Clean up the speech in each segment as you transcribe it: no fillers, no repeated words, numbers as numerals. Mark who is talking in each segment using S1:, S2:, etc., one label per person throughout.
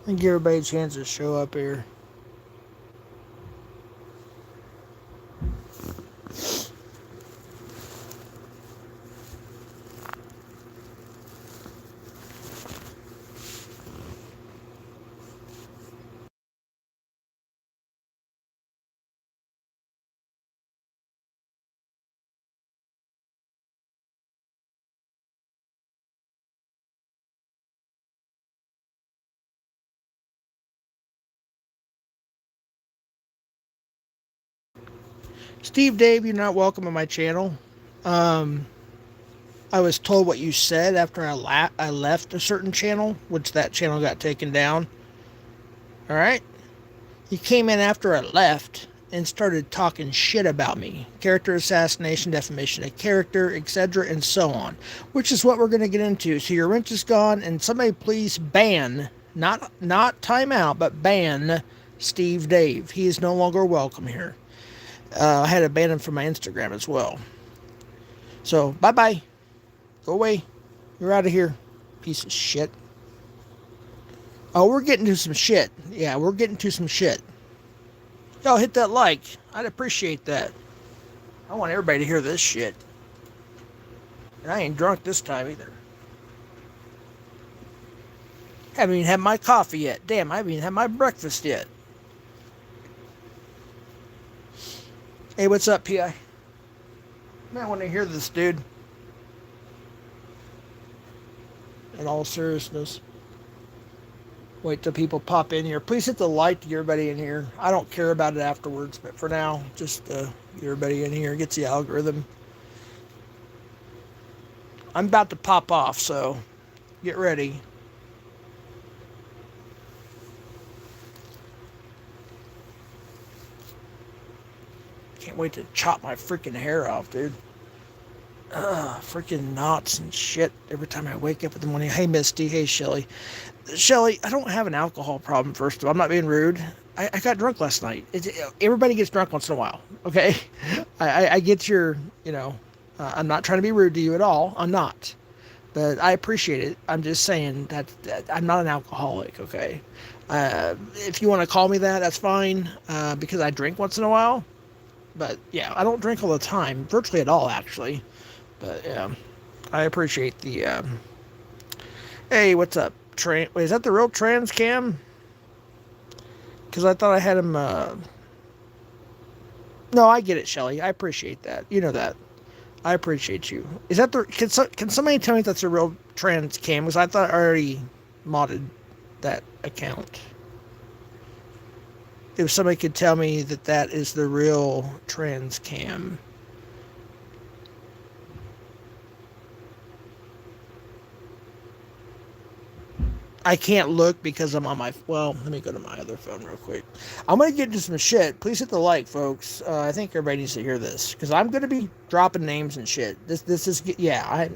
S1: And give everybody a chance to show up here. Steve Dave, you're not welcome on my channel. Um, I was told what you said after I left a certain channel, which that channel got taken down. All right? You came in after I left and started talking shit about me. Character assassination, defamation of character, etc., and so on. Which is what we're going to get into. So your wrench is gone, and somebody please ban, not time out, but ban Steve Dave. He is no longer welcome here. I had to ban him from my Instagram as well. So, bye-bye. Go away. You're out of here. Piece of shit. Oh, we're getting to some shit. Yeah, we're getting to some shit. Y'all hit that like. I'd appreciate that. I want everybody to hear this shit. And I ain't drunk this time either. Haven't even had my coffee yet. Damn, I haven't even had my breakfast yet. Hey, what's up, P.I.? Man, I want to hear this, dude. In all seriousness. Wait till people pop in here. Please hit the like to get everybody in here. I don't care about it afterwards, but for now, just get everybody in here. Gets the algorithm. I'm about to pop off, so get ready. Can't wait to chop my freaking hair off, dude. Freaking knots and shit every time I wake up in the morning. Hey, Misty. Hey, Shelly. Shelly, I don't have an alcohol problem, first of all. I'm not being rude. I got drunk last night. Everybody gets drunk once in a while, okay? I get your, I'm not trying to be rude to you at all. I'm not. But I appreciate it. I'm just saying that I'm not an alcoholic, okay? If you want to call me that, that's fine, because I drink once in a while. But, yeah, I don't drink all the time, virtually at all, actually. But, yeah, I appreciate the, hey, what's up? Wait, is that the real trans cam? Because I thought I had him, No, I get it, Shelly. I appreciate that. You know that. I appreciate you. Is that the... Can somebody tell me if that's a real trans cam? Because I thought I already modded that account. If somebody could tell me that that is the real trans cam. I can't look because I'm on my... Well, let me go to my other phone real quick. I'm going to get into some shit. Please hit the like, folks. I think everybody needs to hear this. Because I'm going to be dropping names and shit. This is... Yeah,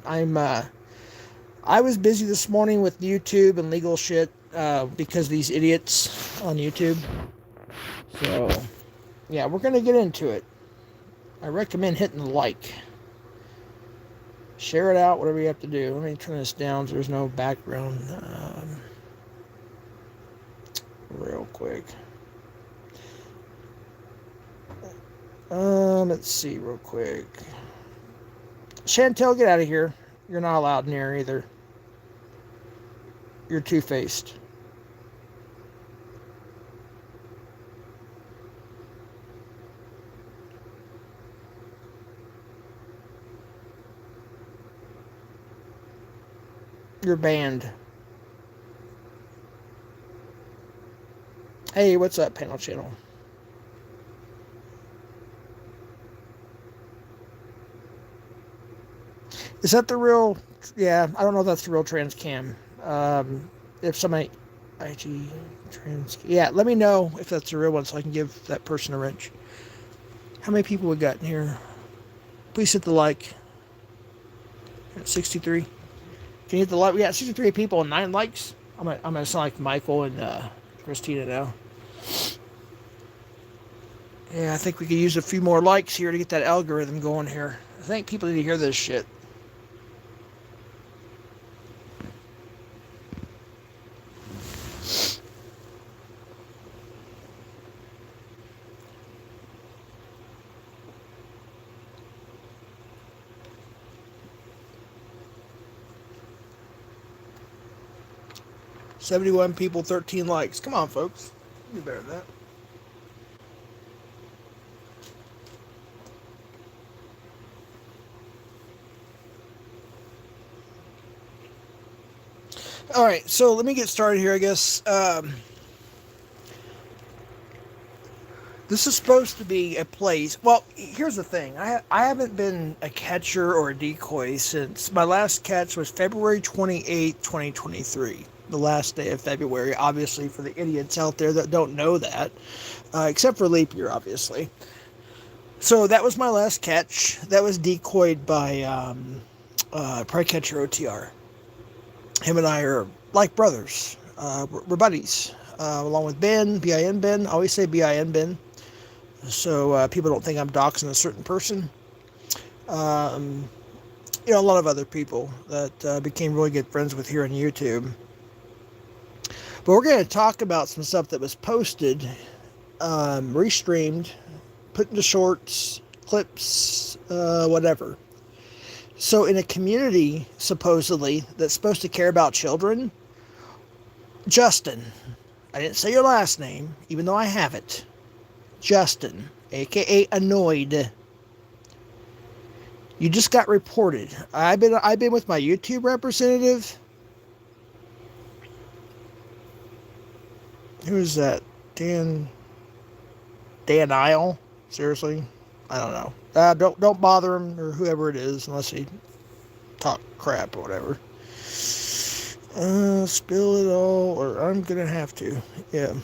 S1: I was busy this morning with YouTube and legal shit because of these idiots on YouTube. So, yeah, we're going to get into it. I recommend hitting the like. Share it out, whatever you have to do. Let me turn this down so there's no background. Real quick. Let's see real quick. Chantel, get out of here. You're not allowed in here either. You're two-faced. You're banned. Hey, what's up, panel channel? Is that the real... Yeah, I don't know if that's the real trans cam. If somebody... IG trans... Yeah, let me know if that's the real one so I can give that person a wrench. How many people we got in here? Please hit the like. 63. Can you hit the like? We got 63 people and 9 likes. I'm gonna sound like Michael and Christina now. Yeah, I think we could use a few more likes here to get that algorithm going here. I think people need to hear this shit. 71 people, 13 likes. Come on, folks. You do better than that. All right, so let me get started here, I guess. This is supposed to be a place. Well, here's the thing. I haven't been a catcher or a decoy since my last catch was February 28th, 2023. The last day of February, obviously, for the idiots out there that don't know that, except for leap year, obviously. So that was my last catch. That was decoyed by Pride Catcher OTR. Him and I are like brothers. We're buddies. Along with Ben, BIN Ben. I always say BIN Ben. So people don't think I'm doxing a certain person. A lot of other people that became really good friends with here on YouTube. But we're going to talk about some stuff that was posted, restreamed, put into shorts, clips, whatever. So in a community, supposedly, that's supposed to care about children, Justin, I didn't say your last name, even though I have it. Justin, aka Annoyed. You just got reported. I've been with my YouTube representative. Who is that? Dan Isle? Seriously? I don't know. Don't bother him or whoever it is unless he talk crap or whatever. Spill it all, or I'm gonna have to. Yeah.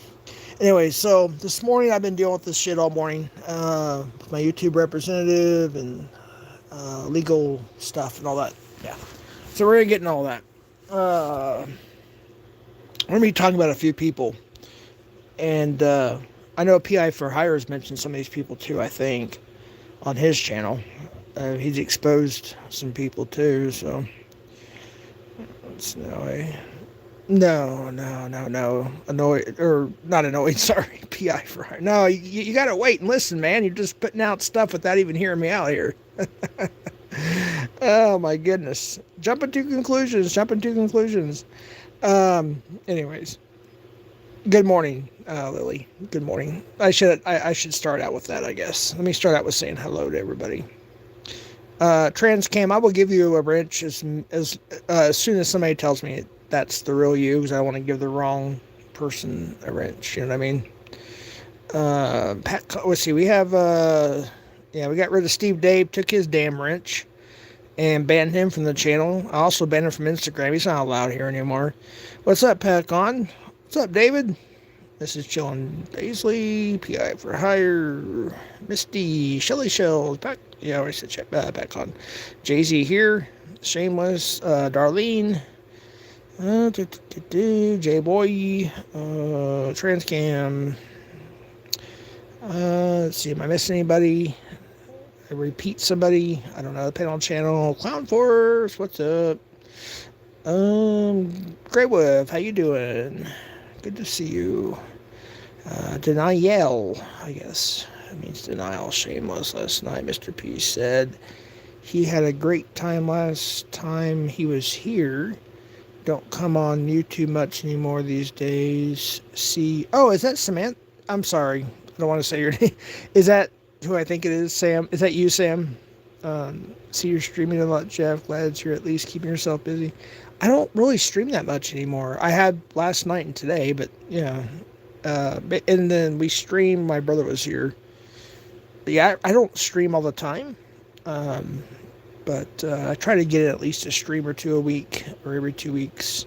S1: Anyway, so this morning I've been dealing with this shit all morning. With my YouTube representative and legal stuff and all that. Yeah. So we're gonna get into all that. I'm gonna be talking about a few people, and I know PI for Hire has mentioned some of these people too. I think on his channel, he's exposed some people too. So it's No. Annoyed, or not annoyed, sorry. PI for Hire. No, you gotta wait and listen, man. You're just putting out stuff without even hearing me out here. Oh, my goodness. Jumping to conclusions. Anyways. Good morning, Lily. Good morning. I should start out with that, I guess. Let me start out with saying hello to everybody. Transcam, I will give you a wrench as soon as somebody tells me that's the real you, because I don't want to give the wrong person a wrench. You know what I mean? Let's see. We have we got rid of Steve Dave, took his damn wrench, and banned him from the channel. I also banned him from Instagram. He's not allowed here anymore. What's up, PatCon? What's up, David? This is Chillin' Paisley, PI for Hire, Misty, Shelly Shells, back. Yeah, I already said check back on. Jay-Z here, Shameless, Darlene, J-Boy, Transcam. Let's see, am I missing anybody? I repeat somebody. I don't know. The panel channel. Clown Force, what's up? Grey Wolf, how you doing? Good to see you. Denial, I guess. It means denial. Shameless last night. Mr. P said he had a great time last time he was here. Don't come on YouTube much anymore these days. Oh, is that Samantha? I'm sorry. I don't want to say your name. Is that who I think it is, Sam? Is that you, Sam? See, you're streaming a lot, Jeff. Glad you're at least keeping yourself busy. I don't really stream that much anymore. I had last night and today, but yeah. And then we streamed. My brother was here. But yeah, I don't stream all the time. But I try to get at least a stream or two a week, or every 2 weeks.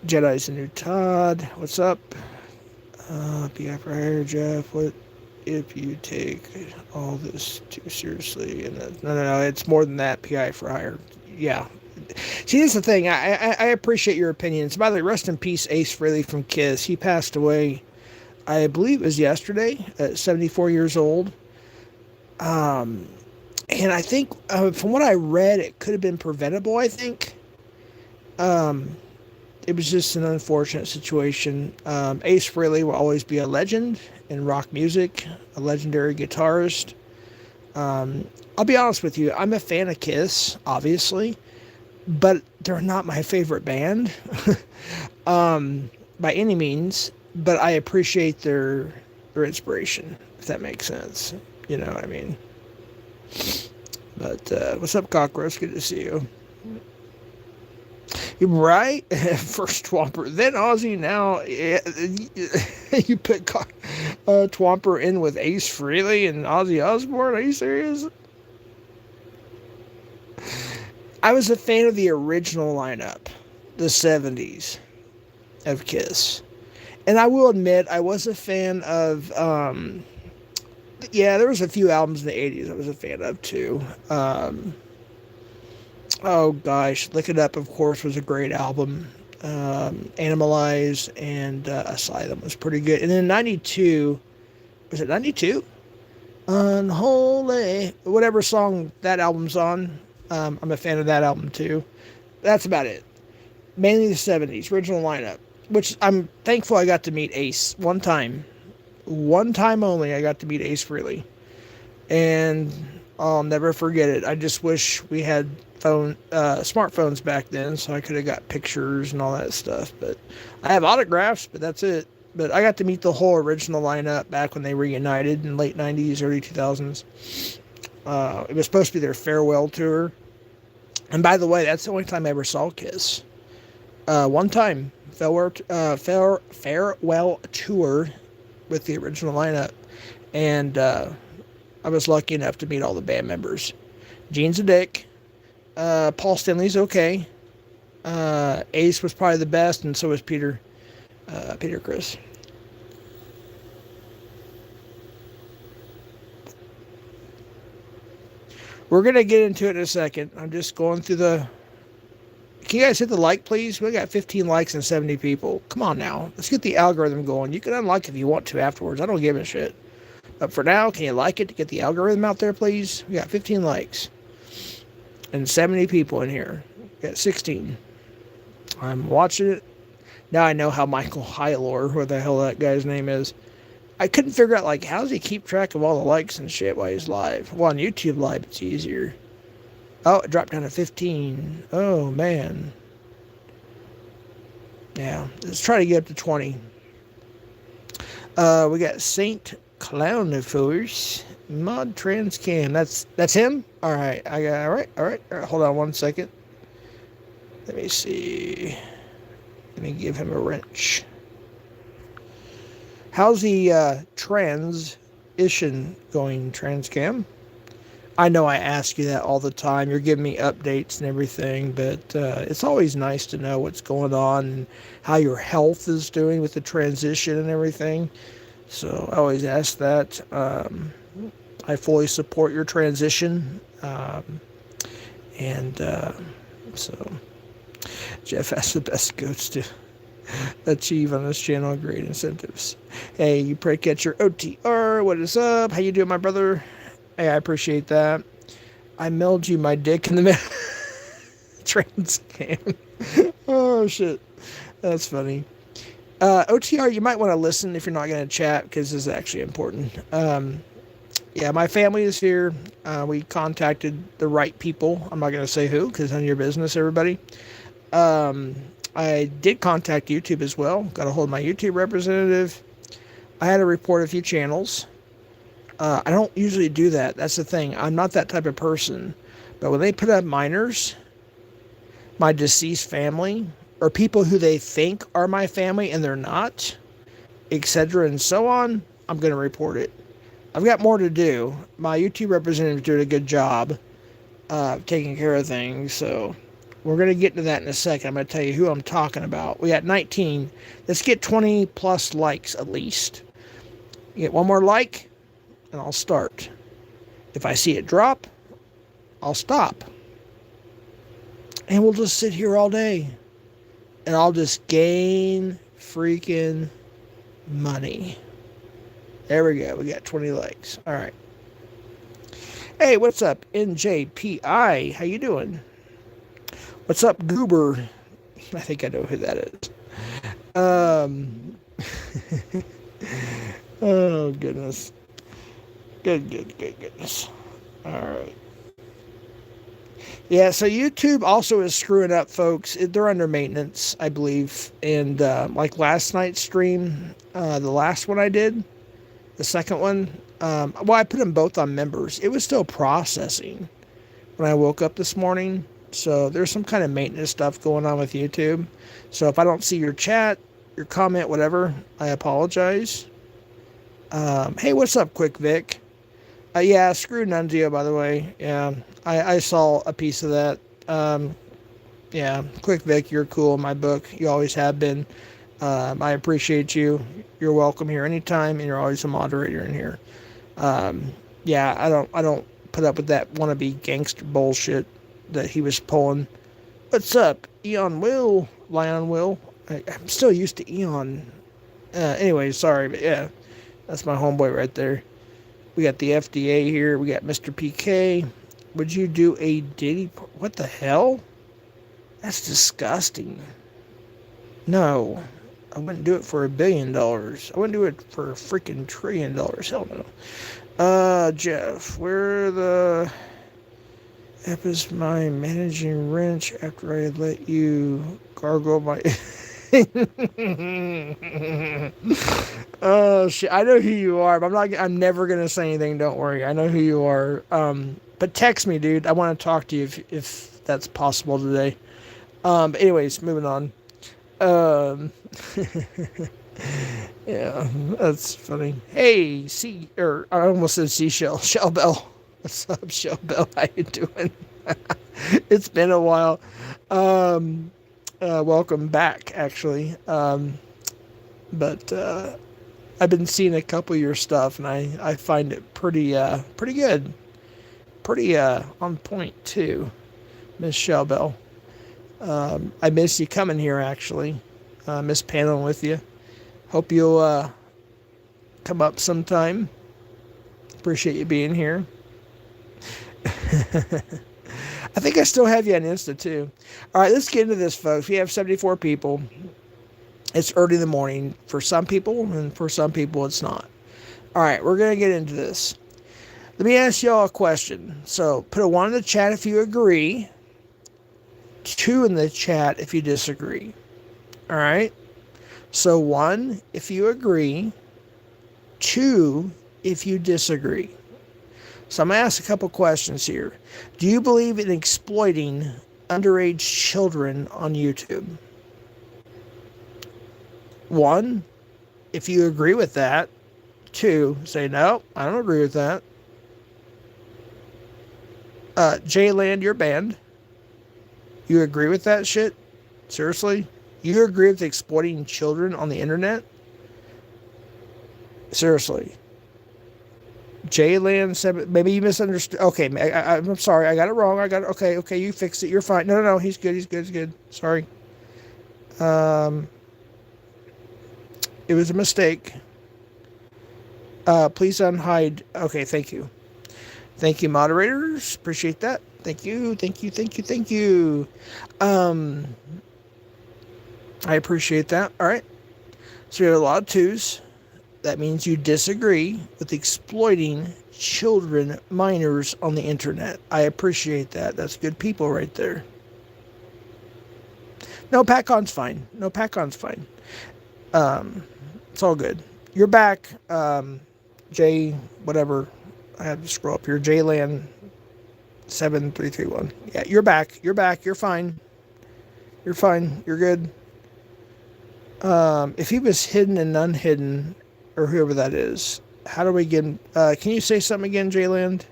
S1: Jedi's a new Todd. What's up? PI for Hire, Jeff. What if you take all this too seriously? And no, it's more than that. PI for Hire. Yeah. See, this is the thing. I appreciate your opinions. By the way, rest in peace, Ace Frehley from Kiss. He passed away, I believe it was yesterday, at 74 years old. And I think, from what I read, it could have been preventable, I think. It was just an unfortunate situation. Ace Frehley will always be a legend in rock music, a legendary guitarist. I'll be honest with you, I'm a fan of Kiss, obviously, but they're not my favorite band. by any means, but I appreciate their inspiration, if that makes sense. You know what I mean? But what's up, Cockroach? Good to see you. Right? First Twomper, then Ozzy. Now you put Twomper in with Ace Frehley and Ozzy Osbourne. Are you serious? I was a fan of the original lineup, the 70s of Kiss. And I will admit, I was a fan of, yeah, there was a few albums in the 80s I was a fan of too. Oh gosh, Lick It Up, of course, was a great album. Animalize and Asylum was pretty good. And then 92, was it 92? Unholy, whatever song that album's on. I'm a fan of that album too. That's about it. Mainly the 70s, original lineup, which I'm thankful I got to meet Ace one time. One time only I got to meet Ace Frehley. And I'll never forget it. I just wish we had smartphones back then, so I could have got pictures and all that stuff. But I have autographs, but that's it. But I got to meet the whole original lineup back when they reunited in late 90s, early 2000s. It was supposed to be their farewell tour. And by the way, that's the only time I ever saw Kiss. One time, farewell tour with the original lineup. And I was lucky enough to meet all the band members. Gene's a dick. Paul Stanley's okay. Ace was probably the best, and so was Peter Criss. We're going to get into it in a second. I'm just going through the... Can you guys hit the like, please? We got 15 likes and 70 people. Come on now. Let's get the algorithm going. You can unlike if you want to afterwards. I don't give a shit. But for now, can you like it to get the algorithm out there, please? We got 15 likes. And 70 people in here. We got 16. I'm watching it. Now I know how Michael Hylor, what the hell that guy's name is. I couldn't figure out, like, how does he keep track of all the likes and shit while he's live? Well, on YouTube Live, it's easier. Oh, it dropped down to 15. Oh, man. Yeah, let's try to get up to 20. We got Saint Clownifors. Mod Transcam. That's him? Alright, alright. Hold on one second. Let me see. Let me give him a wrench. How's the transition going, Transcam? I know I ask you that all the time. You're giving me updates and everything, but it's always nice to know what's going on and how your health is doing with the transition and everything. So I always ask that. I fully support your transition. So Jeff has the best goats to achieve on this channel. Great incentives. Hey, you pray catch your OTR. What is up? How you doing, my brother? Hey, I appreciate that. I mailed you my dick in the mail. Trans cam. Oh, shit. That's funny. OTR, you might want to listen if you're not going to chat, because this is actually important. Yeah, my family is here. We contacted the right people. I'm not going to say who, because none of your business, everybody. I did contact YouTube as well. Got a hold of my YouTube representative. I had to report a few channels. I don't usually do that. That's the thing. I'm not that type of person. But when they put up minors, my deceased family, or people who they think are my family and they're not, etc. and so on, I'm going to report it. I've got more to do. My YouTube representative is doing a good job taking care of things, so we're going to get into that in a second. I'm going to tell you who I'm talking about. We got 19. Let's get 20 plus likes at least. Get one more like, and I'll start. If I see it drop, I'll stop. And we'll just sit here all day. And I'll just gain freaking money. There we go. We got 20 likes. All right. Hey, what's up, NJPI? How you doing? What's up, Goober? I think I know who that is. Oh, goodness. Goodness. All right. Yeah, so YouTube also is screwing up, folks. They're under maintenance, I believe. And like last night's stream, the last one I did, the second one, well, I put them both on members. It was still processing when I woke up this morning. So there's some kind of maintenance stuff going on with YouTube. So if I don't see your chat, your comment, whatever, I apologize. Hey, what's up, Quick Vic? Yeah, screw Nunzio, by the way. Yeah, I saw a piece of that. Yeah, Quick Vic, you're cool in my book. You always have been. I appreciate you. You're welcome here anytime, and you're always a moderator in here. Yeah, I don't put up with that wannabe gangster bullshit that he was pulling. What's up, Eon Will, Lion Will? I'm still used to Eon. Anyway, sorry, but yeah, that's my homeboy right there. We got the FDA here. We got Mr. PK. Would you do a Diddy? What the hell? That's disgusting. No, I wouldn't do it for $1 billion. I wouldn't do it for a freaking $1 trillion. Hell no. Jeff, where the F is my managing wrench after I let you gargle my... Oh shit! I know who you are, but I'm never gonna say anything. Don't worry. I know who you are. But text me, dude. I want to talk to you if that's possible today. But anyways, moving on. Yeah, that's funny. Hey, I almost said seashell. Shell Bell. What's up, Shell Bell? How you doing? It's been a while. Welcome back, actually. But I've been seeing a couple of your stuff, and I find it pretty good. Pretty on point, too, Miss Shellbell. I miss you coming here, actually. Miss paneling with you. Hope you'll come up sometime. Appreciate you being here. I think I still have you on Insta, too. All right, let's get into this, folks. We have 74 people. It's early in the morning for some people, and for some people it's not. All right, we're going to get into this. Let me ask y'all a question. So put a 1 in the chat if you agree. 2 in the chat if you disagree. All right? So 1 if you agree. 2 if you disagree. So I'm going to ask a couple questions here. Do you believe in exploiting underage children on YouTube? 1, if you agree with that. 2, say, no, I don't agree with that. J-Land, you're banned. You agree with that shit? Seriously? You agree with exploiting children on the internet? Seriously. J-Land said, maybe you misunderstood. Okay, I'm sorry, I got it wrong. Okay, you fixed it. You're fine. No, he's good. Sorry. It was a mistake. Please unhide. Okay, thank you. Thank you, moderators. Appreciate that. Thank you. I appreciate that. All right. So we have a lot of 2s. That means you disagree with exploiting children, minors on the internet. I appreciate that. That's good people right there. No, PACON's fine. It's all good. You're back, J, whatever. I had to scroll up here. Jland 7331. Yeah, you're back. You're fine. You're good. If he was hidden and unhidden, or whoever that is, how do we get him? Can you say something again, Jland?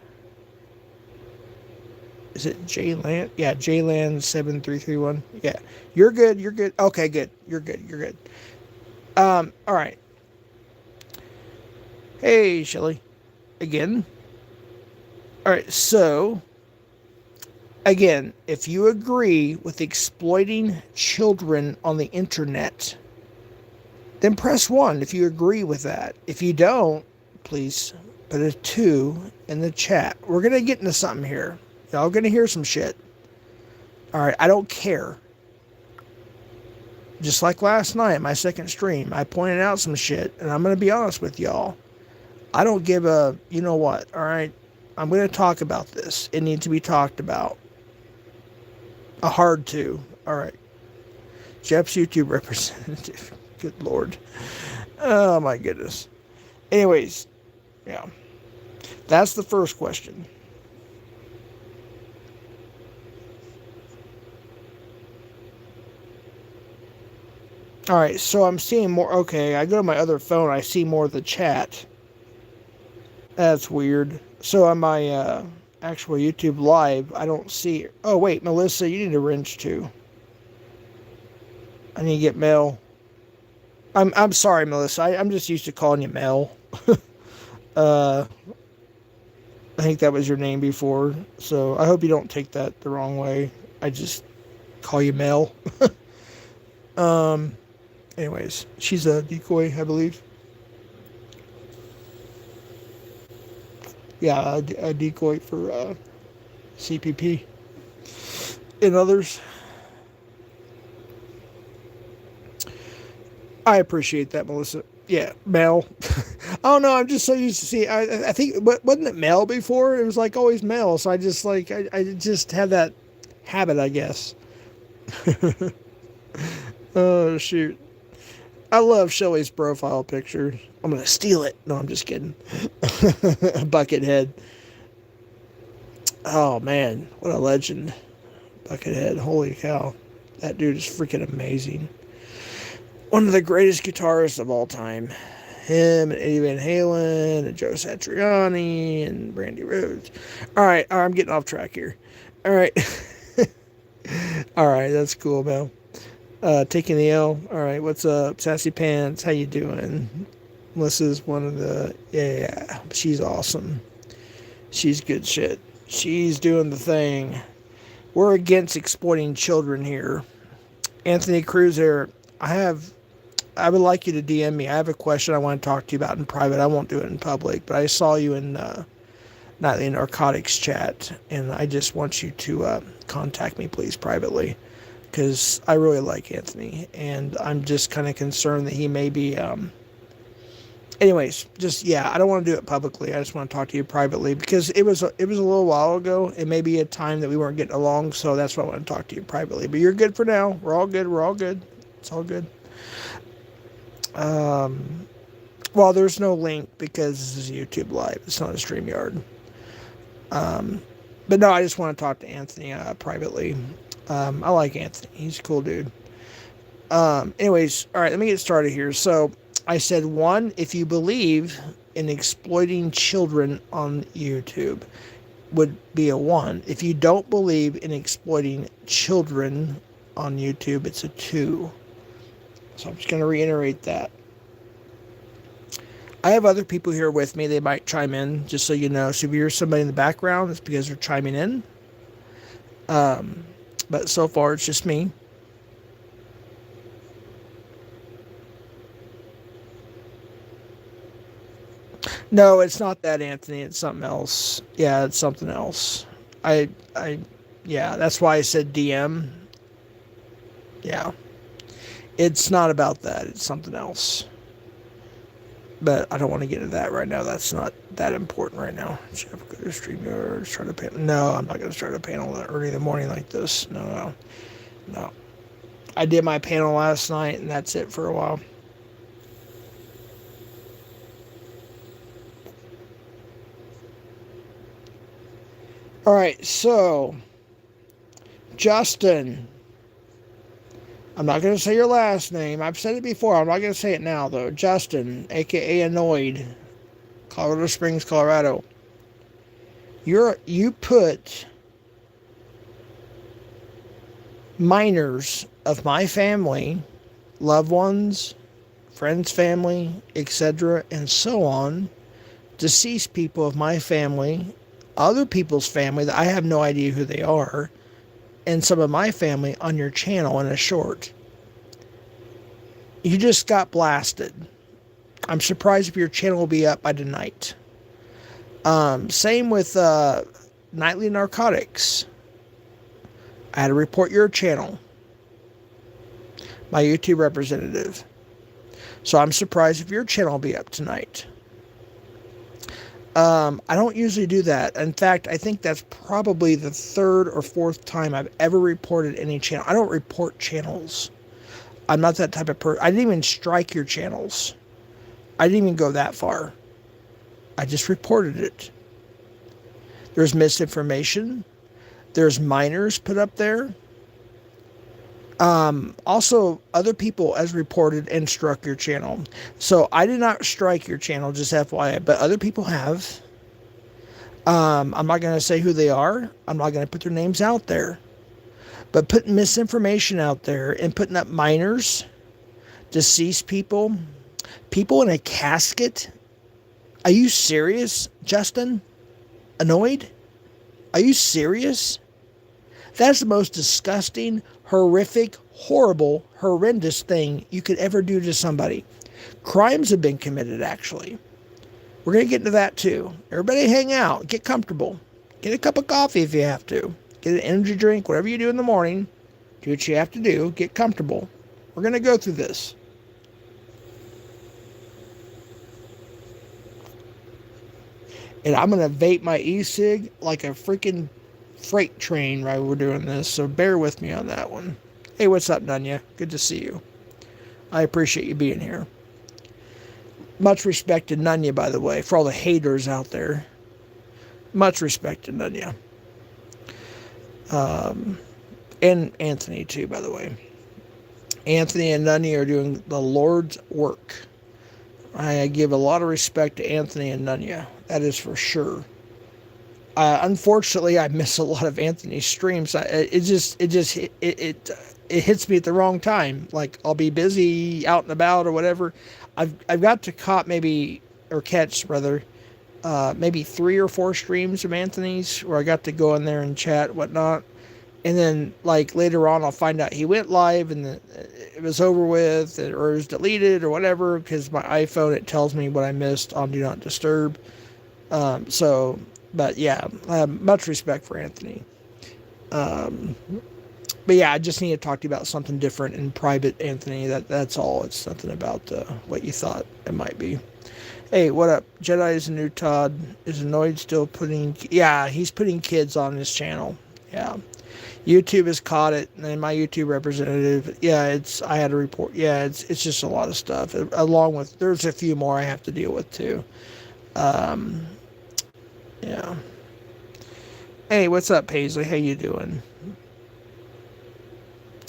S1: Is it Jland? Yeah, Jland 7331. Yeah, you're good. Okay, good. You're good. All right. Hey, Shelly. Again. All right, so, again, if you agree with exploiting children on the internet, then press 1 if you agree with that. If you don't, please put a 2 in the chat. We're going to get into something here. Y'all going to hear some shit. All right, I don't care. Just like last night, my second stream, I pointed out some shit, and I'm going to be honest with y'all. I don't give a, you know what, all right? I'm going to talk about this. It needs to be talked about. A hard two. All right. Jeff's YouTube representative. Good Lord. Oh, my goodness. Anyways, yeah. That's the first question. All right, so I'm seeing more. Okay, I go to my other phone. I see more of the chat. That's weird. So on my actual YouTube live, I don't see. Oh wait, Melissa, you need a wrench too. I need to get Mel. I'm sorry, Melissa. I'm just used to calling you Mel. uh, I think that was your name before, so I hope you don't take that the wrong way. I just call you Mel. um. Anyways, she's a decoy, I believe. Yeah, a decoy for CPP and others. I appreciate that, Melissa. Yeah, Mel. Oh no, I'm just so used to see. I think wasn't it Mel before? It was like always Mel. So I just like I just had that habit, I guess. Oh shoot. I love Shelly's profile picture. I'm gonna steal it. No, I'm just kidding. Buckethead. Oh man, what a legend. Buckethead. Holy cow. That dude is freaking amazing. One of the greatest guitarists of all time. Him and Eddie Van Halen and Joe Satriani and Randy Rhoads. All right, I'm getting off track here. All right. All right, that's cool, Mel. Taking the L. All right, what's up, Sassy Pants? How you doing? Melissa's one of the yeah. She's awesome. She's good shit. She's doing the thing. We're against exploiting children here. Anthony Cruz here. I would like you to DM me. I have a question I want to talk to you about in private. I won't do it in public, but I saw you in Nightly Narcotics chat, and I just want you to contact me, please, privately, because I really like Anthony, and I'm just kind of concerned that he may be. Anyways, just yeah, I don't want to do it publicly. I just want to talk to you privately because it was a little while ago. It may be a time that we weren't getting along, so that's why I want to talk to you privately. But you're good for now. We're all good. We're all good. It's all good. Well, there's no link because this is YouTube Live. It's not a StreamYard. But no, I just want to talk to Anthony privately. I like Anthony. He's a cool dude. Anyways, all right, let me get started here. So I said, one, if you believe in exploiting children on YouTube, would be a 1. If you don't believe in exploiting children on YouTube, it's a 2. So I'm just going to reiterate that. I have other people here with me. They might chime in, just so you know. So if you hear somebody in the background, it's because they're chiming in. But so far, it's just me. No, it's not that, Anthony. It's something else. Yeah, it's something else. Yeah, that's why I said DM. Yeah. It's not about that. It's something else. But I don't want to get into that right now. That's not that important right now. Jeff, go to StreamYard, start a panel. No, I'm not going to start a panel early in the morning like this. No. I did my panel last night, and that's it for a while. All right, so Justin. I'm not going to say your last name. I've said it before. I'm not going to say it now, though. Justin, a.k.a. Annoyed, Colorado Springs, Colorado. You put minors of my family, loved ones, friends' family, etc., and so on, deceased people of my family, other people's family that I have no idea who they are, and some of my family on your channel in a short. You just got blasted. I'm surprised if your channel will be up by tonight. Same with Nightly Narcotics. I had to report your channel. My YouTube representative. So I'm surprised if your channel will be up tonight. I don't usually do that. In fact, I think that's probably the third or fourth time I've ever reported any channel. I don't report channels. I'm not that type of person. I didn't even strike your channels. I didn't even go that far. I just reported it. There's misinformation. There's minors put up there. Also, other people has reported and struck your channel. So I did not strike your channel, just FYI, but other people have. I'm not going to say who they are. I'm not going to put their names out there. But putting misinformation out there and putting up minors, deceased people, people in a casket. Are you serious, Justin? Annoyed? Are you serious? That's the most disgusting, horrific, horrible, horrendous thing you could ever do to somebody. Crimes have been committed, actually. We're going to get into that, too. Everybody hang out. Get comfortable. Get a cup of coffee if you have to. Get an energy drink, whatever you do in the morning. Do what you have to do. Get comfortable. We're going to go through this. And I'm going to vape my e-cig like a freaking freight train while we're doing this. So bear with me on that one. Hey, what's up, Nunya? Good to see you. I appreciate you being here. Much respect to Nunya, by the way, for all the haters out there. Much respect to Nunya. And Anthony, too, by the way. Anthony and Nunya are doing the Lord's work. I give a lot of respect to Anthony and Nunya. That is for sure. Unfortunately, I miss a lot of Anthony's streams. It hits me at the wrong time. Like, I'll be busy out and about or whatever. I've got to catch maybe 3 or 4 streams of Anthony's where I got to go in there and chat, whatnot. And then, like, later on, I'll find out he went live and it was over with or it was deleted or whatever, because my iPhone, it tells me what I missed on Do Not Disturb. But yeah, much respect for Anthony. But yeah, I just need to talk to you about something different in private, Anthony. That's all. It's nothing about what you thought it might be. Hey, what up? Jedi is a new Todd. Is Annoyed still putting... Yeah, he's putting kids on his channel. Yeah. YouTube has caught it, and my YouTube representative, I had a report. Yeah, it's just a lot of stuff. Along with, there's a few more I have to deal with, too. Yeah. Hey, what's up, Paisley? How you doing?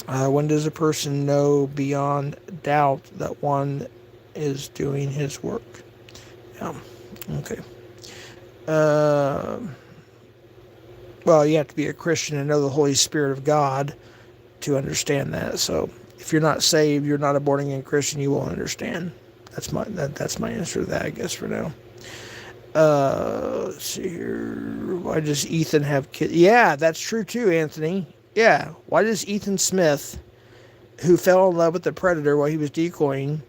S1: When does a person know beyond doubt that one is doing his work? Yeah. Okay. Well, you have to be a Christian and know the Holy Spirit of God to understand that. So if you're not saved, you're not a born-again Christian, you won't understand. That's my answer to that, I guess, for now. Let's see here. Why does Ethan have kids? Yeah, that's true too, Anthony. Yeah. Why does Ethan Smith, who fell in love with the Predator while he was decoying,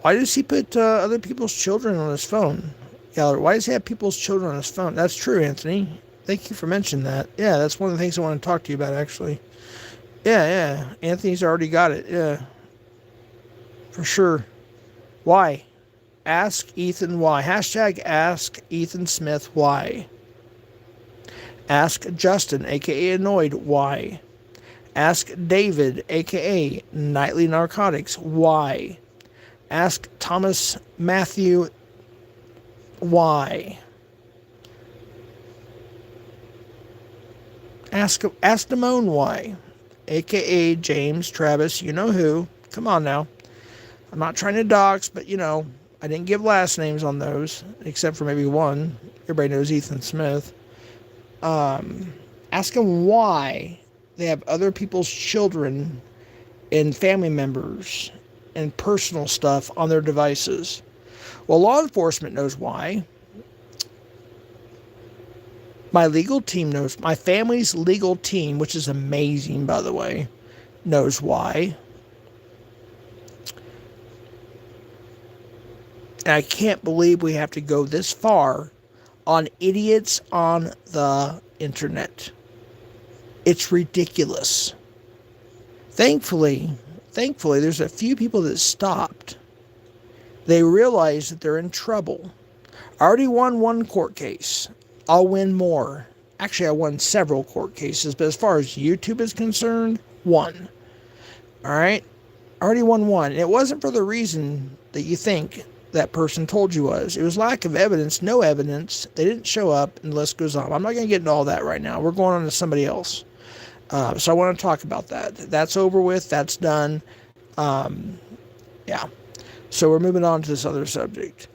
S1: why does he put other people's children on his phone? Yeah, why does he have people's children on his phone? That's true, Anthony. Thank you for mentioning that. Yeah, that's one of the things I want to talk to you about, actually. Yeah. Anthony's already got it. Yeah. For sure. Why? Ask Ethan why. Hashtag ask Ethan Smith why. Ask Justin, a.k.a. Annoyed, why. Ask David, a.k.a. Nightly Narcotics, why. Ask Thomas Matthew why. Ask Damone why, a.k.a. James Travis, you know who. Come on now. I'm not trying to dox, but I didn't give last names on those, except for maybe one. Everybody knows Ethan Smith. Ask them why they have other people's children and family members and personal stuff on their devices. Well, law enforcement knows why. My legal team knows. My family's legal team, which is amazing, by the way, knows why. And I can't believe we have to go this far on idiots on the internet. It's ridiculous. Thankfully, there's a few people that stopped. They realize that they're in trouble. I already won one court case. I'll win more. Actually, I won several court cases, but as far as YouTube is concerned, one. All right? I already won one. It wasn't for the reason that you think that person told you was. It was lack of evidence, no evidence. They didn't show up, and the list goes on. I'm not going to get into all that right now. We're going on to somebody else. So I want to talk about that. That's over with. That's done. Yeah. So we're moving on to this other subject.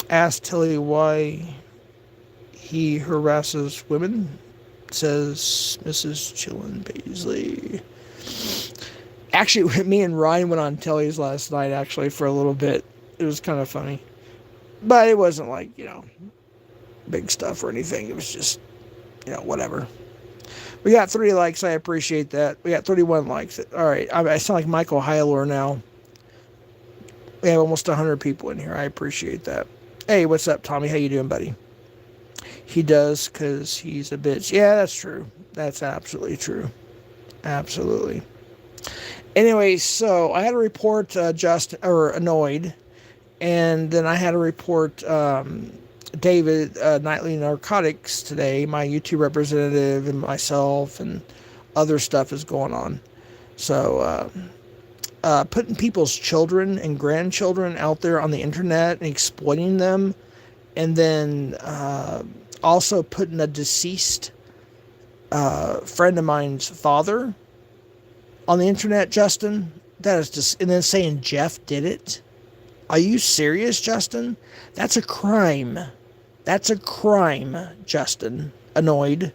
S1: Ask Tilly why he harasses women, says Mrs. Chillin Paisley. Actually, me and Ryan went on Tilly's last night, actually, for a little bit. It was kind of funny. But it wasn't like, big stuff or anything. It was just, whatever. We got 3 likes. I appreciate that. We got 31 likes. All right. I sound like Michael Heiler now. We have almost 100 people in here. I appreciate that. Hey, what's up, Tommy? How you doing, buddy? He does because he's a bitch. Yeah, that's true. That's absolutely true. Absolutely. Anyway, so I had to report Annoyed, and then I had to report David, Nightly Narcotics today. My YouTube representative and myself and other stuff is going on. So putting people's children and grandchildren out there on the internet and exploiting them, and then also putting a deceased friend of mine's father on the internet, Justin. That is just, and then saying Jeff did it. Are you serious, Justin? That's a crime. That's a crime, Justin. Annoyed.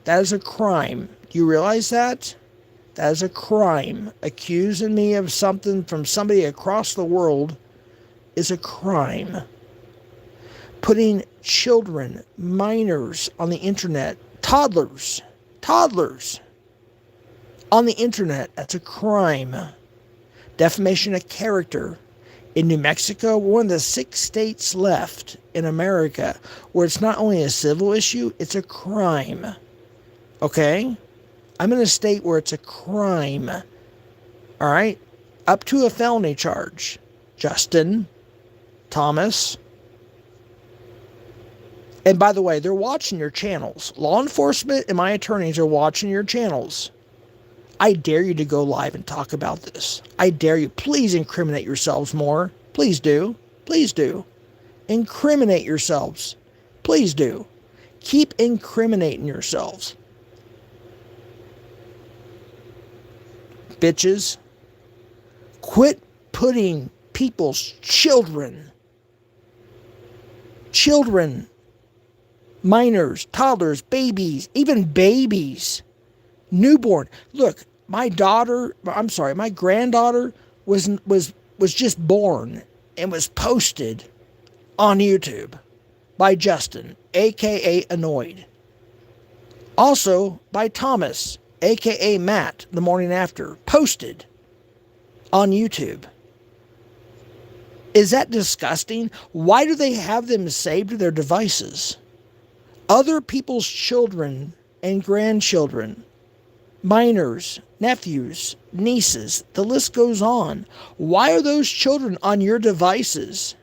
S1: That is a crime. Do you realize that? That is a crime. Accusing me of something from somebody across the world is a crime. Putting children, minors on the internet, toddlers on the internet, that's a crime. Defamation of character. In New Mexico, one of the 6 states left in America where it's not only a civil issue, it's a crime. Okay? I'm in a state where it's a crime. All right? Up to a felony charge. Justin Thomas. And by the way, they're watching your channels. Law enforcement and my attorneys are watching your channels. I dare you to go live and talk about this. I dare you. Please incriminate yourselves more. Please do. Please do. Incriminate yourselves. Please do. Keep incriminating yourselves. Bitches. Quit putting people's children, minors, toddlers, babies, even babies, newborn. Look, my granddaughter was just born and was posted on YouTube by Justin, aka Annoyed. Also by Thomas, aka Matt, the morning after, posted on YouTube. Is that disgusting? Why do they have them saved to their devices? Other people's children and grandchildren, minors, nephews, nieces, the list goes on. Why are those children on your devices?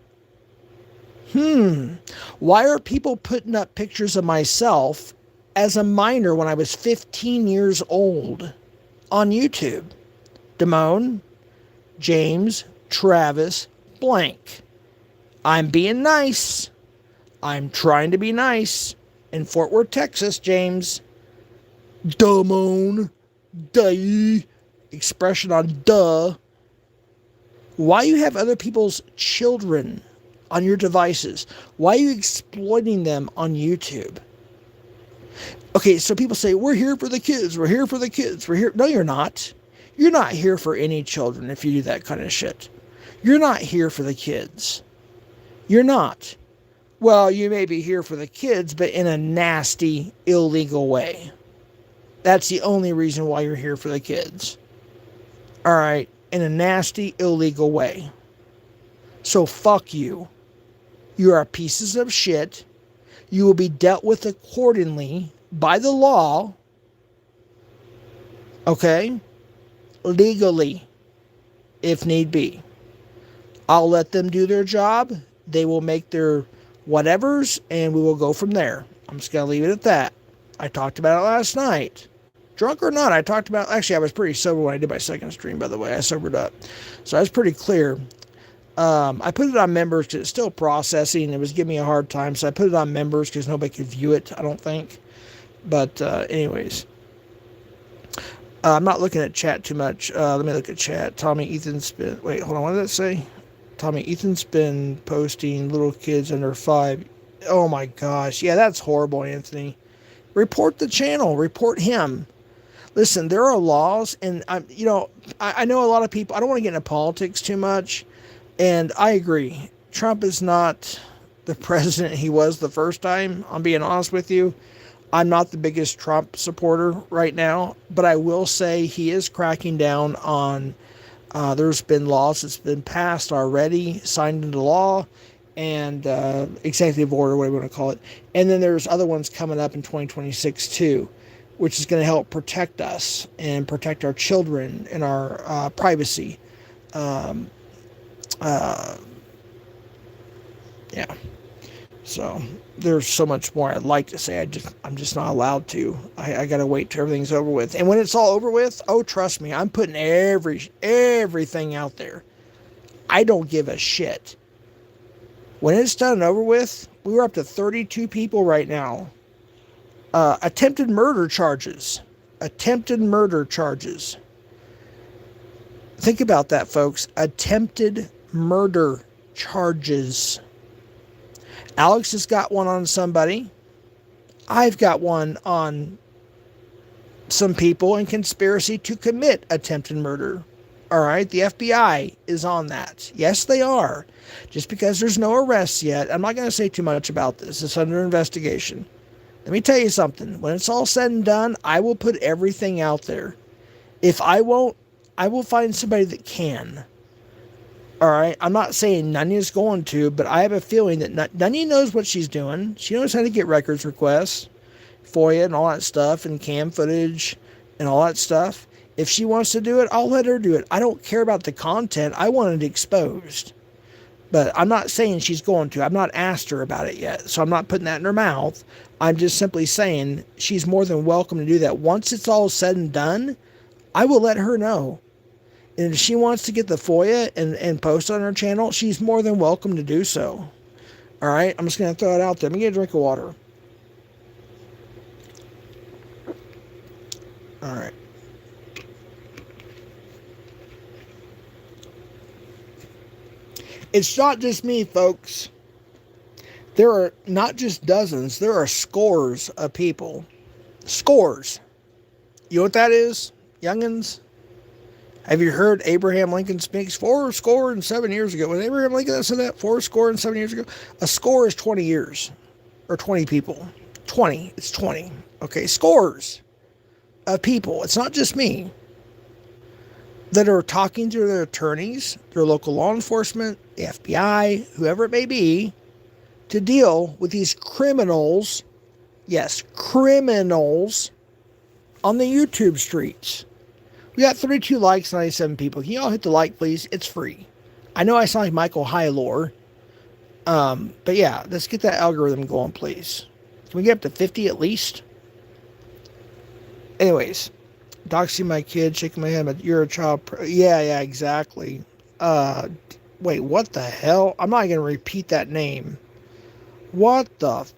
S1: Why are people putting up pictures of myself as a minor when I was 15 years old on YouTube? Damone, James, Travis, blank. I'm being nice. I'm trying to be nice. In Fort Worth, Texas, James. Damone. Duh. Expression on duh. Why you have other people's children on your devices? Why are you exploiting them on YouTube? Okay, so people say, we're here for the kids. We're here for the kids. We're here. No, you're not. You're not here for any children if you do that kind of shit. You're not here for the kids. You're not. Well, you may be here for the kids, but in a nasty, illegal way. That's the only reason why you're here for the kids. All right, in a nasty, illegal way. So fuck you. You are pieces of shit. You will be dealt with accordingly by the law. Okay? Legally, if need be. I'll let them do their job. they will make their whatevers, and we will go from there. I'm just going to leave it at that. I talked about it last night. Drunk or not, I talked about, actually, I was pretty sober when I did my second stream, by the way. I sobered up. So I was pretty clear. I put it on members because it's still processing. It was giving me a hard time, so I put it on members because nobody could view it, I don't think. But anyways, I'm not looking at chat too much. Let me look at chat. Tommy Ethan's been, wait, hold on, what did that say? Tommy Ethan's been posting little kids under 5. Oh my gosh. Yeah, that's horrible, Anthony. Report the channel. Report him. Listen, there are laws, and I know a lot of people, I don't want to get into politics too much, and I agree. Trump is not the president he was the first time. I'm being honest with you. I'm not the biggest Trump supporter right now, but I will say he is cracking down on, there's been laws that's been passed already, signed into law, and executive order, whatever you want to call it. And then there's other ones coming up in 2026 too, which is going to help protect us and protect our children and our privacy. Yeah. So there's so much more I'd like to say. I'm just not allowed to. I got to wait till everything's over with. And when it's all over with, oh, trust me, I'm putting everything out there. I don't give a shit. When it's done and over with, we were up to 32 people right now. Attempted murder charges. Attempted murder charges. Think about that, folks. Attempted murder charges. Alex has got one on somebody. I've got one on some people in conspiracy to commit attempted murder. All right, the FBI is on that. Yes, they are. Just because there's no arrests yet, I'm not going to say too much about this. It's under investigation. Let me tell you something. When it's all said and done, I will put everything out there. If I won't, I will find somebody that can. All right, I'm not saying Nunya's going to, but I have a feeling that Nunya knows what she's doing. She knows how to get records requests, FOIA and all that stuff, and cam footage and all that stuff. If she wants to do it, I'll let her do it. I don't care about the content. I want it exposed. But I'm not saying she's going to. I've not asked her about it yet, so I'm not putting that in her mouth. I'm just simply saying she's more than welcome to do that. Once it's all said and done, I will let her know. And if she wants to get the FOIA and post on her channel, she's more than welcome to do so. All right? I'm just going to throw it out there. Let me get a drink of water. All right. It's not just me, folks. There are not just dozens. There are scores of people. Scores. You know what that is, youngins? Have you heard Abraham Lincoln speaks 407 years ago? Was Abraham Lincoln that said that? 407 years ago? A score is 20 years. Or 20 people. 20. It's 20. Okay, scores of people. It's not just me. That are talking to their attorneys, their local law enforcement, the FBI, whoever it may be, to deal with these criminals. Yes, criminals on the YouTube streets. We got 32 likes, 97 people. Can you all hit the like, please? It's free. I know I sound like Michael Hylor. But yeah, let's get that algorithm going, please. Can we get up to 50 at least? Anyways, doxing my kid, shaking my head, but you're a child. Yeah, exactly. Wait, what the hell? I'm not going to repeat that name. What the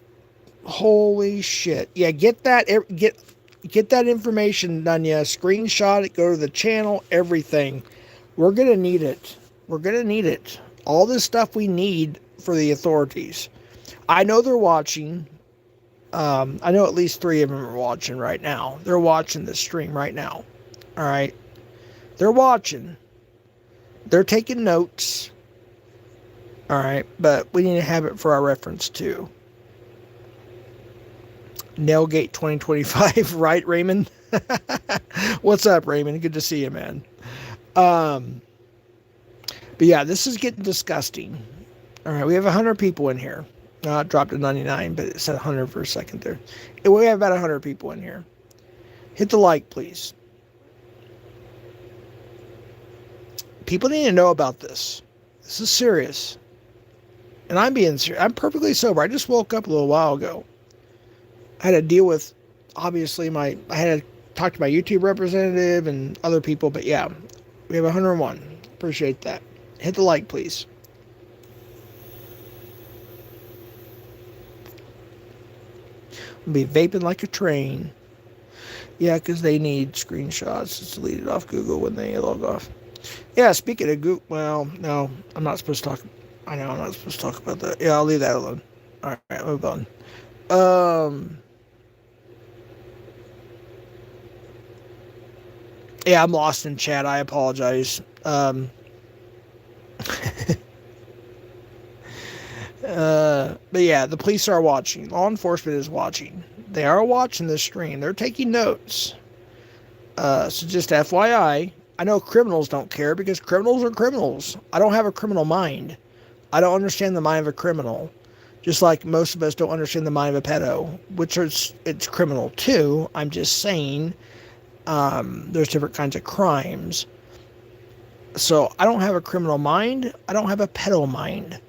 S1: holy shit. Yeah, get that information, Nunya. Screenshot it, go to the channel, everything. We're going to need it. We're going to need it. All this stuff we need for the authorities. I know they're watching. I know at least 3 of them are watching right now. They're watching this stream right now. All right. They're watching. They're taking notes. All right. But we need to have it for our reference too. Nailgate 2025, right, Raymond? What's up, Raymond? Good to see you, man. But yeah, this is getting disgusting. All right, we have 100 people in here. It dropped to 99, but it said 100 for a second there. We have about 100 people in here. Hit the like, please. People need to know about this. This is serious. And I'm being serious. I'm perfectly sober. I just woke up a little while ago. I had to deal with, obviously, I had to talk to my YouTube representative and other people, but yeah, we have 101. Appreciate that. Hit the like, please. I'll be vaping like a train. Yeah, because they need screenshots. It's deleted off Google when they log off. Yeah, speaking of Google, well, no, I'm not supposed to talk. I know I'm not supposed to talk about that. Yeah, I'll leave that alone. All right, move on. Yeah, I'm lost in chat. I apologize. But yeah, the police are watching. Law enforcement is watching. They are watching this stream. They're taking notes. So just FYI, I know criminals don't care because criminals are criminals. I don't have a criminal mind. I don't understand the mind of a criminal. Just like most of us don't understand the mind of a pedo, which is, it's criminal too. I'm just saying there's different kinds of crimes. So I don't have a criminal mind. I don't have a pedo mind.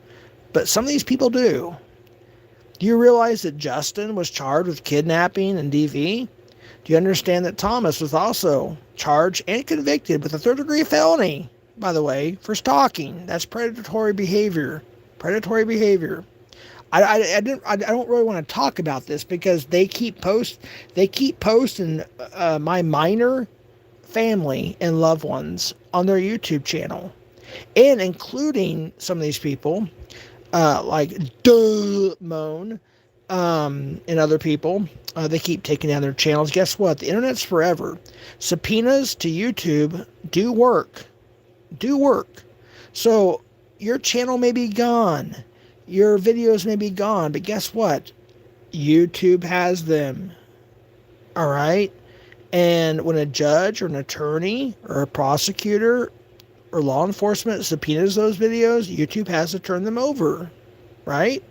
S1: But some of these people do. Do you realize that Justin was charged with kidnapping and DV? Do you understand that Thomas was also charged and convicted with a third-degree felony, by the way, for stalking? That's predatory behavior. Predatory behavior. I don't really want to talk about this because they keep posting my minor family and loved ones on their YouTube channel, and including some of these people like Moan and other people. They keep taking down their channels. Guess what? The internet's forever. Subpoenas to YouTube do work. So your channel may be gone. Your videos may be gone, but guess what? YouTube has them. All right? And when a judge or an attorney or a prosecutor or law enforcement subpoenas those videos, YouTube has to turn them over. Right?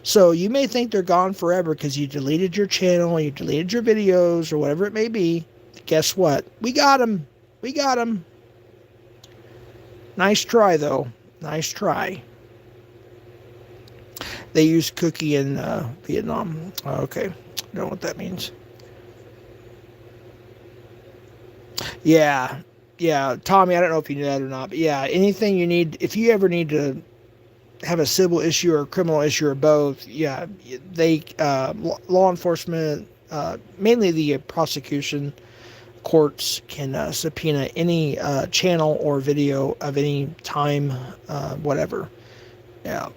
S1: So you may think they're gone forever because you deleted your channel, you deleted your videos, or whatever it may be. Guess what? We got them. Nice try, though. Nice try. They use cookie in Vietnam. Okay. I don't know what that means. Yeah. Tommy, I don't know if you knew that or not, but yeah, anything you need, if you ever need to have a civil issue or a criminal issue or both, yeah, they, law enforcement, mainly the prosecution courts can subpoena any channel or video of any time, whatever. Yeah.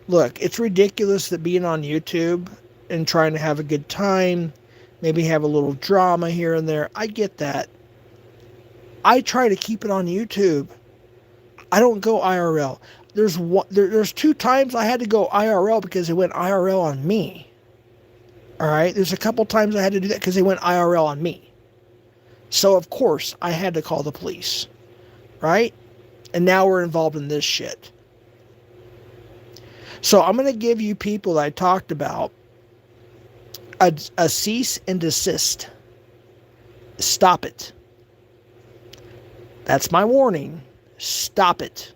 S1: Look, it's ridiculous that being on YouTube and trying to have a good time, maybe have a little drama here and there. I get that. I try to keep it on YouTube. I don't go IRL. There's 2 times I had to go IRL because they went IRL on me. All right? There's a couple times I had to do that because they went IRL on me. So, of course, I had to call the police. Right? And now we're involved in this shit. So I'm going to give you people that I talked about a cease and desist. Stop it. That's my warning. Stop it.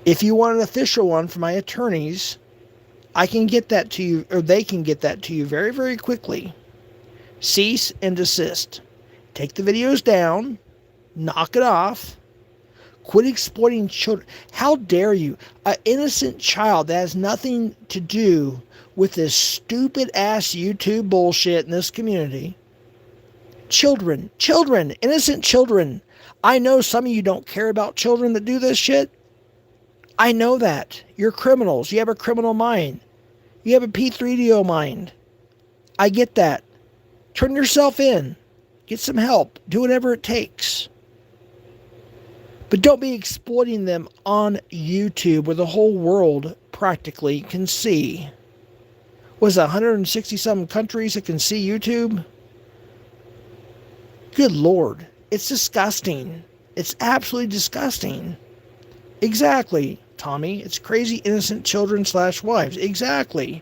S1: If you want an official one from my attorneys, I can get that to you, or they can get that to you very, very quickly. Cease and desist. Take the videos down. Knock it off. Quit exploiting children. How dare you? An innocent child that has nothing to do with this stupid ass YouTube bullshit in this community. Children, innocent children. I know some of you don't care about children that do this shit. I know that. You're criminals. You have a criminal mind. You have a P3DO mind. I get that. Turn yourself in. Get some help. Do whatever it takes. But don't be exploiting them on YouTube where the whole world practically can see. Was it 160-some countries that can see YouTube? Good Lord. It's disgusting. It's absolutely disgusting. Exactly, Tommy. It's crazy innocent children / wives. Exactly.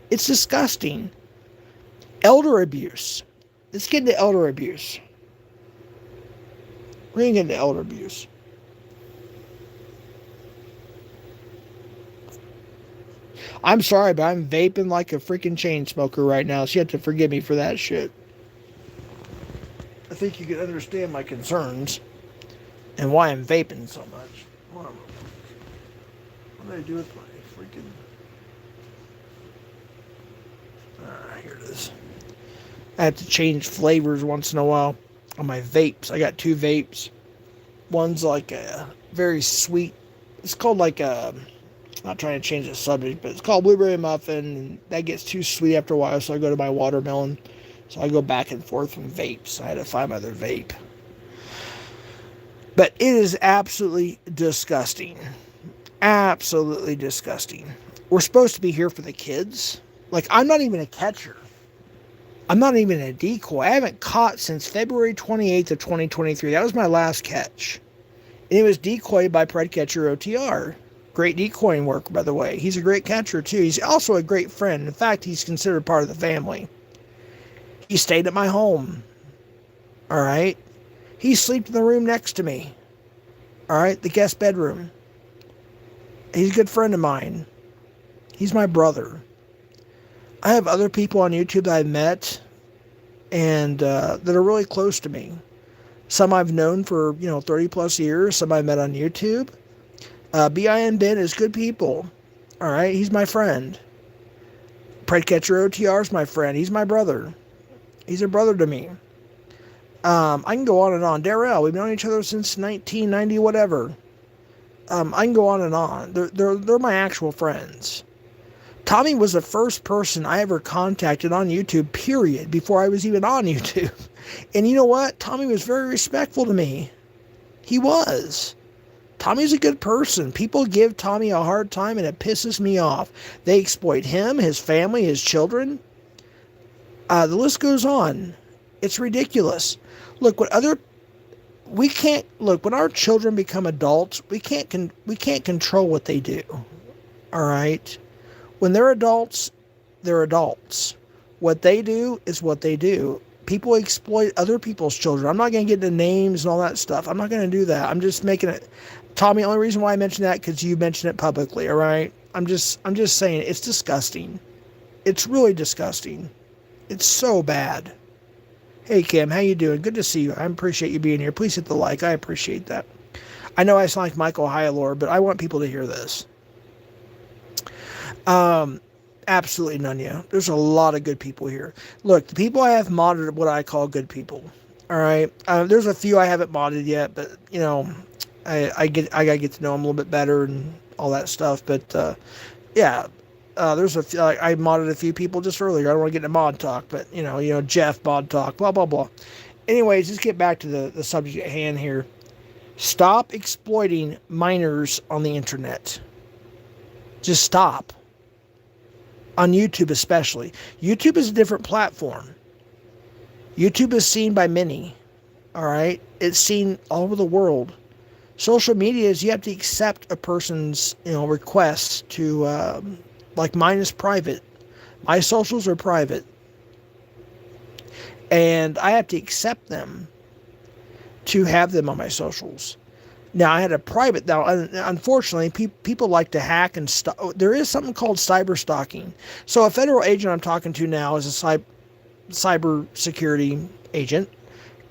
S1: It's disgusting. Elder abuse. Let's get into elder abuse. We're going to get into elder abuse. I'm sorry, but I'm vaping like a freaking chain smoker right now, so you have to forgive me for that shit. I think you can understand my concerns and why I'm vaping so much. What did I do with my freaking... here it is. I have to change flavors once in a while on my vapes. I got 2 vapes. One's like a very sweet... It's called like a... Not trying to change the subject, but it's called Blueberry Muffin, and that gets too sweet after a while, so I go to my watermelon. So I go back and forth from vapes. I had to find my other vape. But it is absolutely disgusting. Absolutely disgusting. We're supposed to be here for the kids. Like, I'm not even a catcher. I'm not even a decoy. I haven't caught since February 28th of 2023. That was my last catch. And it was decoyed by Pred Catcher OTR. Great decoying work, by the way. He's a great catcher, too. He's also a great friend. In fact, he's considered part of the family. He stayed at my home. All right? He slept in the room next to me. All right? The guest bedroom. He's a good friend of mine. He's my brother. I have other people on YouTube that I've met and that are really close to me. Some I've known for, 30 plus years. Some I met on YouTube. BIN Ben is good people. All right, he's my friend. Predcatcher OTR is my friend. He's my brother. He's a brother to me. I can go on and on. Darrell, we've known each other since 1990, whatever. I can go on and on. They're my actual friends. Tommy was the first person I ever contacted on YouTube, period, before I was even on YouTube. And you know what? Tommy was very respectful to me. He was. Tommy's a good person. People give Tommy a hard time, and it pisses me off. They exploit him, his family, his children. The list goes on. It's ridiculous. Look, when our children become adults, we can't control what they do. All right? When they're adults, they're adults. What they do is what they do. People exploit other people's children. I'm not going to get into names and all that stuff. I'm not going to do that. I'm just making it... Tommy, the only reason why I mentioned that because you mentioned it publicly, all right? I'm just saying it's disgusting. It's really disgusting. It's so bad. Hey, Kim, how you doing? Good to see you. I appreciate you being here. Please hit the like. I appreciate that. I know I sound like Michael Hyalor, but I want people to hear this. Absolutely none of you. There's a lot of good people here. Look, the people I have modded are what I call good people. All right. There's a few I haven't modded yet, but I gotta get to know them a little bit better and all that stuff. But there's a few, I modded a few people just earlier. I don't want to get into mod talk, but Jeff mod talk, blah blah blah. Anyways, let's get back to the subject at hand here. Stop exploiting minors on the internet. Just stop. On YouTube especially. YouTube is a different platform. YouTube is seen by many. All right? It's seen all over the world. Social media is you have to accept a person's requests to, like mine is private. My socials are private. And I have to accept them to have them on my socials. Now, I had a private... Now, unfortunately, people like to hack and stuff. There is something called cyber stalking. So a federal agent I'm talking to now is a cyber security agent.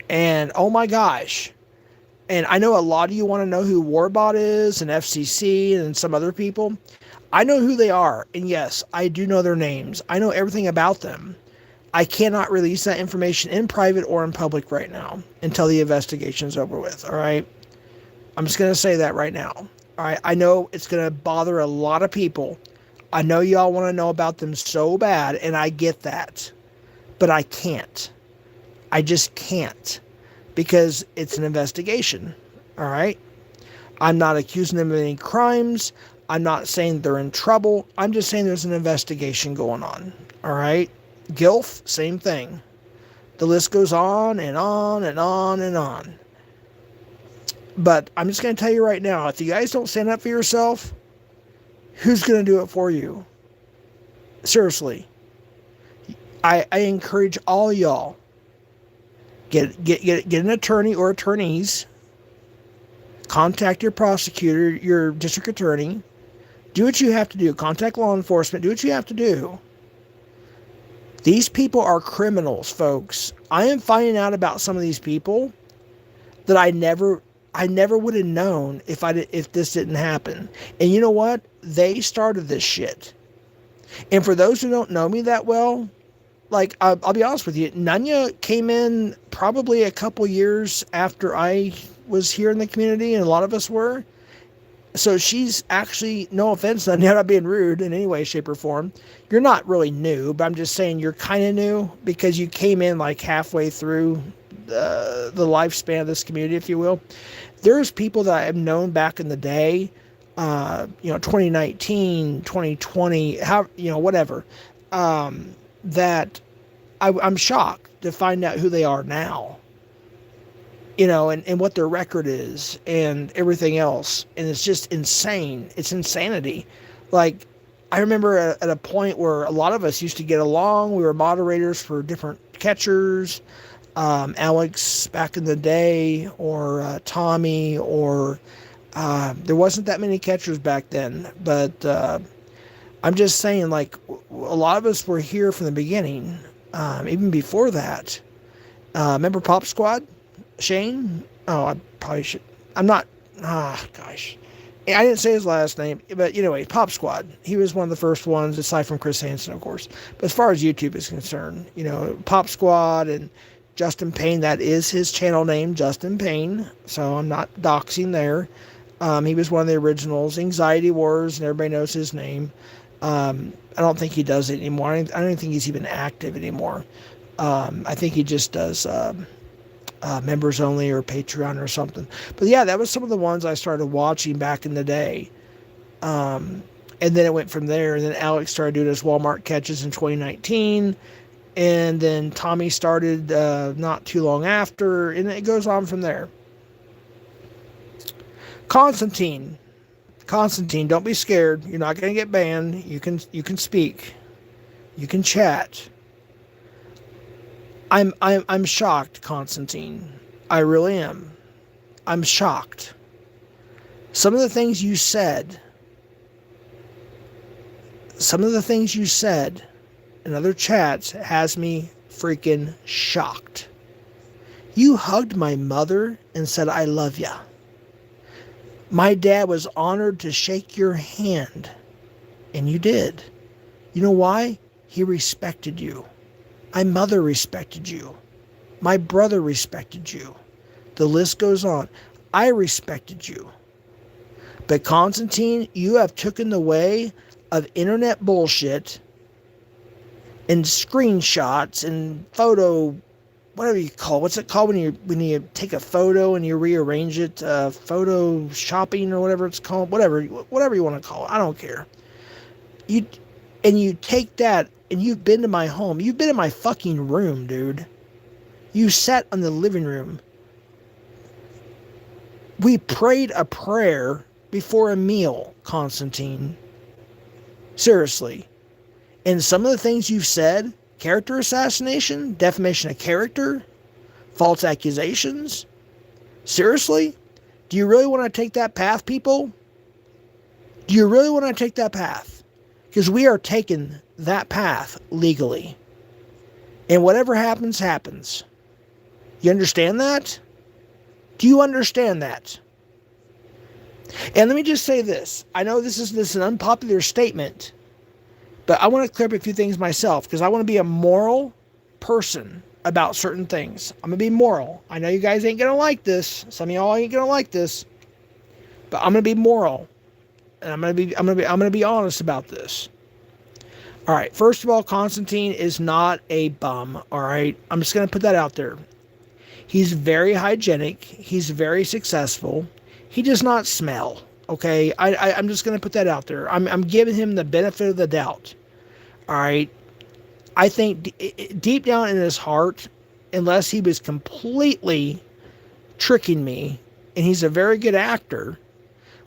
S1: And, oh my gosh. And I know a lot of you want to know who Warbot is and FCC and some other people. I know who they are. And yes, I do know their names. I know everything about them. I cannot release that information in private or in public right now until the investigation's over with, all right? I'm just going to say that right now. All right, I know it's going to bother a lot of people. I know y'all want to know about them so bad, and I get that. But I can't. I just can't. Because it's an investigation. All right? I'm not accusing them of any crimes. I'm not saying they're in trouble. I'm just saying there's an investigation going on. All right? Gilf, same thing. The list goes on and on and on and on. But I'm just going to tell you right now, if you guys don't stand up for yourself, who's going to do it for you? Seriously. I encourage all y'all, get an attorney or attorneys, contact your prosecutor, your district attorney, Do what you have to do. Contact law enforcement. Do what you have to do. These people are criminals, folks. I am finding out about some of these people that I never would have known if this didn't happen. And you know what? They started this shit. And for those who don't know me that well, like, I'll be honest with you, Nanya came in probably a couple years after I was here in the community, and a lot of us were. So she's actually, no offense, I'm not being rude in any way, shape, or form. You're not really new, but I'm just saying you're kind of new because you came in like halfway through the lifespan of this community, if you will. There's people that I've known back in the day, 2019, 2020, whatever, that I'm shocked to find out who they are now. And what their record is and everything else. And it's just insane. It's insanity. Like, I remember at a point where a lot of us used to get along. We were moderators for different catchers. Alex back in the day, or Tommy, or there wasn't that many catchers back then. But I'm just saying, like, a lot of us were here from the beginning. Even before that. Remember Pop Squad? Shane? Oh, I probably should. I'm not. Gosh. I didn't say his last name, but anyway, Pop Squad. He was one of the first ones, aside from Chris Hansen, of course. But as far as YouTube is concerned, Pop Squad and Justin Payne, that is his channel name, Justin Payne. So I'm not doxing there. He was one of the originals. Anxiety Wars, and everybody knows his name. I don't think he does it anymore. I don't think he's even active anymore. I think he just does members only or Patreon or something. But yeah, that was some of the ones I started watching back in the day. And then it went from there. And then Alex started doing his Walmart catches in 2019. And then Tommy started not too long after. And it goes on from there. Constantine, don't be scared. You're not going to get banned. You can speak. You can chat. I'm shocked, Constantine. I really am. I'm shocked. Some of the things you said in other chats has me freaking shocked. You hugged my mother and said, "I love ya." My dad was honored to shake your hand, and you did. You know why? He respected you. My mother respected you. My brother respected you. The list goes on. I respected you. But Constantine, you have taken the way of internet bullshit and screenshots and photo, whatever you call it. What's it called when you take a photo and you rearrange it? Photo shopping or whatever it's called. Whatever you want to call it. I don't care. You take that. And you've been to my home. You've been in my fucking room, dude. You sat in the living room. We prayed a prayer before a meal, Constantine. Seriously. And some of the things you've said, character assassination, defamation of character, false accusations. Seriously? Do you really want to take that path, people? Do you really want to take that path? Because we are taking that path legally. And whatever happens, happens. You understand that? Do you understand that? And let me just say this. I know this is an unpopular statement, but I want to clear up a few things myself because I want to be a moral person about certain things. I'm going to be moral. I know you guys ain't going to like this. Some of y'all ain't going to like this. But I'm going to be moral. And I'm going to be honest about this. All right. First of all, Constantine is not a bum. All right. I'm just going to put that out there. He's very hygienic. He's very successful. He does not smell. Okay. I'm just going to put that out there. I'm giving him the benefit of the doubt. All right. I think deep down in his heart, unless he was completely tricking me, and he's a very good actor,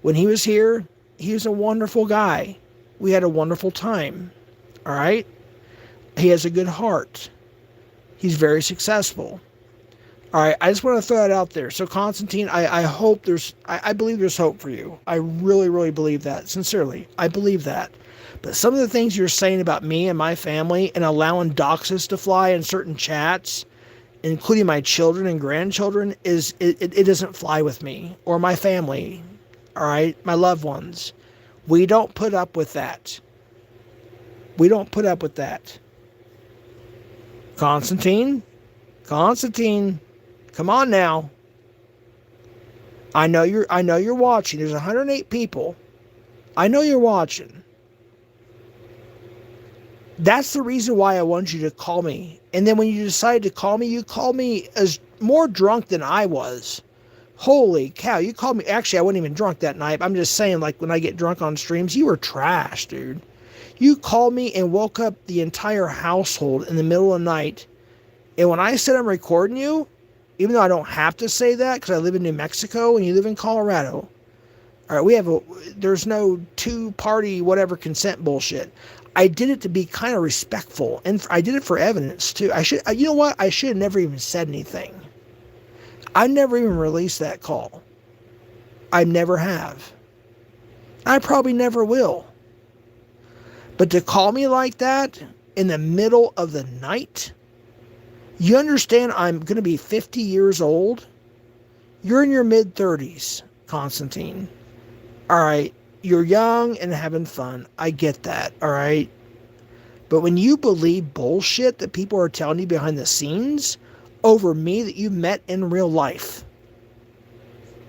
S1: when he was here, he was a wonderful guy. We had a wonderful time. All right? He has a good heart. He's very successful. All right, I just want to throw that out there. So, Constantine, I hope I believe there's hope for you. I really, really believe that. Sincerely, I believe that. But some of the things you're saying about me and my family and allowing doxes to fly in certain chats, including my children and grandchildren, it doesn't fly with me or my family. All right, my loved ones. We don't put up with that. We don't put up with that. Constantine, come on now. I know you're watching. There's 108 people. I know you're watching. That's the reason why I want you to call me. And then when you decided to call me, you called me as more drunk than I was. Holy cow, you called me. Actually, I wasn't even drunk that night. I'm just saying, like, when I get drunk on streams, you were trash, dude. You called me and woke up the entire household in the middle of the night. And when I said I'm recording you, even though I don't have to say that because I live in New Mexico and you live in Colorado, all right, there's no two-party whatever consent bullshit. I did it to be kind of respectful, and I did it for evidence too. You know what? I should have never even said anything. I never even released that call. I never have. I probably never will. But to call me like that in the middle of the night, you understand I'm going to be 50 years old? You're in your mid-30s, Constantine. All right, you're young and having fun. I get that, all right? But when you believe bullshit that people are telling you behind the scenes over me that you met in real life,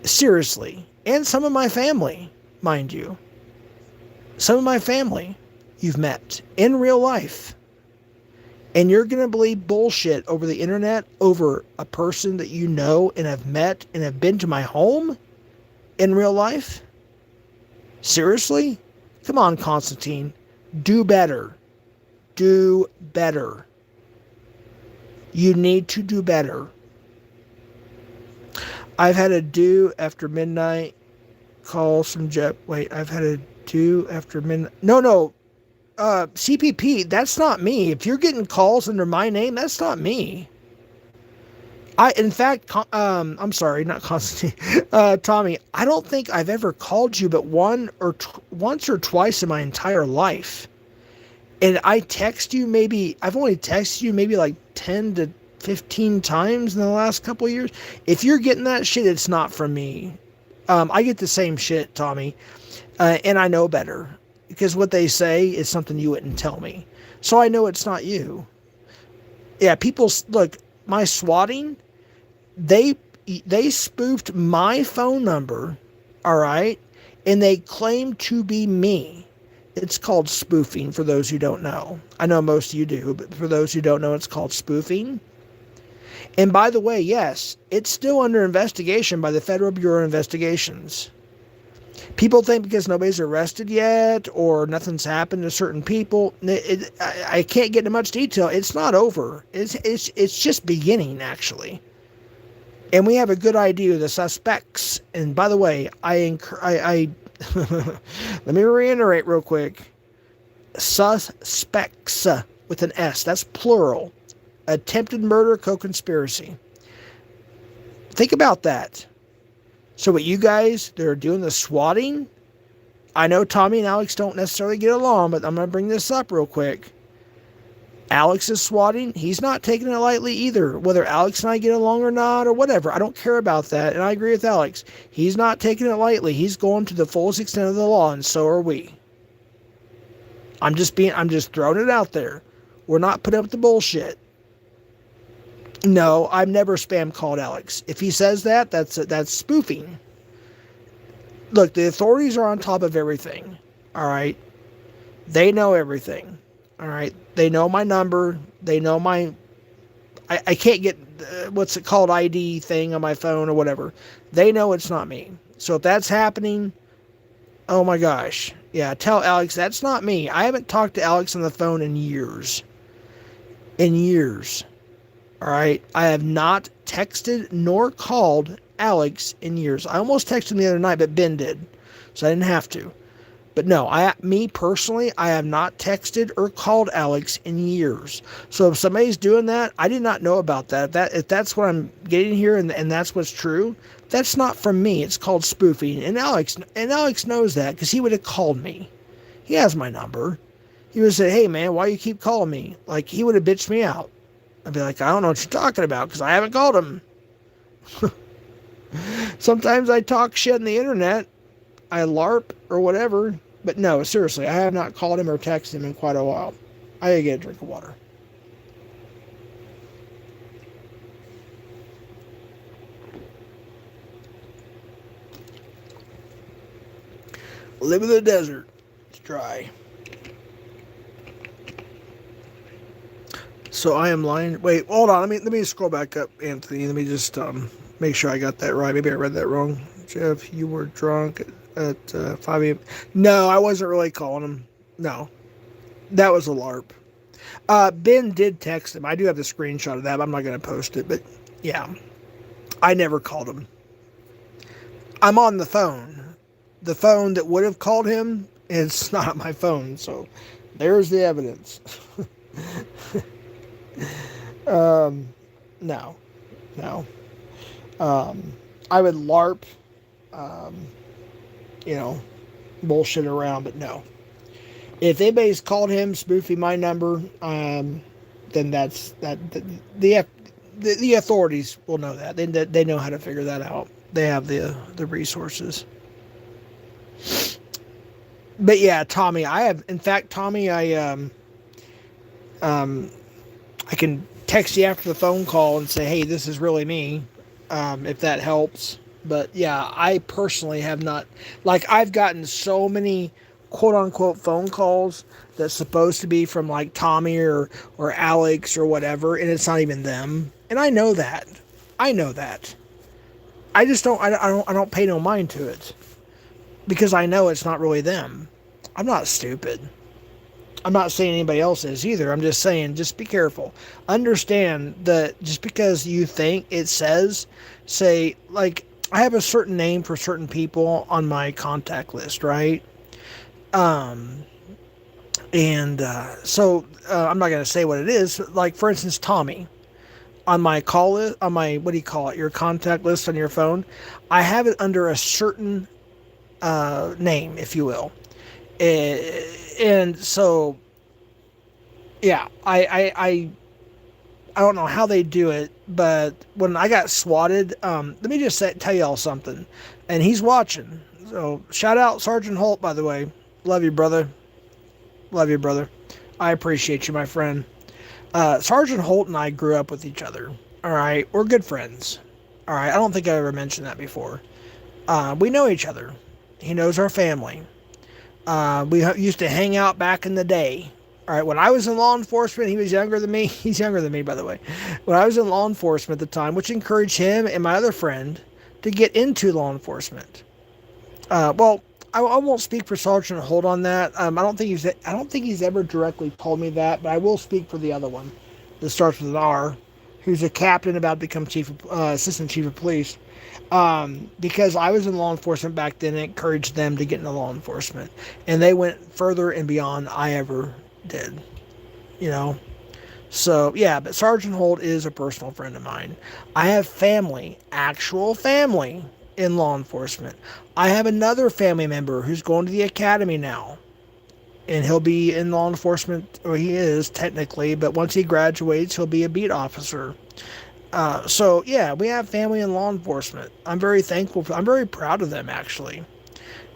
S1: seriously, and some of my family, mind you, some of my family you've met in real life, and you're going to believe bullshit over the internet over a person that you know and have met and have been to my home in real life? Seriously? Come on, Constantine. Do better. Do better. You need to do better. I've had a do after midnight calls from Jeff. Wait, I've had a do after midnight. No. CPP, that's not me. If you're getting calls under my name, that's not me. In fact, I'm sorry, not Constantine. Tommy, I don't think I've ever called you but once or twice in my entire life. And I've only texted you maybe like 10 to 15 times in the last couple of years. If you're getting that shit, it's not from me. I get the same shit, Tommy. And I know better. Because what they say is something you wouldn't tell me. So I know it's not you. Yeah, look, my swatting, they spoofed my phone number, all right? And they claim to be me. It's called spoofing, for those who don't know. I know most of you do, but for those who don't know, it's called spoofing. And by the way, yes, it's still under investigation by the Federal Bureau of Investigations. People think because nobody's arrested yet or nothing's happened to certain people, I can't get into much detail. It's not over. It's just beginning, actually. And we have a good idea of the suspects. And by the way, I let me reiterate real quick. Suspects with an S. That's plural. Attempted murder, co-conspiracy. Think about that. So what you guys that are doing the swatting, I know Tommy and Alex don't necessarily get along, but I'm going to bring this up real quick. Alex is swatting. He's not taking it lightly either. Whether Alex and I get along or not or whatever, I don't care about that. And I agree with Alex. He's not taking it lightly. He's going to the fullest extent of the law, and so are we. I'm just throwing it out there. We're not putting up with the bullshit. No, I've never spam called Alex. If he says that, that's spoofing. Look, the authorities are on top of everything. All right? They know everything. All right? They know my number. They know my... I can't get, what's it called, ID thing on my phone or whatever. They know it's not me. So if that's happening, oh my gosh. Yeah, tell Alex that's not me. I haven't talked to Alex on the phone in years. In years. All right, I have not texted nor called Alex in years. I almost texted him the other night, but Ben did, so I didn't have to. But no, me personally, I have not texted or called Alex in years. So if somebody's doing that, I did not know about that. If that's what I'm getting here, and that's what's true, that's not from me. It's called spoofing, and Alex knows that because he would have called me. He has my number. He would say, "Hey man, why you keep calling me?" Like he would have bitched me out. I'd be like, "I don't know what you're talking about because I haven't called him." Sometimes I talk shit on the internet. I LARP or whatever. But no, seriously, I have not called him or texted him in quite a while. I gotta get a drink of water. Live in the desert. It's dry. So I am lying. Wait, hold on. Let me scroll back up, Anthony. Let me just make sure I got that right. Maybe I read that wrong. Jeff, you were drunk at 5 a.m. No, I wasn't really calling him. No, that was a LARP. Ben did text him. I do have the screenshot of that, but I'm not going to post it. But yeah, I never called him. I'm on the phone. The phone that would have called him is not my phone. So there's the evidence. No. I would LARP, bullshit around, but no. If anybody's called him spoofing my number, then that's that. The authorities will know that. They know how to figure that out. They have the resources. But yeah, Tommy, in fact, Tommy, I can text you after the phone call and say, hey, this is really me, if that helps. But yeah, I personally have not, like, I've gotten so many quote unquote phone calls that's supposed to be from like Tommy or Alex or whatever, and it's not even them. And I know that. I just don't I don't pay no mind to it because I know it's not really them. I'm not stupid. I'm not saying anybody else is either. I'm just saying, just be careful. Understand that just because you think it says, say, like, I have a certain name for certain people on my contact list, right? So I'm not going to say what it is. Like, for instance, Tommy. On my call list, on my, what do you call it, your contact list on your phone, I have it under a certain name, if you will. And so, yeah, I don't know how they do it, but when I got swatted, let me just tell y'all something, and he's watching. So shout out Sergeant Holt, by the way. Love you, brother. I appreciate you, my friend. Sergeant Holt and I grew up with each other. All right, we're good friends. All right, I don't think I ever mentioned that before. We know each other. He knows our family. We used to hang out back in the day. All right, when I was in law enforcement, he was younger than me. He's younger than me, by the way. When I was in law enforcement at the time, which encouraged him and my other friend to get into law enforcement. Well, I won't speak for Sergeant Holt on that. I don't think he's ever directly told me that, but I will speak for the other one that starts with an R, who's a captain about to become assistant chief of police. Because I was in law enforcement back then, it encouraged them to get into law enforcement, and they went further and beyond I ever did. So yeah, but Sergeant Holt is a personal friend of mine. I have family, actual family, in law enforcement. I have another family member who's going to the academy now, and he'll be in law enforcement, or he is technically, but once he graduates, he'll be a beat officer. So yeah, we have family in law enforcement. I'm very thankful. I'm very proud of them, actually,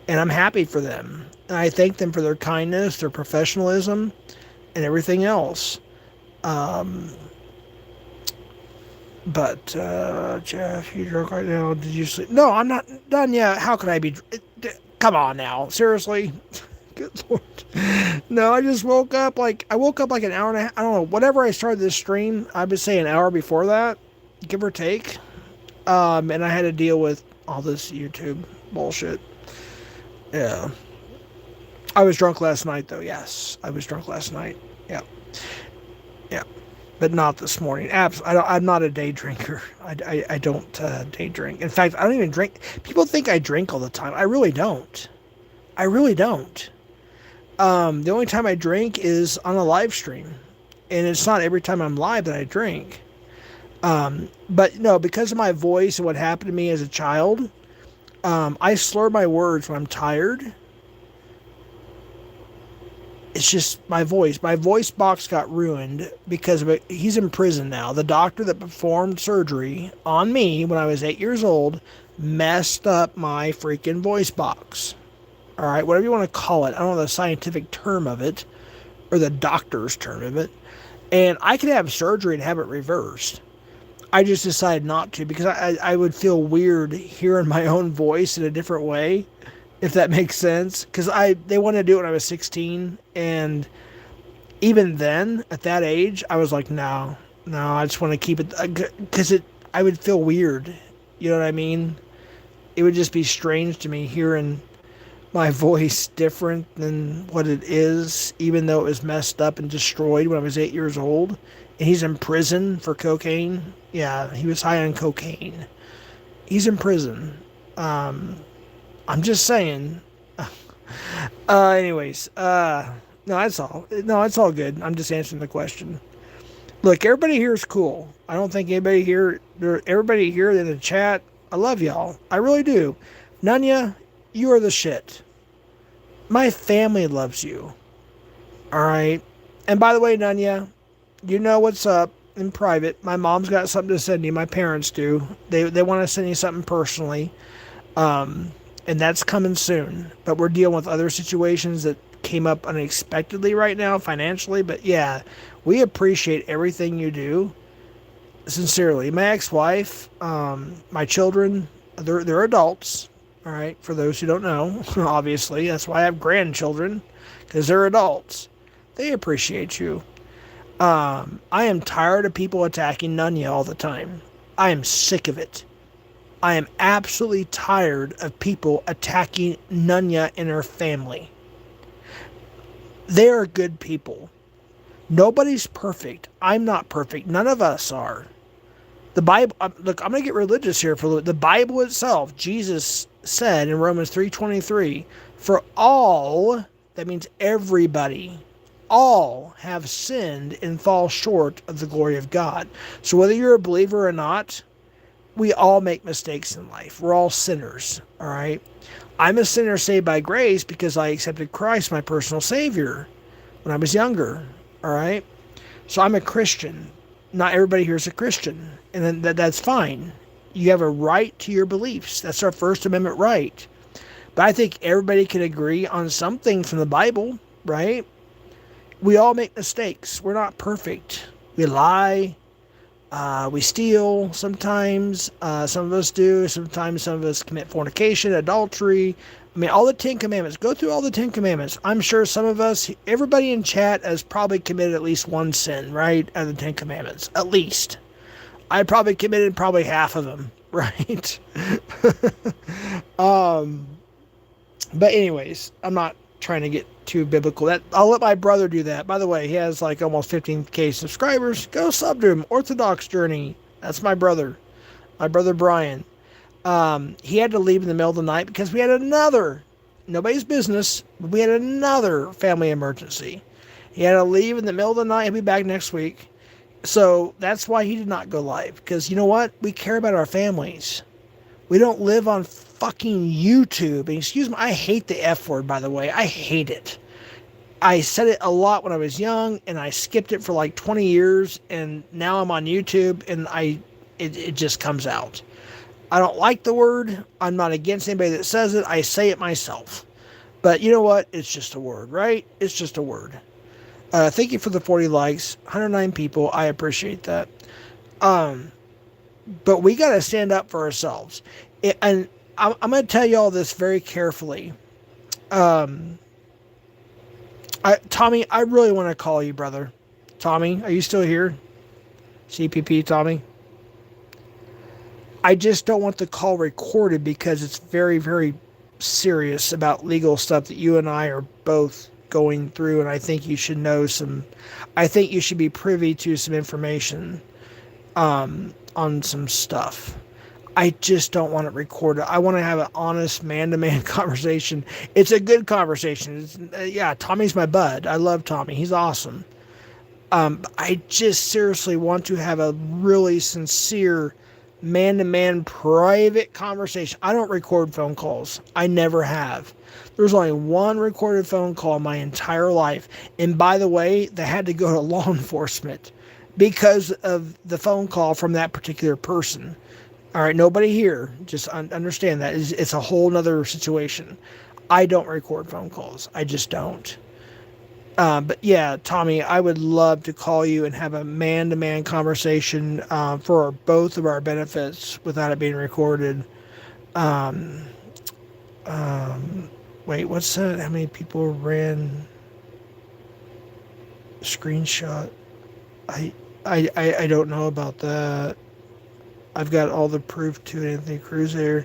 S1: and I'm happy for them. And I thank them for their kindness, their professionalism, and everything else. But Jeff, you drunk right now? Did you sleep? No, I'm not done yet. How could I be? Come on now, seriously. Good Lord. No, I just woke up like an hour and a half. I don't know. Whatever I started this stream, I would say an hour before that, give or take. And I had to deal with all this YouTube bullshit. Yeah. I was drunk last night, though. Yes, I was drunk last night. Yeah. But not this morning. I'm not a day drinker. I don't day drink. In fact, I don't even drink. People think I drink all the time. I really don't. I really don't. The only time I drink is on a live stream, and it's not every time I'm live that I drink. But no, because of my voice and what happened to me as a child, I slur my words when I'm tired. It's just my voice. My voice box got ruined because of it. He's in prison now. The doctor that performed surgery on me when I was 8 years old messed up my freaking voice box. All right, whatever you want to call it. I don't know the scientific term of it or the doctor's term of it. And I could have surgery and have it reversed. I just decided not to because I would feel weird hearing my own voice in a different way, if that makes sense. Because they wanted to do it when I was 16, and even then, at that age, I was like, no, I just want to keep it, because I would feel weird. You know what I mean? It would just be strange to me hearing my voice different than what it is, even though it was messed up and destroyed when I was 8 years old. And he's in prison for cocaine. Yeah, he was high on cocaine. He's in prison. I'm just saying. Anyways, no, that's all. No, it's all good. I'm just answering the question. Look, everybody here is cool. I don't think everybody here in the chat, I love y'all. I really do. Nunya, you are the shit. My family loves you. All right. And by the way, Nunya, you know what's up in private. My mom's got something to send you. My parents do. They want to send you something personally. And that's coming soon. But we're dealing with other situations that came up unexpectedly right now financially. But yeah, we appreciate everything you do. Sincerely. My ex-wife, my children, they're adults. All right. For those who don't know, obviously, that's why I have grandchildren, because they're adults. They appreciate you. I am tired of people attacking Nunya all the time. I am sick of it. I am absolutely tired of people attacking Nunya and her family. They are good people. Nobody's perfect. I'm not perfect. None of us are. The Bible, look, I'm going to get religious here for a little. The Bible itself, Jesus said in Romans 3:23, for all, that means everybody, all have sinned and fall short of the glory of God. So whether you're a believer or not, we all make mistakes in life. We're all sinners, all right? I'm a sinner saved by grace because I accepted Christ, my personal Savior, when I was younger, all right? So I'm a Christian. Not everybody here is a Christian, and then that's fine. You have a right to your beliefs. That's our First Amendment right. But I think everybody can agree on something from the Bible, right? We all make mistakes. We're not perfect. We lie. We steal sometimes. Some of us do. Sometimes some of us commit fornication, adultery. I mean, all the 10 Commandments. Go through all the 10 Commandments. I'm sure some of us, everybody in chat has probably committed at least one sin, right? Out of the 10 Commandments. At least. I probably committed probably half of them, right? But anyways, I'm not trying to get too biblical. I'll let my brother do that. By the way, he has like almost 15K subscribers. Go sub to him. Orthodox Journey. That's my brother. My brother Brian. He had to leave in the middle of the night because we had nobody's business, but we had another family emergency. He had to leave in the middle of the night. He'll be back next week. So that's why he did not go live. Because you know what? We care about our families. We don't live on fucking YouTube. And excuse me, I hate the F word, by the way. I hate it. I said it a lot when I was young, and I skipped it for like 20 years, and now I'm on YouTube, and it just comes out. I don't like the word. I'm not against anybody that says it. I say it myself. But you know what? It's just a word, right? It's just a word. Thank you for the 40 likes. 109 people. I appreciate that. But we got to stand up for ourselves. And I'm going to tell you all this very carefully. Tommy, I really want to call you, brother. Tommy, are you still here? CPP, Tommy? I just don't want the call recorded because it's very, very serious about legal stuff that you and I are both going through, and I think you should know I think you should be privy to some information on some stuff. I just don't want it recorded. I want to have an honest man-to-man conversation. It's a good conversation. Yeah, Tommy's my bud. I love Tommy. He's awesome. I just seriously want to have a really sincere man-to-man private conversation. I don't record phone calls. I never have. There's only one recorded phone call my entire life. And by the way, they had to go to law enforcement because of the phone call from that particular person. All right, nobody here. Just understand that. It's a whole nother situation. I don't record phone calls. I just don't. But yeah, Tommy, I would love to call you and have a man-to-man conversation for both of our benefits without it being recorded. Um, Wait, what's that? How many people ran screenshot? I don't know about that. I've got all the proof to Anthony Cruiser.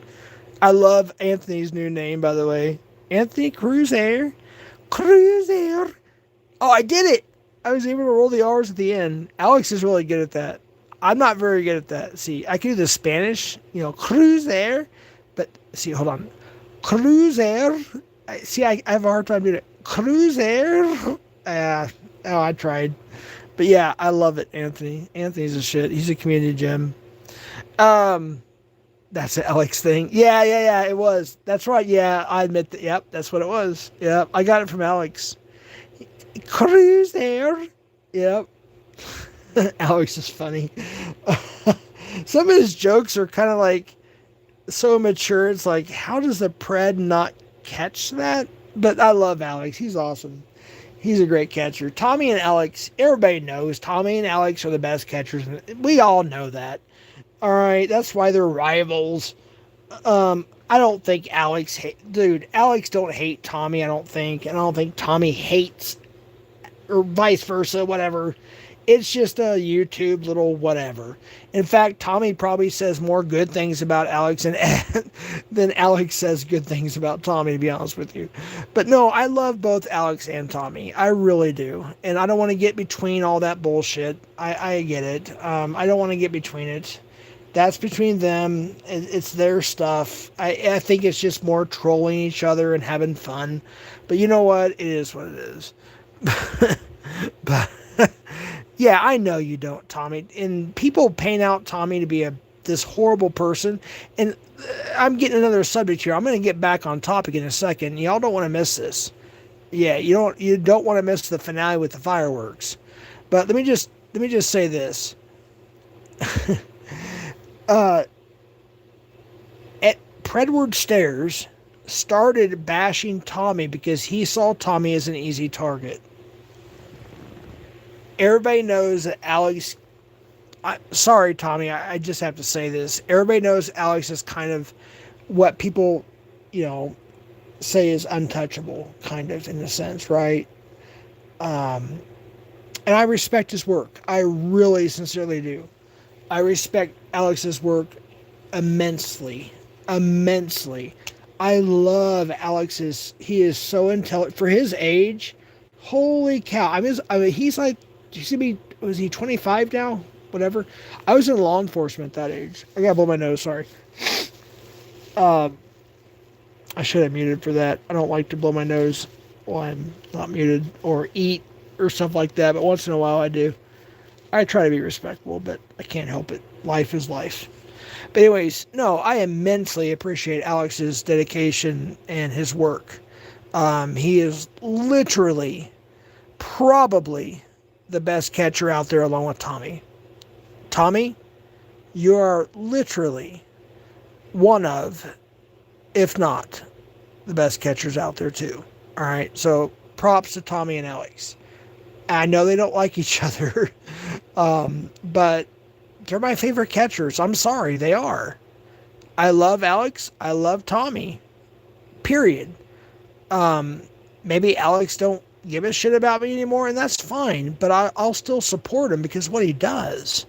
S1: I love Anthony's new name, by the way. Anthony Cruiser. Cruiser. Oh, I did it. I was able to roll the R's at the end. Alex is really good at that. I'm not very good at that. See, I can do the Spanish, Cruiser. But, see, hold on. Cruiser. See, I have a hard time doing it. Cruiser. I tried. But yeah, I love it, Anthony. Anthony's a shit. He's a community gem. That's the Alex thing. Yeah, it was. That's right. Yeah, I admit that. Yep, that's what it was. Yep, I got it from Alex. Cruiser. Yep. Alex is funny. Some of his jokes are kind of like so mature. It's like, how does the pred not catch that? But I love Alex. He's awesome. He's a great catcher. Tommy and Alex, everybody knows Tommy and Alex are the best catchers. We all know that. All right, that's why they're rivals. I don't think Alex Alex don't hate Tommy, I don't think. And I don't think Tommy hates, or vice versa, whatever. It's just a YouTube little whatever. In fact, Tommy probably says more good things about Alex than Alex says good things about Tommy, to be honest with you. But no, I love both Alex and Tommy. I really do. And I don't want to get between all that bullshit. I get it. I don't want to get between it. That's between them. It's their stuff. I think it's just more trolling each other and having fun. But you know what? It is what it is. But yeah, I know you don't, Tommy. And people paint out Tommy to be this horrible person. And I'm getting another subject here. I'm going to get back on topic in a second. Y'all don't want to miss this. Yeah, you don't want to miss the finale with the fireworks. But let me just say this. Predward Stairs started bashing Tommy because he saw Tommy as an easy target. Everybody knows that Alex... sorry, Tommy, I just have to say this. Everybody knows Alex is kind of what people, say is untouchable, kind of, in a sense, right? And I respect his work. I really sincerely do. I respect Alex's work immensely. I love Alex's... He is so intelligent. For his age, holy cow. I mean, he's like... Do you see me? Was he 25 now? Whatever. I was in law enforcement at that age. I gotta blow my nose, sorry. I should have muted for that. I don't like to blow my nose while I'm not muted or eat or stuff like that, but once in a while I do. I try to be respectful, but I can't help it. Life is life. But anyways, no, I immensely appreciate Alex's dedication and his work. He is literally, probably the best catcher out there along with Tommy. Tommy, you are literally one of, if not, the best catchers out there too. All right, so props to Tommy and Alex. I know they don't like each other, but they're my favorite catchers. I'm sorry, they are. I love Alex. I love Tommy. Period. Maybe Alex don't give a shit about me anymore, and that's fine, but I'll still support him because of what he does.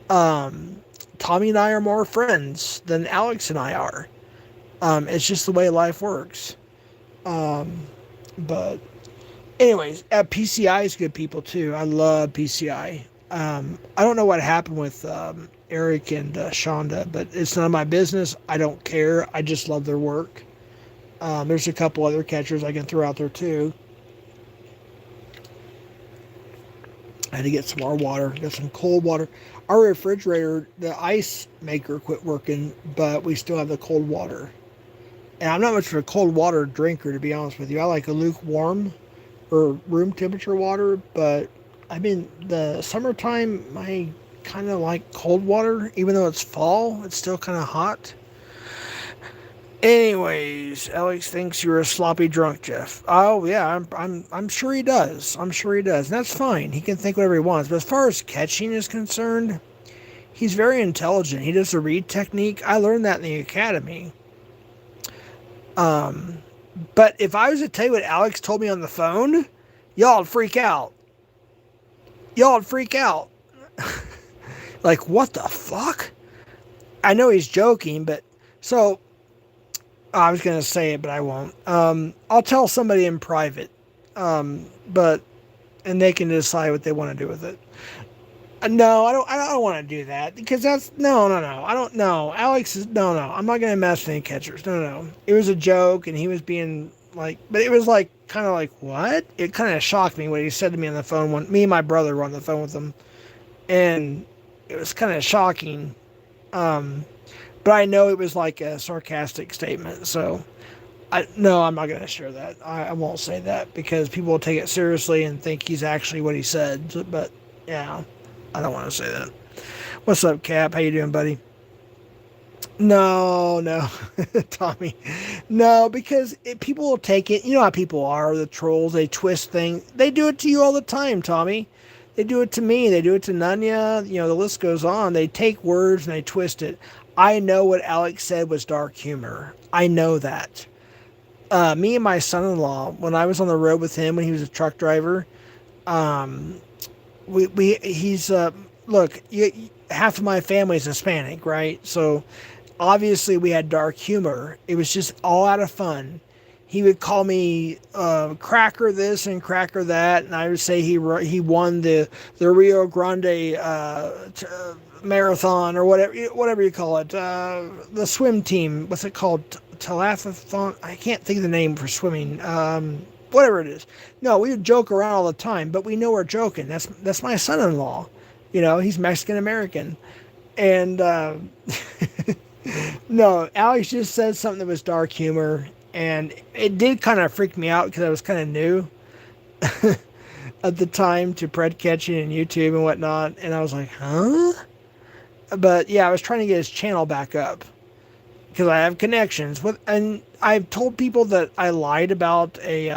S1: Tommy and I are more friends than Alex and I are. It's just the way life works. But anyways, PCI is good people too. I love PCI. I don't know what happened with Eric and Shonda, but it's none of my business. I don't care. I just love their work. There's a couple other catchers I can throw out there too. I had to get some more water, get some cold water. Our refrigerator, the ice maker quit working, but we still have the cold water. And I'm not much of a cold water drinker, to be honest with you. I like a lukewarm or room temperature water, but I mean, the summertime, I kind of like cold water, even though it's fall, it's still kind of hot. Anyways, Alex thinks you're a sloppy drunk, Jeff. Oh yeah, I'm sure he does. I'm sure he does. And that's fine. He can think whatever he wants. But as far as catching is concerned, he's very intelligent. He does the read technique. I learned that in the academy. But if I was to tell you what Alex told me on the phone, y'all'd freak out. Y'all'd freak out. Like, what the fuck? I know he's joking, but so I was gonna say it, but I won't. I'll tell somebody in private, but and they can decide what they want to do with it. No, I don't. I don't want to do that because that's no. I don't know. Alex is no. I'm not gonna mess with any catchers. No. It was a joke, and he was being like, but it was like kind of like what? It kind of shocked me what he said to me on the phone when me and my brother were on the phone with him, and it was kind of shocking. But I know it was like a sarcastic statement, so no, I'm not going to share that. I won't say that because people will take it seriously and think he's actually what he said. But yeah, I don't want to say that. What's up, Cap? How you doing, buddy? No, Tommy. No, because people will take it. You know how people are, the trolls. They twist things. They do it to you all the time, Tommy. They do it to me. They do it to Nanya. You know, the list goes on. They take words and they twist it. I know what Alex said was dark humor. I know that. Me and my son-in-law, when I was on the road with him when he was a truck driver, he's look, half of my family is Hispanic, right? So obviously we had dark humor. It was just all out of fun. He would call me cracker this and cracker that, and I would say he won the Rio Grande marathon or whatever you call it, the swim team. What's it called? Telephon? I can't think of the name for swimming. Whatever it is. No, we would joke around all the time, but we know we're joking. That's my son-in-law. You know, he's Mexican American, and no, Alex just said something that was dark humor, and it did kind of freak me out because I was kind of new at the time to pred catching and YouTube and whatnot, and I was like, huh? But yeah, I was trying to get his channel back up because I have connections with, and I've told people that I lied about a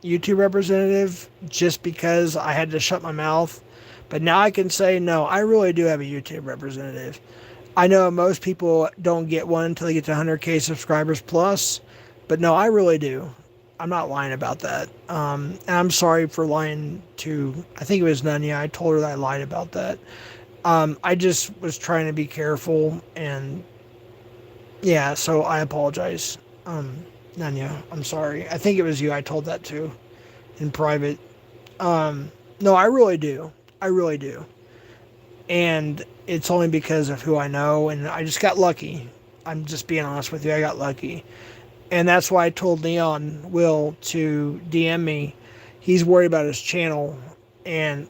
S1: YouTube representative just because I had to shut my mouth. But now I can say, no, I really do have a YouTube representative. I know most people don't get one until they get to 100K subscribers plus, but no, I really do. I'm not lying about that. And I'm sorry for lying to, I think it was Nanya. I told her that I lied about that. I just was trying to be careful, and yeah, so I apologize. Nanya, I'm sorry. I think it was you I told that to in private. No, I really do. I really do. And it's only because of who I know, and I just got lucky. I'm just being honest with you. I got lucky. And that's why I told Leon Will to DM me. He's worried about his channel, and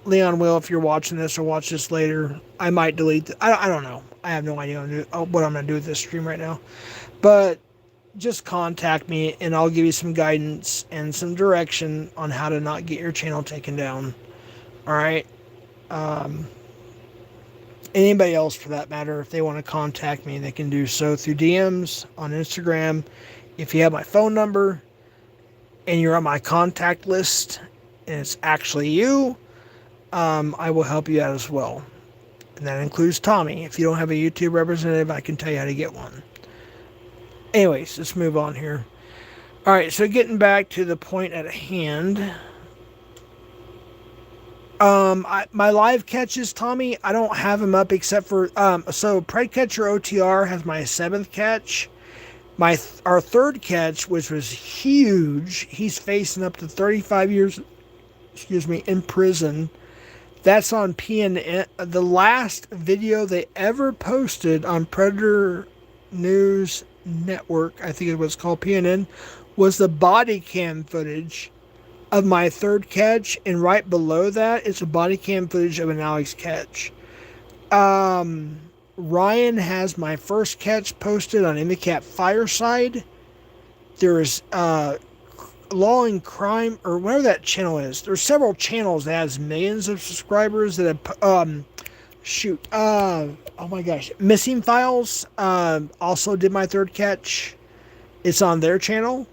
S1: Leon Will, if you're watching this or watch this later, I might delete I don't know. I have no idea what I'm going to do with this stream right now. But just contact me, and I'll give you some guidance and some direction on how to not get your channel taken down. All right? Anybody else, for that matter, if they want to contact me, they can do so through DMs on Instagram. If you have my phone number and you're on my contact list and it's actually you, I will help you out as well. And that includes Tommy. If you don't have a YouTube representative, I can tell you how to get one. Anyways, let's move on here. All right, so getting back to the point at hand. My live catches, Tommy, I don't have them up except for, so Predcatcher OTR has my 7th catch. Our 3rd catch, which was huge, he's facing up to 35 years, in prison. That's on PNN. The last video they ever posted on Predator News Network, I think it was called PNN, was the body cam footage of my third catch, and right below that is a body cam footage of an Alex catch. Ryan has my first catch posted on IndyCat Fireside. There is Law and Crime, or whatever that channel is. There's several channels that has millions of subscribers that have oh my gosh, Missing Files also did my third catch. It's on their channel.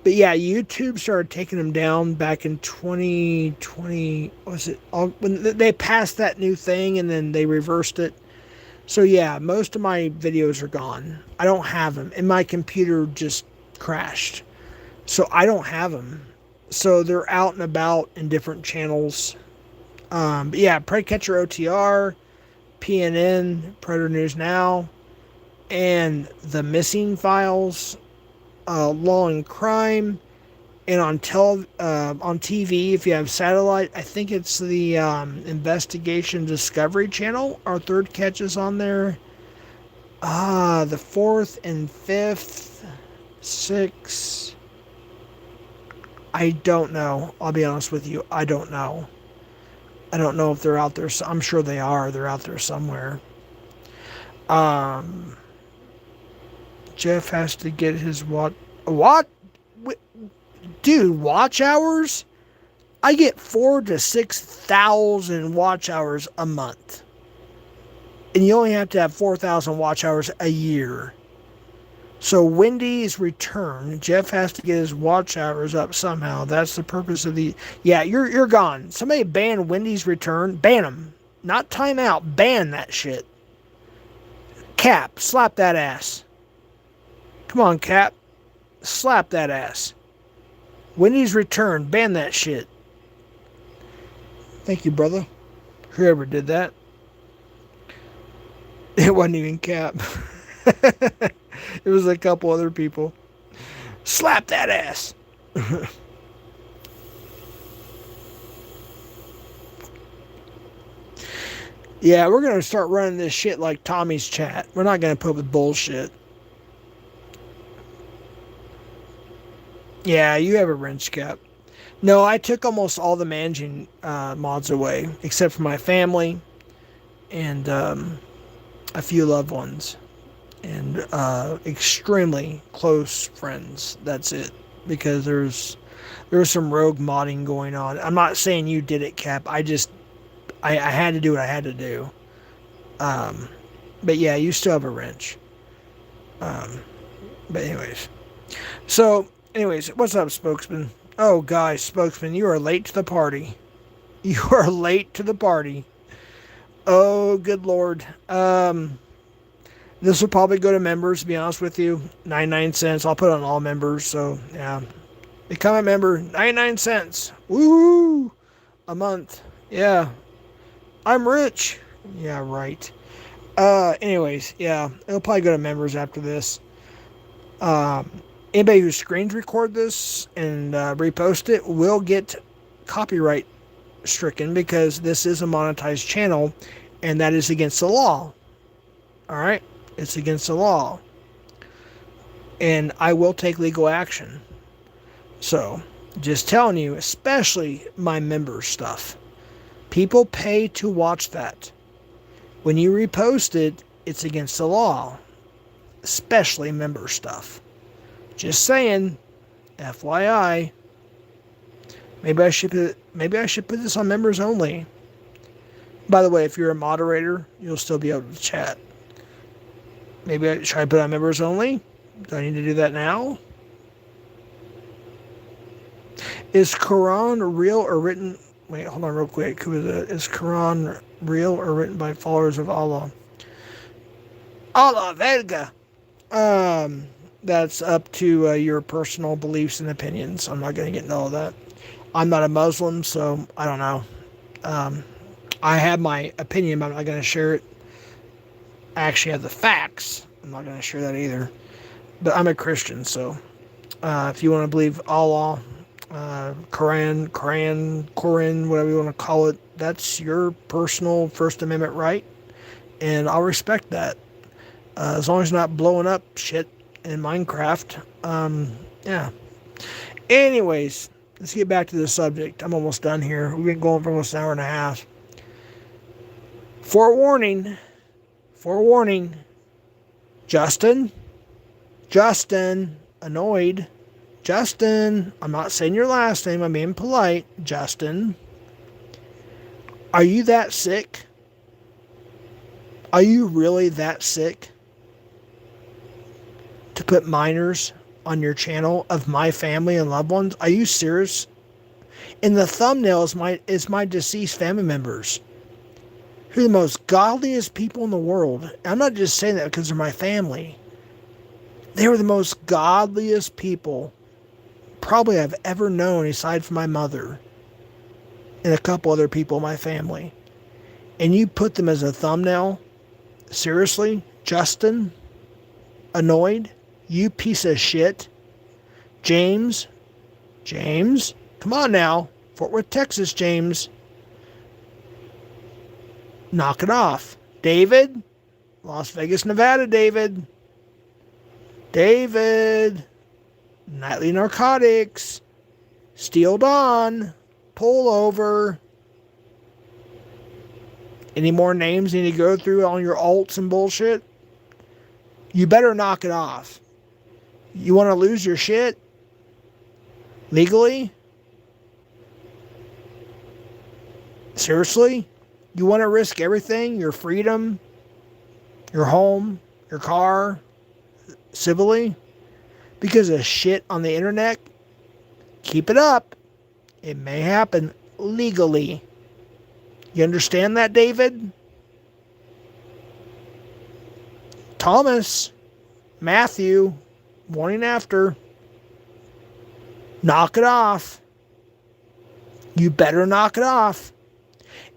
S1: But yeah, YouTube started taking them down back in 2020. Was it when they passed that new thing and then they reversed it? So yeah, most of my videos are gone. I don't have them, and my computer just crashed. So I don't have them. So they're out and about in different channels. But yeah, Predcatcher OTR, PNN, Predator News Now, and the Missing Files, Law and Crime, and on TV, if you have satellite, I think it's the Investigation Discovery Channel. Our third catch is on there. The fourth and fifth, sixth. I don't know. I'll be honest with you. I don't know. I don't know if they're out there. I'm sure they are. They're out there somewhere. Jeff has to get his what? Dude, watch hours? I get 4,000 to 6,000 watch hours a month. And you only have to have 4,000 watch hours a year. So Wendy's return, Jeff has to get his watch hours up somehow. That's the purpose of the... Yeah, you're gone. Somebody ban Wendy's return. Ban them. Not time out. Ban that shit. Cap, slap that ass. Come on, Cap. Slap that ass. Wendy's return. Ban that shit. Thank you, brother. Whoever did that. It wasn't even Cap. It was a couple other people. Slap that ass. Yeah, we're going to start running this shit like Tommy's chat. We're not going to put up with bullshit. Yeah, you have a wrench, Cap. No, I took almost all the managing mods away, except for my family and a few loved ones. And extremely close friends. That's it. Because there's some rogue modding going on. I'm not saying you did it, Cap. I had to do what I had to do. But yeah, you still have a wrench. But anyways. So, anyways, what's up, Spokesman? Oh, guys, Spokesman, you are late to the party. You are late to the party. Oh, good Lord. This will probably go to members, to be honest with you. 99 cents. I'll put it on all members. So, yeah. Become a member. 99 cents. Woo! A month. Yeah. I'm rich. Yeah, right. Anyways, yeah. It'll probably go to members after this. Anybody who screen record this and repost it will get copyright stricken because this is a monetized channel and that is against the law. Alright? It's against the law. And I will take legal action. So, just telling you, especially my member stuff. People pay to watch that. When you repost it, it's against the law. Especially member stuff. Just saying. FYI. Maybe I should put this on members only. By the way, if you're a moderator, you'll still be able to chat. Maybe should I put on members only? Do I need to do that now? Is Quran real or written? Wait, hold on real quick. Is Quran real or written by followers of Allah? Allah Verga. That's up to your personal beliefs and opinions. I'm not going to get into all that. I'm not a Muslim, so I don't know. I have my opinion, but I'm not going to share it. I actually have the facts. I'm not going to share that either. But I'm a Christian, so if you want to believe Allah, Corinne, whatever you want to call it. That's your personal First Amendment right, and I'll respect that. As long as you're not blowing up shit in Minecraft. Yeah. Anyways, let's get back to the subject. I'm almost done here. We've been going for almost an hour and a half. Forewarning, Justin, annoyed. Justin, I'm not saying your last name, I'm being polite. Justin, are you that sick? Are you really that sick to put minors on your channel of my family and loved ones? Are you serious? In the thumbnail is my deceased family members, who are the most godliest people in the world. I'm not just saying that because they're my family. They were the most godliest people probably I've ever known, aside from my mother and a couple other people in my family. And you put them as a thumbnail? Seriously? Justin? Annoyed? You piece of shit? James? Come on now. Fort Worth, Texas, James. Knock it off. David? Las Vegas, Nevada, David. Nightly Narcotics. Steel Dawn. Pull over. Any more names you need to go through on your alts and bullshit? You better knock it off. You want to lose your shit? Legally? Seriously? You want to risk everything? Your freedom? Your home? Your car? Civilly? Because of shit on the internet? Keep it up. It may happen legally. You understand that, David? Thomas, Matthew, morning after. Knock it off. You better knock it off.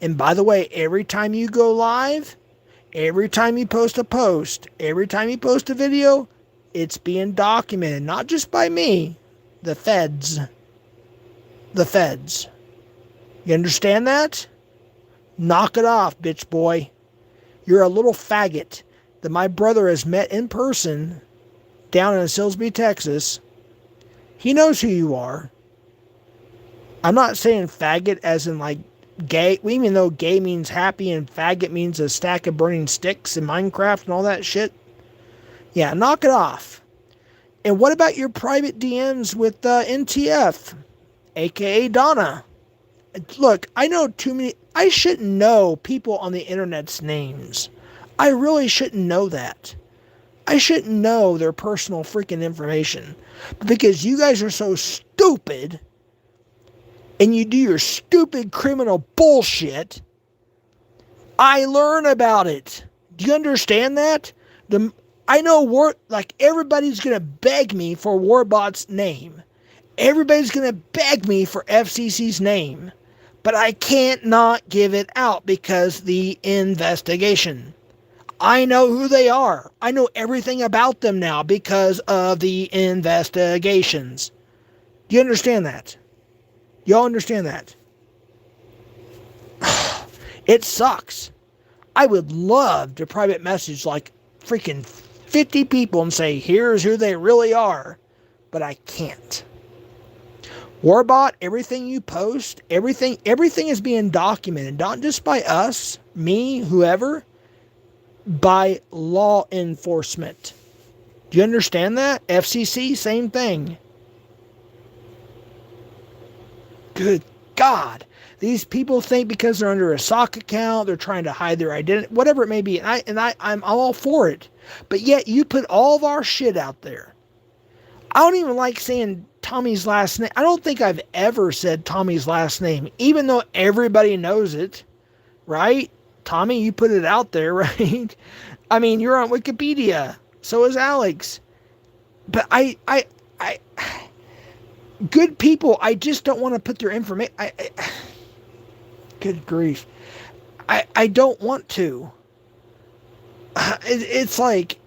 S1: And by the way, every time you go live, every time you post a post, every time you post a video, it's being documented. Not just by me, the feds. The feds. You understand that? Knock it off, bitch boy. You're a little faggot that my brother has met in person down in Silsbee, Texas. He knows who you are. I'm not saying faggot as in like gay. We even know gay means happy and faggot means a stack of burning sticks in Minecraft and all that shit. Yeah, knock it off. And what about your private DMs with NTF, aka Donna? Look, I know too many. I shouldn't know people on the internet's names. I really shouldn't know that. I shouldn't know their personal freaking information. But because you guys are so stupid and you do your stupid criminal bullshit, I learn about it. Do you understand that? I know like everybody's going to beg me for Warbot's name. Everybody's going to beg me for FCC's name. But I can't not give it out because the investigation. I know who they are. I know everything about them now because of the investigations. Do you understand that? Y'all understand that? It sucks. I would love to private message like freaking 50 people and say, here's who they really are. But I can't. Warbot, everything you post, everything is being documented, not just by us, me, whoever, by law enforcement. Do you understand that? FCC, same thing. Good God. These people think because they're under a sock account, they're trying to hide their identity, whatever it may be. I'm all for it. But yet you put all of our shit out there. I don't even like saying Tommy's last name. I don't think I've ever said Tommy's last name, even though everybody knows it, right? Tommy, you put it out there, right? I mean, you're on Wikipedia. So is Alex. But good people, I just don't want to put their information. Good grief. I don't want to. It's like,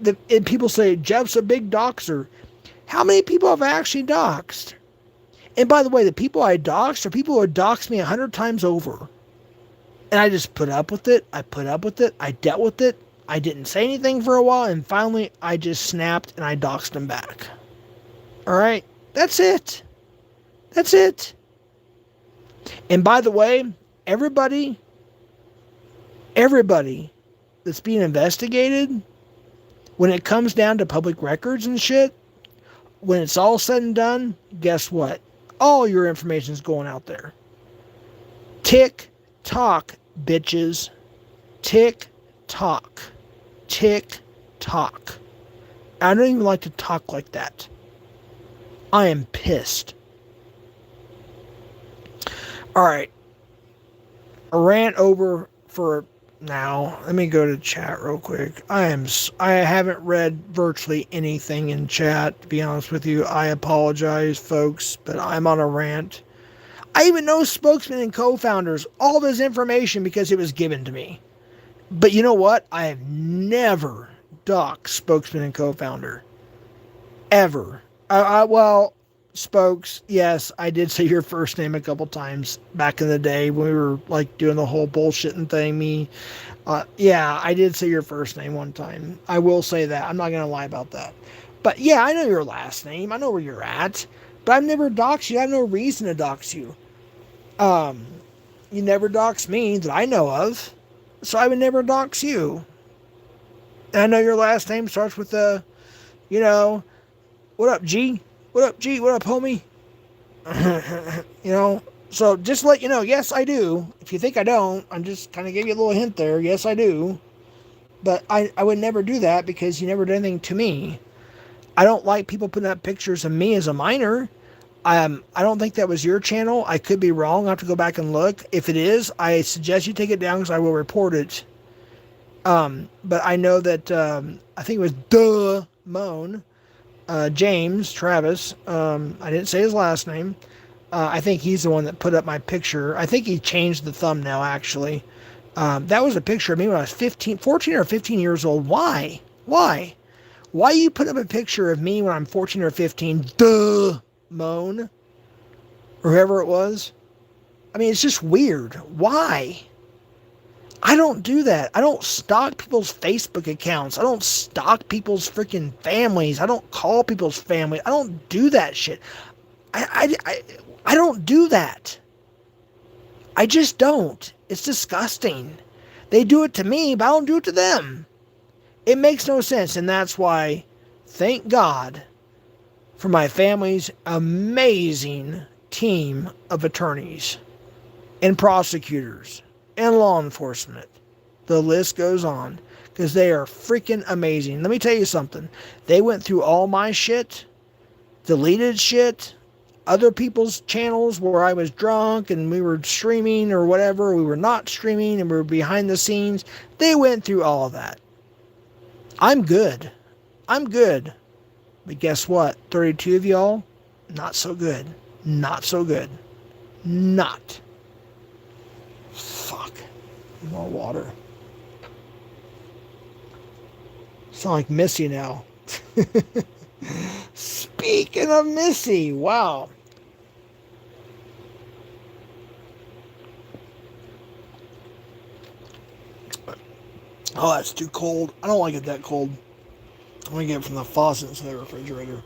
S1: and people say, Jeff's a big doxer. How many people have actually doxed? And by the way, the people I doxed are people who had doxed me 100 times over. And I just put up with it. I put up with it. I dealt with it. I didn't say anything for a while. And finally, I just snapped and I doxed them back. All right? That's it. That's it. And by the way, everybody that's being investigated, when it comes down to public records and shit, when it's all said and done, guess what? All your information is going out there. Tick tock, bitches. Tick tock. Tick tock. I don't even like to talk like that. I am pissed. Alright. A rant over for now. Let me go to chat real quick. I haven't read virtually anything in chat, to be honest with you. I apologize, folks, but I'm on a rant. I even know spokesmen and co-founders, all this information because it was given to me. But you know what? I have never doxed spokesman and co-founder. Ever. Well, Spokes, yes, I did say your first name a couple times back in the day when we were like doing the whole bullshitting thing. Yeah, I did say your first name one time. I will say that. I'm not going to lie about that. But yeah, I know your last name. I know where you're at. But I've never doxed you. I have no reason to dox you. You never dox me that I know of. So I would never dox you. And I know your last name starts with what up, G? What up, G? What up, homie? So just to let you know, yes, I do. If you think I don't, I'm just kind of gave you a little hint there. Yes, I do. But I would never do that because you never did anything to me. I don't like people putting up pictures of me as a minor. I don't think that was your channel. I could be wrong. I'll have to go back and look. If it is, I suggest you take it down because I will report it. But I know that I think it was Moan. James Travis, I didn't say his last name. I think he's the one that put up my picture. I think he changed the thumbnail, actually. That was a picture of me when I was 14 or 15 years old. Why? Why you put up a picture of me when I'm 14 or 15? Moan. Or whoever it was. I mean, it's just weird. Why? I don't do that. I don't stalk people's Facebook accounts. I don't stalk people's freaking families. I don't call people's family. I don't do that shit. I don't do that. I just don't. It's disgusting. They do it to me, but I don't do it to them. It makes no sense, and that's why, thank God, for my family's amazing team of attorneys and prosecutors and law enforcement. The list goes on because they are freaking amazing. Let me tell you something. They went through all my shit, deleted shit, other people's channels where I was drunk and we were streaming or whatever. We were not streaming and we were behind the scenes. They went through all of that. I'm good. I'm good. But guess what? 32 of y'all, not so good. Not so good. Not. Fuck. More water. Sound like Missy now. Speaking of Missy, wow. Oh, that's too cold. I don't like it that cold. I'm gonna get it from the faucet instead of the refrigerator.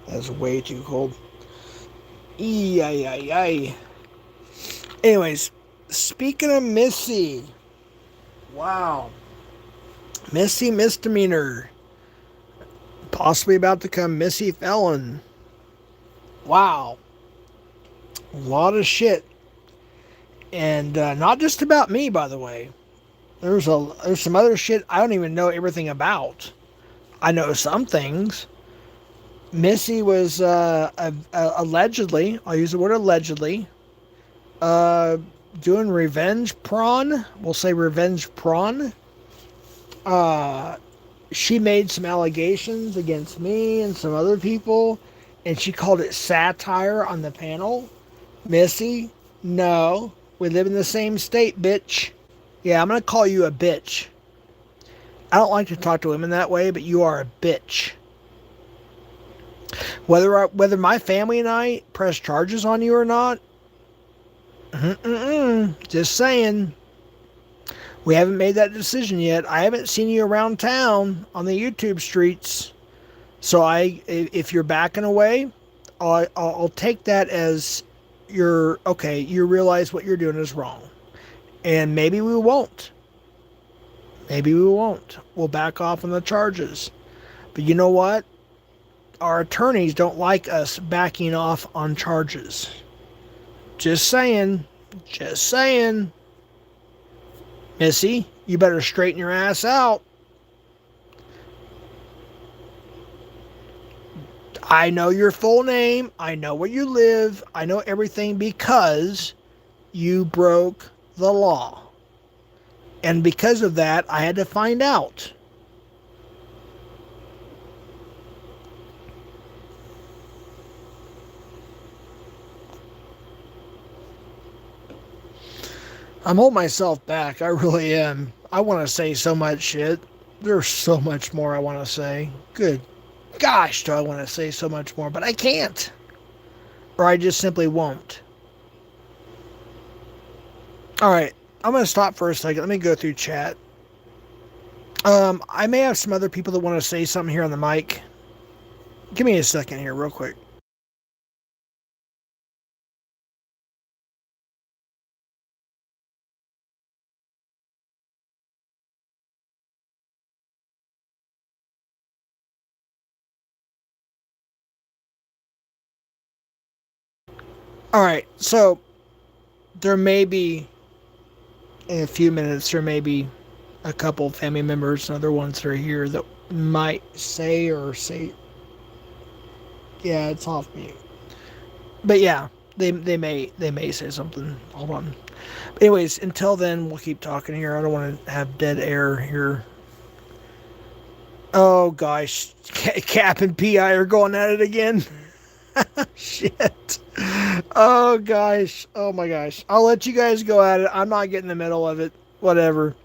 S1: That's way too cold. Ay. Anyways, speaking of Missy, wow. Missy misdemeanor. Possibly about to come Missy felon. Wow. A lot of shit. And not just about me, by the way. There's some other shit I don't even know everything about. I know some things. Missy was allegedly, I'll use the word allegedly, doing revenge prawn. We'll say revenge prawn. She made some allegations against me and some other people, and she called it satire on the panel. Missy, no. We live in the same state, bitch. Yeah, I'm going to call you a bitch. I don't like to talk to women that way, but you are a bitch. Whether my family and I press charges on you or not, just saying. We haven't made that decision yet. I haven't seen you around town on the YouTube streets. So if you're backing away, I'll take that as you're okay. You realize what you're doing is wrong, and maybe we won't. Maybe we won't. We'll back off on the charges. But you know what? Our attorneys don't like us backing off on charges. Just saying. Just saying. Missy, you better straighten your ass out. I know your full name. I know where you live. I know everything because you broke the law. And because of that, I had to find out. I'm holding myself back. I really am. I want to say so much shit. There's so much more I want to say. Good gosh, do I want to say so much more, but I can't. Or I just simply won't. Alright, I'm going to stop for a second. Let me go through chat. I may have some other people that want to say something here on the mic. Give me a second here, real quick. Alright, so there may be, in a few minutes, there may be a couple family members and other ones that are here that might say, yeah, it's off mute. But yeah, they may say something. Hold on. But anyways, until then, we'll keep talking here. I don't want to have dead air here. Oh gosh, Cap and Pi are going at it again. Shit. Oh gosh. Oh my gosh. I'll let you guys go at it. I'm not getting in the middle of it. Whatever.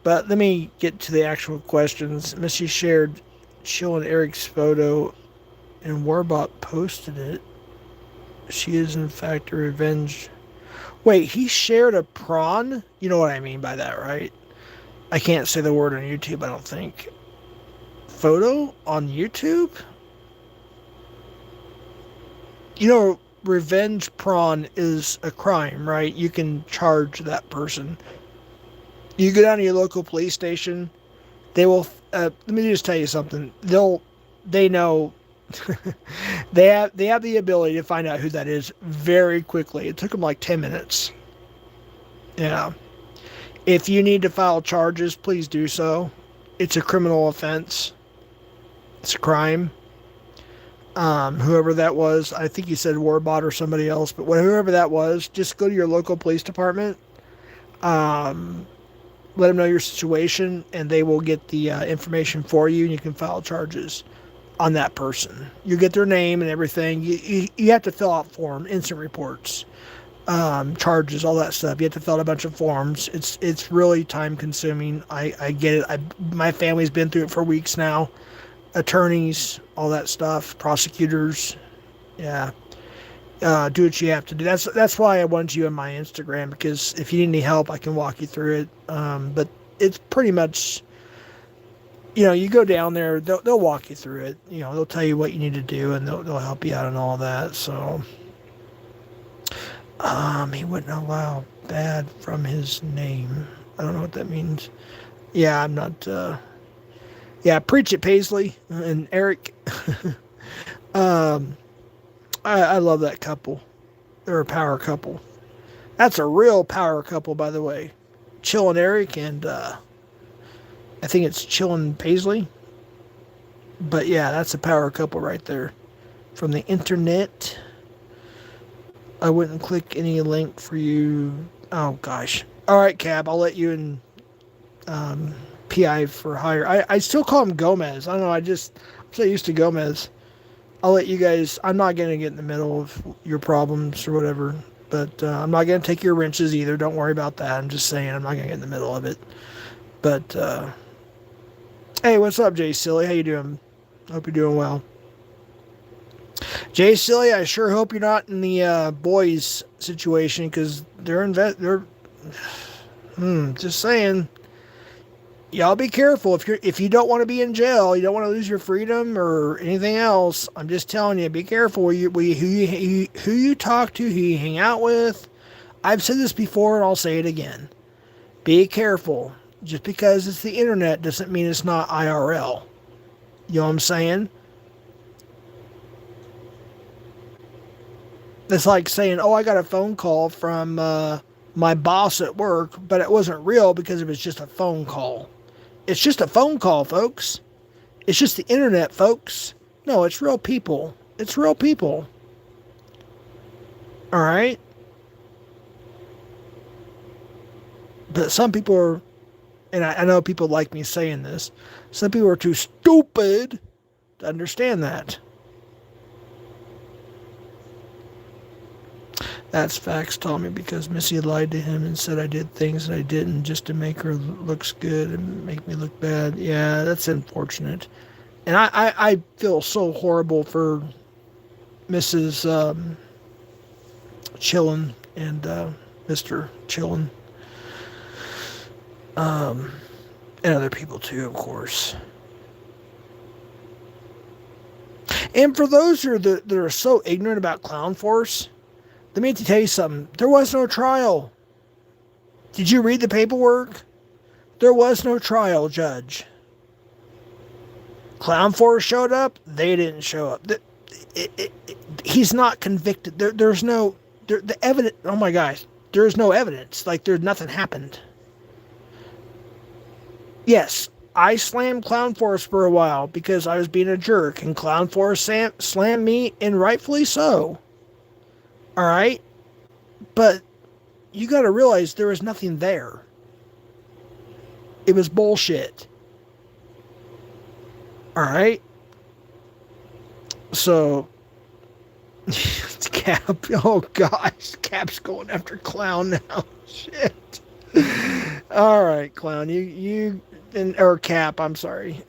S1: But let me get to the actual questions. Missy shared Chill and Eric's photo, and Warbot posted it. She is in fact a revenge. Wait, he shared a prawn? You know what I mean by that, right? I can't say the word on YouTube, I don't think. Photo on YouTube? You know, revenge prawn is a crime, right? You can charge that person. You go down to your local police station, they will. Let me just tell you something. They know, they have the ability to find out who that is very quickly. It took them like 10 minutes. Yeah. If you need to file charges, please do so. It's a criminal offense. It's a crime. Whoever that was, I think you said Warbot or somebody else, but whoever that was, just go to your local police department. Let them know your situation, and they will get the information for you, and you can file charges on that person. You get their name and everything. You have to fill out form, instant reports, charges, all that stuff. You have to fill out a bunch of forms. It's really time consuming. I get it. My family's been through it for weeks now. Attorneys, all that stuff, prosecutors, yeah. Do what you have to do. That's why I wanted you on my Instagram, because if you need any help, I can walk you through it. But it's pretty much, you go down there, they'll walk you through it. They'll tell you what you need to do, and they'll help you out and all that. So, he wouldn't allow bad from his name. I don't know what that means. Yeah, I'm not. Yeah, preach it, Paisley and Eric. I love that couple. They're a power couple. That's a real power couple, by the way. Chill and Eric, and I think it's Chill and Paisley. But yeah, that's a power couple right there. From the internet. I wouldn't click any link for you. Oh gosh. All right, Cab. I'll let you and PI for hire. I still call him Gomez. I don't know. I'm so used to Gomez. I'll let you guys. I'm not going to get in the middle of your problems or whatever. But I'm not going to take your wrenches either. Don't worry about that. I'm just saying I'm not going to get in the middle of it. But, hey, what's up, Jay Silly? How you doing? Hope you're doing well. Jay Silly, I sure hope you're not in the boys situation because just saying. Y'all be careful if you don't want to be in jail, you don't want to lose your freedom or anything else. I'm just telling you, be careful who you talk to, who you hang out with. I've said this before and I'll say it again. Be careful. Just because it's the internet doesn't mean it's not IRL. You know what I'm saying? It's like saying, oh, I got a phone call from my boss at work, but it wasn't real because it was just a phone call. It's just a phone call, folks. It's just the internet, folks. No, it's real people. It's real people. All right? But some people are, and I know people like me saying this, some people are too stupid to understand that. That's facts, Tommy, because Missy lied to him and said I did things that I didn't just to make her looks good and make me look bad. Yeah, that's unfortunate. And I feel so horrible for Mrs. Chillin and Mr. Chillin. And other people too, of course. And for those that are so ignorant about Clown Force, let me tell you something. There was no trial. Did you read the paperwork? There was no trial, Judge. Clown Force showed up. They didn't show up. He's not convicted. There's no... the evidence... Oh my gosh. There's no evidence. Like, nothing happened. Yes, I slammed Clown Force for a while because I was being a jerk. And Clown Force slammed me, and rightfully so. All right, but you got to realize there was nothing there. It was bullshit. All right, so Cap. Oh gosh, Cap's going after Clown now. Shit. All right, Clown. Or Cap. I'm sorry.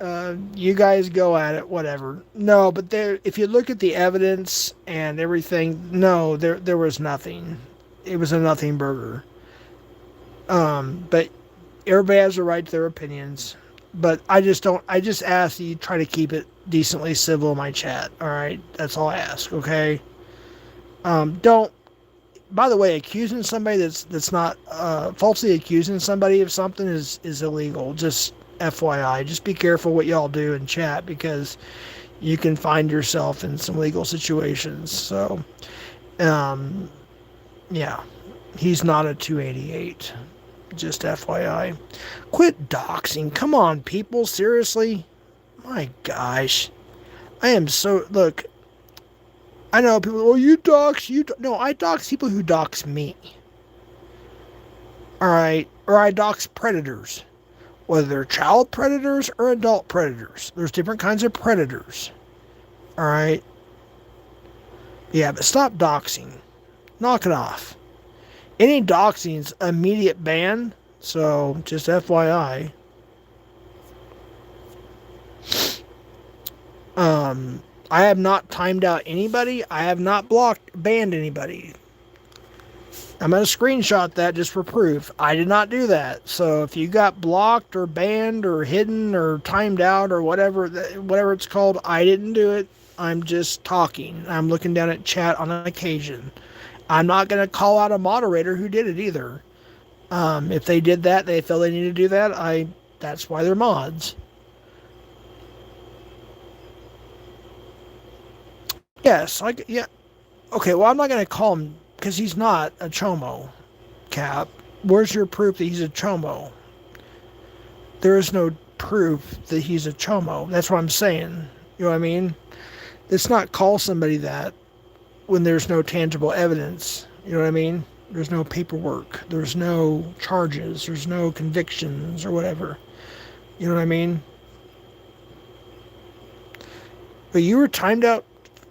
S1: You guys go at it. Whatever. No, but if you look at the evidence and everything, no, there was nothing. It was a nothing burger. But everybody has a right to their opinions. But I just ask that you try to keep it decently civil in my chat. All right, that's all I ask. Okay. Don't. By the way, accusing somebody that's not falsely accusing somebody of something is illegal. Just FYI, just be careful what y'all do in chat because you can find yourself in some legal situations. So, yeah, he's not a 288. Just FYI. Quit doxing. Come on, people. Seriously? My gosh. I am so... Look, I know people, oh, you dox, no, I dox people who dox me. Alright? Or I dox predators. Whether they're child predators or adult predators. There's different kinds of predators. Alright? Yeah, but stop doxing. Knock it off. Any doxing's immediate ban, so just FYI. I have not timed out anybody. I have not banned anybody. I'm going to screenshot that just for proof. I did not do that. So if you got blocked or banned or hidden or timed out or whatever it's called, I didn't do it. I'm just talking. I'm looking down at chat on occasion. I'm not going to call out a moderator who did it either. If they did that, they feel they need to do that, that's why they're mods. Yes, yeah. Okay, well, I'm not going to call him because he's not a chomo, Cap. Where's your proof that he's a chomo? There is no proof that he's a chomo. That's what I'm saying. You know what I mean? Let's not call somebody that when there's no tangible evidence. You know what I mean? There's no paperwork. There's no charges. There's no convictions or whatever. You know what I mean? But you were timed out.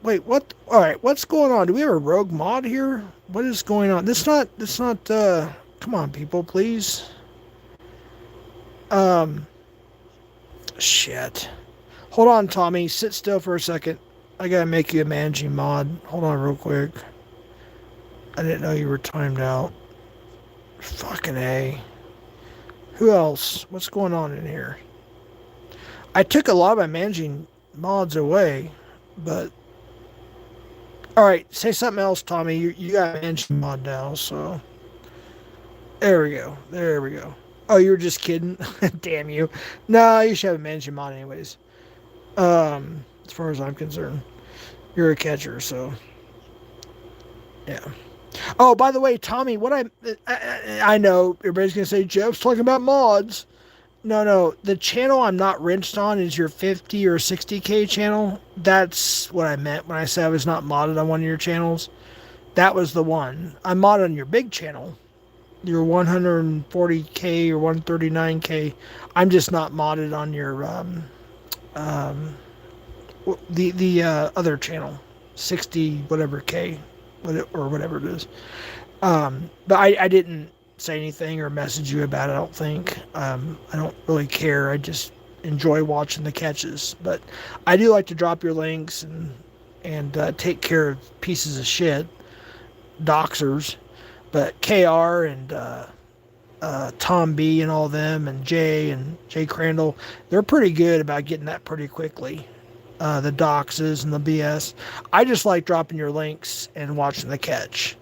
S1: Wait, what? All right, what's going on? Do we have a rogue mod here? What is going on? This not, come on, people, please. Shit. Hold on, Tommy. Sit still for a second. I gotta make you a managing mod. Hold on real quick. I didn't know you were timed out. Fucking A. Who else? What's going on in here? I took a lot of my managing mods away, but... Alright, say something else, Tommy. You got a managing mod now, so... There we go. There we go. Oh, you were just kidding? Damn you. No, you should have a managing mod anyways. As far as I'm concerned. You're a catcher, so... Yeah. Oh, by the way, Tommy, I know everybody's gonna say Jeff's talking about mods. No, the channel I'm not rinsed on is your 50 or 60k channel. That's what I meant when I said I was not modded on one of your channels. That was the one. I'm modded on your big channel, your 140k or 139k. I'm just not modded on your the other channel, 60 whatever k, or whatever it is. But I didn't say anything or message you about it, I don't think. I don't really care. I just enjoy watching the catches. But I do like to drop your links and take care of pieces of shit, doxers. But KR and Tom B and all them and Jay Crandall, they're pretty good about getting that pretty quickly. The doxes and the BS. I just like dropping your links and watching the catch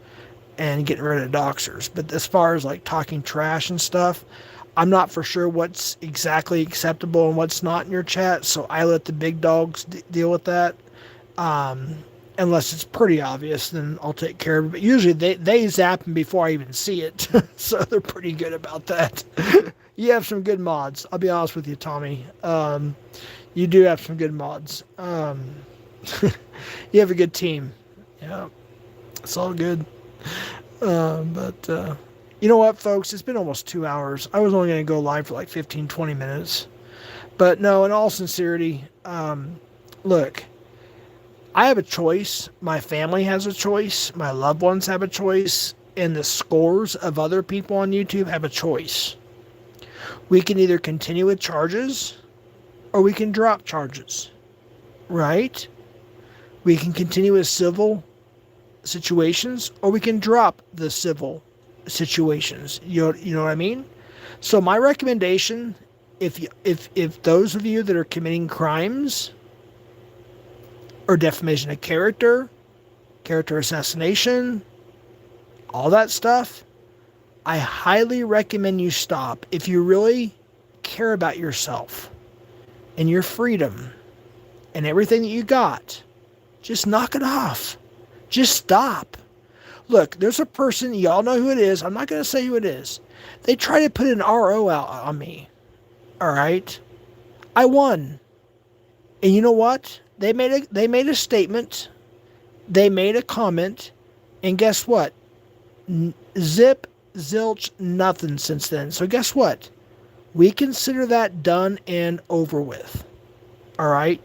S1: and getting rid of doxers. But as far as like talking trash and stuff, I'm not for sure what's exactly acceptable and what's not in your chat, so I let the big dogs deal with that. Unless it's pretty obvious, then I'll take care of it. But usually they zap them before I even see it, so they're pretty good about that. You have some good mods. I'll be honest with you, Tommy. You do have some good mods. You have a good team. Yeah, it's all good. But you know what, folks? It's been almost 2 hours. I was only going to go live for like 15, 20 minutes. But no, in all sincerity, look, I have a choice. My family has a choice. My loved ones have a choice. And the scores of other people on YouTube have a choice. We can either continue with charges or we can drop charges. Right? We can continue with civil situations or we can drop the civil situations. You know what I mean? So my recommendation, if those of you that are committing crimes or defamation of character assassination, all that stuff, I highly recommend you stop. If you really care about yourself and your freedom and everything that you got, just knock it off. Just stop. Look, there's a person, y'all know who it is. I'm not going to say who it is. They tried to put an RO out on me. All right? I won. And you know what? They made a statement. They made a comment. And guess what? Zip, zilch, nothing since then. So guess what? We consider that done and over with. All right?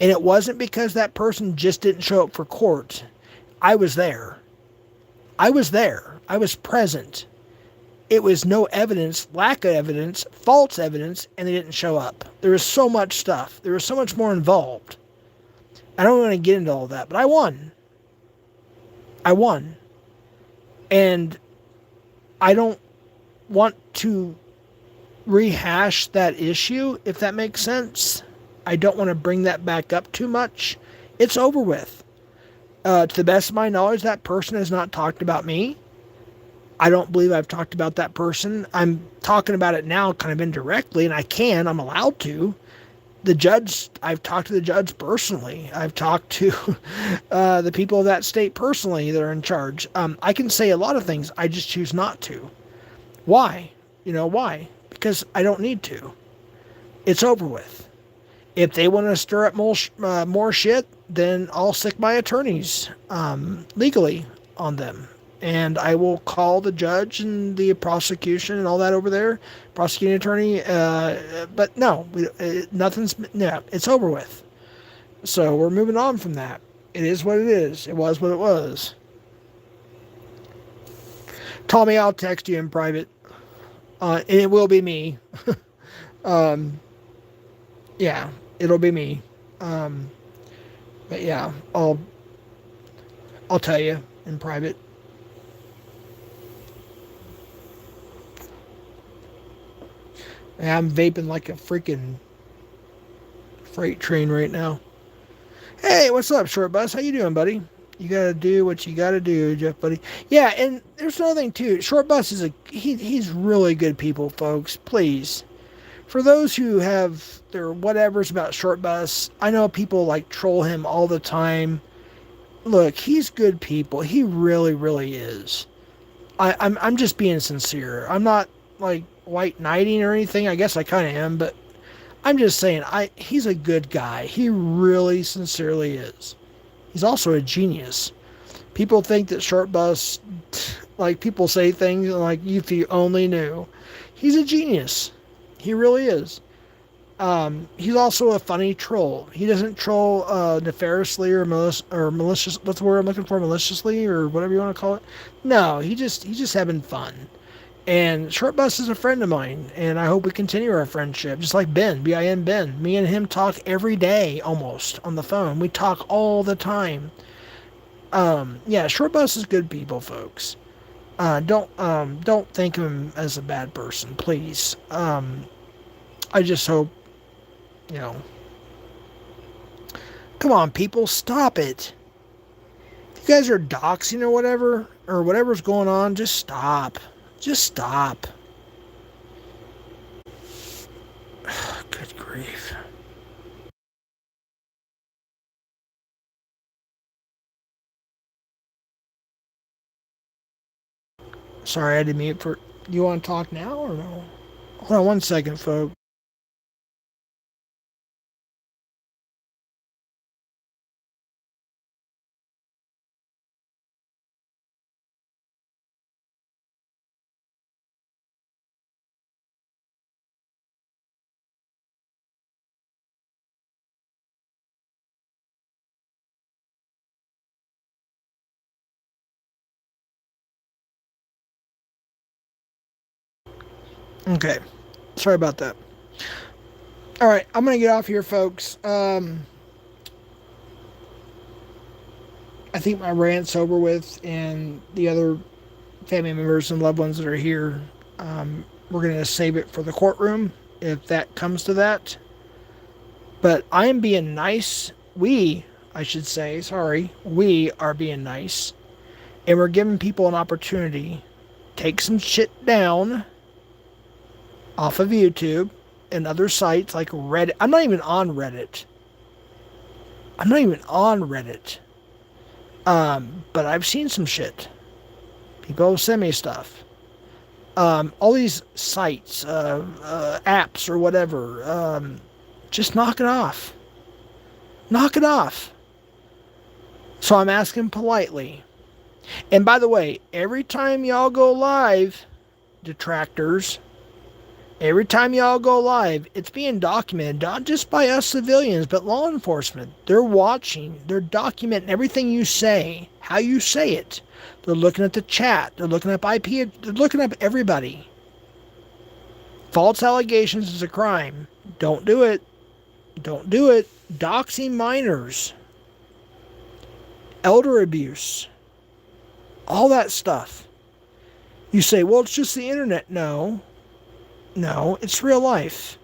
S1: And it wasn't because that person just didn't show up for court. I was there. I was present. It was no evidence, lack of evidence, false evidence, and they didn't show up. There was so much stuff. There was so much more involved. I don't want to get into all that, but I won. And I don't want to rehash that issue, if that makes sense. I don't want to bring that back up too much. It's over with. To the best of my knowledge, that person has not talked about me. I don't believe I've talked about that person. I'm talking about it now kind of indirectly, and I'm allowed to. The judge, I've talked to the judge personally. I've talked to the people of that state personally that are in charge. I can say a lot of things. I just choose not to. Why? Why? Because I don't need to. It's over with. If they want to stir up more shit, then I'll stick my attorneys legally on them. And I will call the judge and the prosecution and all that over there, prosecuting attorney. But no, it's over with. So we're moving on from that. It is what it is. It was what it was. Tommy, I'll text you in private. And it will be me. Yeah, it'll be me. But yeah, I'll tell you in private. I'm vaping like a freaking freight train right now. Hey, what's up, Short Bus? How you doing, buddy? You gotta do what you gotta do, Jeff, buddy. Yeah, and there's another thing too. Short Bus is he's really good people, folks. Please, for those who have their whatevers about Short Bus, I know people like troll him all the time. Look, he's good people. He really, really is. I'm just being sincere. I'm not like white knighting or anything. I guess I kind of am, but I'm just saying, he's a good guy. He really sincerely is. He's also a genius. People think that Short Bus, like people say things like, if you only knew. He's a genius. He really is. He's also a funny troll. He doesn't troll nefariously or malicious. What's the word I'm looking for? Maliciously or whatever you want to call it. No, he's just having fun. And Short Bus is a friend of mine, and I hope we continue our friendship. Just like Ben, B-I-N Ben. Me and him talk every day almost on the phone. We talk all the time. Yeah, Short Bus is good people, folks. Don't think of him as a bad person, please. I just hope, you know. Come on, people, stop it. If you guys are doxing or whatever's going on, just stop. Just stop. Good grief. Sorry, I didn't mute for. You want to talk now or no? Hold on one second, folks. Okay. Sorry about that. All right, I'm gonna get off here, folks. I think my rant's over with, and the other family members and loved ones that are here, we're gonna save it for the courtroom if that comes to that. But I am being nice. I should say, sorry, we are being nice, and we're giving people an opportunity. Take some shit down off of YouTube and other sites like Reddit. I'm not even on Reddit. But I've seen some shit. People send me stuff. All these sites, apps or whatever, just knock it off. Knock it off. So I'm asking politely. And by the way, every time y'all go live, detractors, every time y'all go live, it's being documented, not just by us civilians, but law enforcement. They're watching, they're documenting everything you say, how you say it. They're looking at the chat, they're looking up IP, they're looking up everybody. False allegations is a crime. Don't do it. Don't do it. Doxing minors, elder abuse, all that stuff. You say, well, it's just the internet. No, it's real life.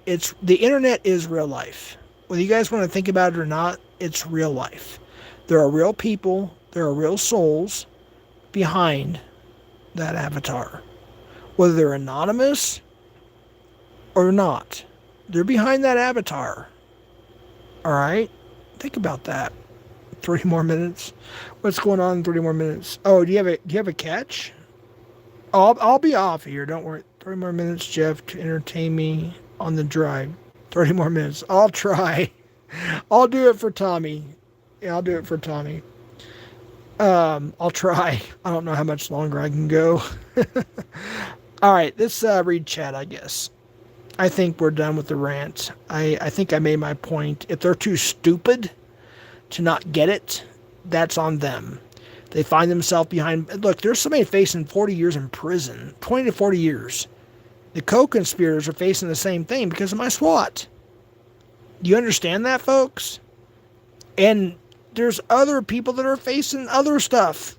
S1: The internet is real life. Whether you guys want to think about it or not, it's real life. There are real people, there are real souls behind that avatar. Whether they're anonymous or not, they're behind that avatar. All right? Think about that. 30 more minutes. What's going on in 30 more minutes? Oh, do you have a catch? I'll be off here. Don't worry. 30 more minutes, Jeff, to entertain me on the drive. 30 more minutes. I'll try. I'll do it for Tommy. Yeah, I'll do it for Tommy. I'll try. I don't know how much longer I can go. All right, let's read chat, I guess. I think we're done with the rant. I think I made my point. If they're too stupid to not get it, that's on them. They find themselves behind. Look, there's somebody facing 40 years in prison, 20 to 40 years. The co-conspirators are facing the same thing because of my SWAT. Do you understand that, folks? And there's other people that are facing other stuff.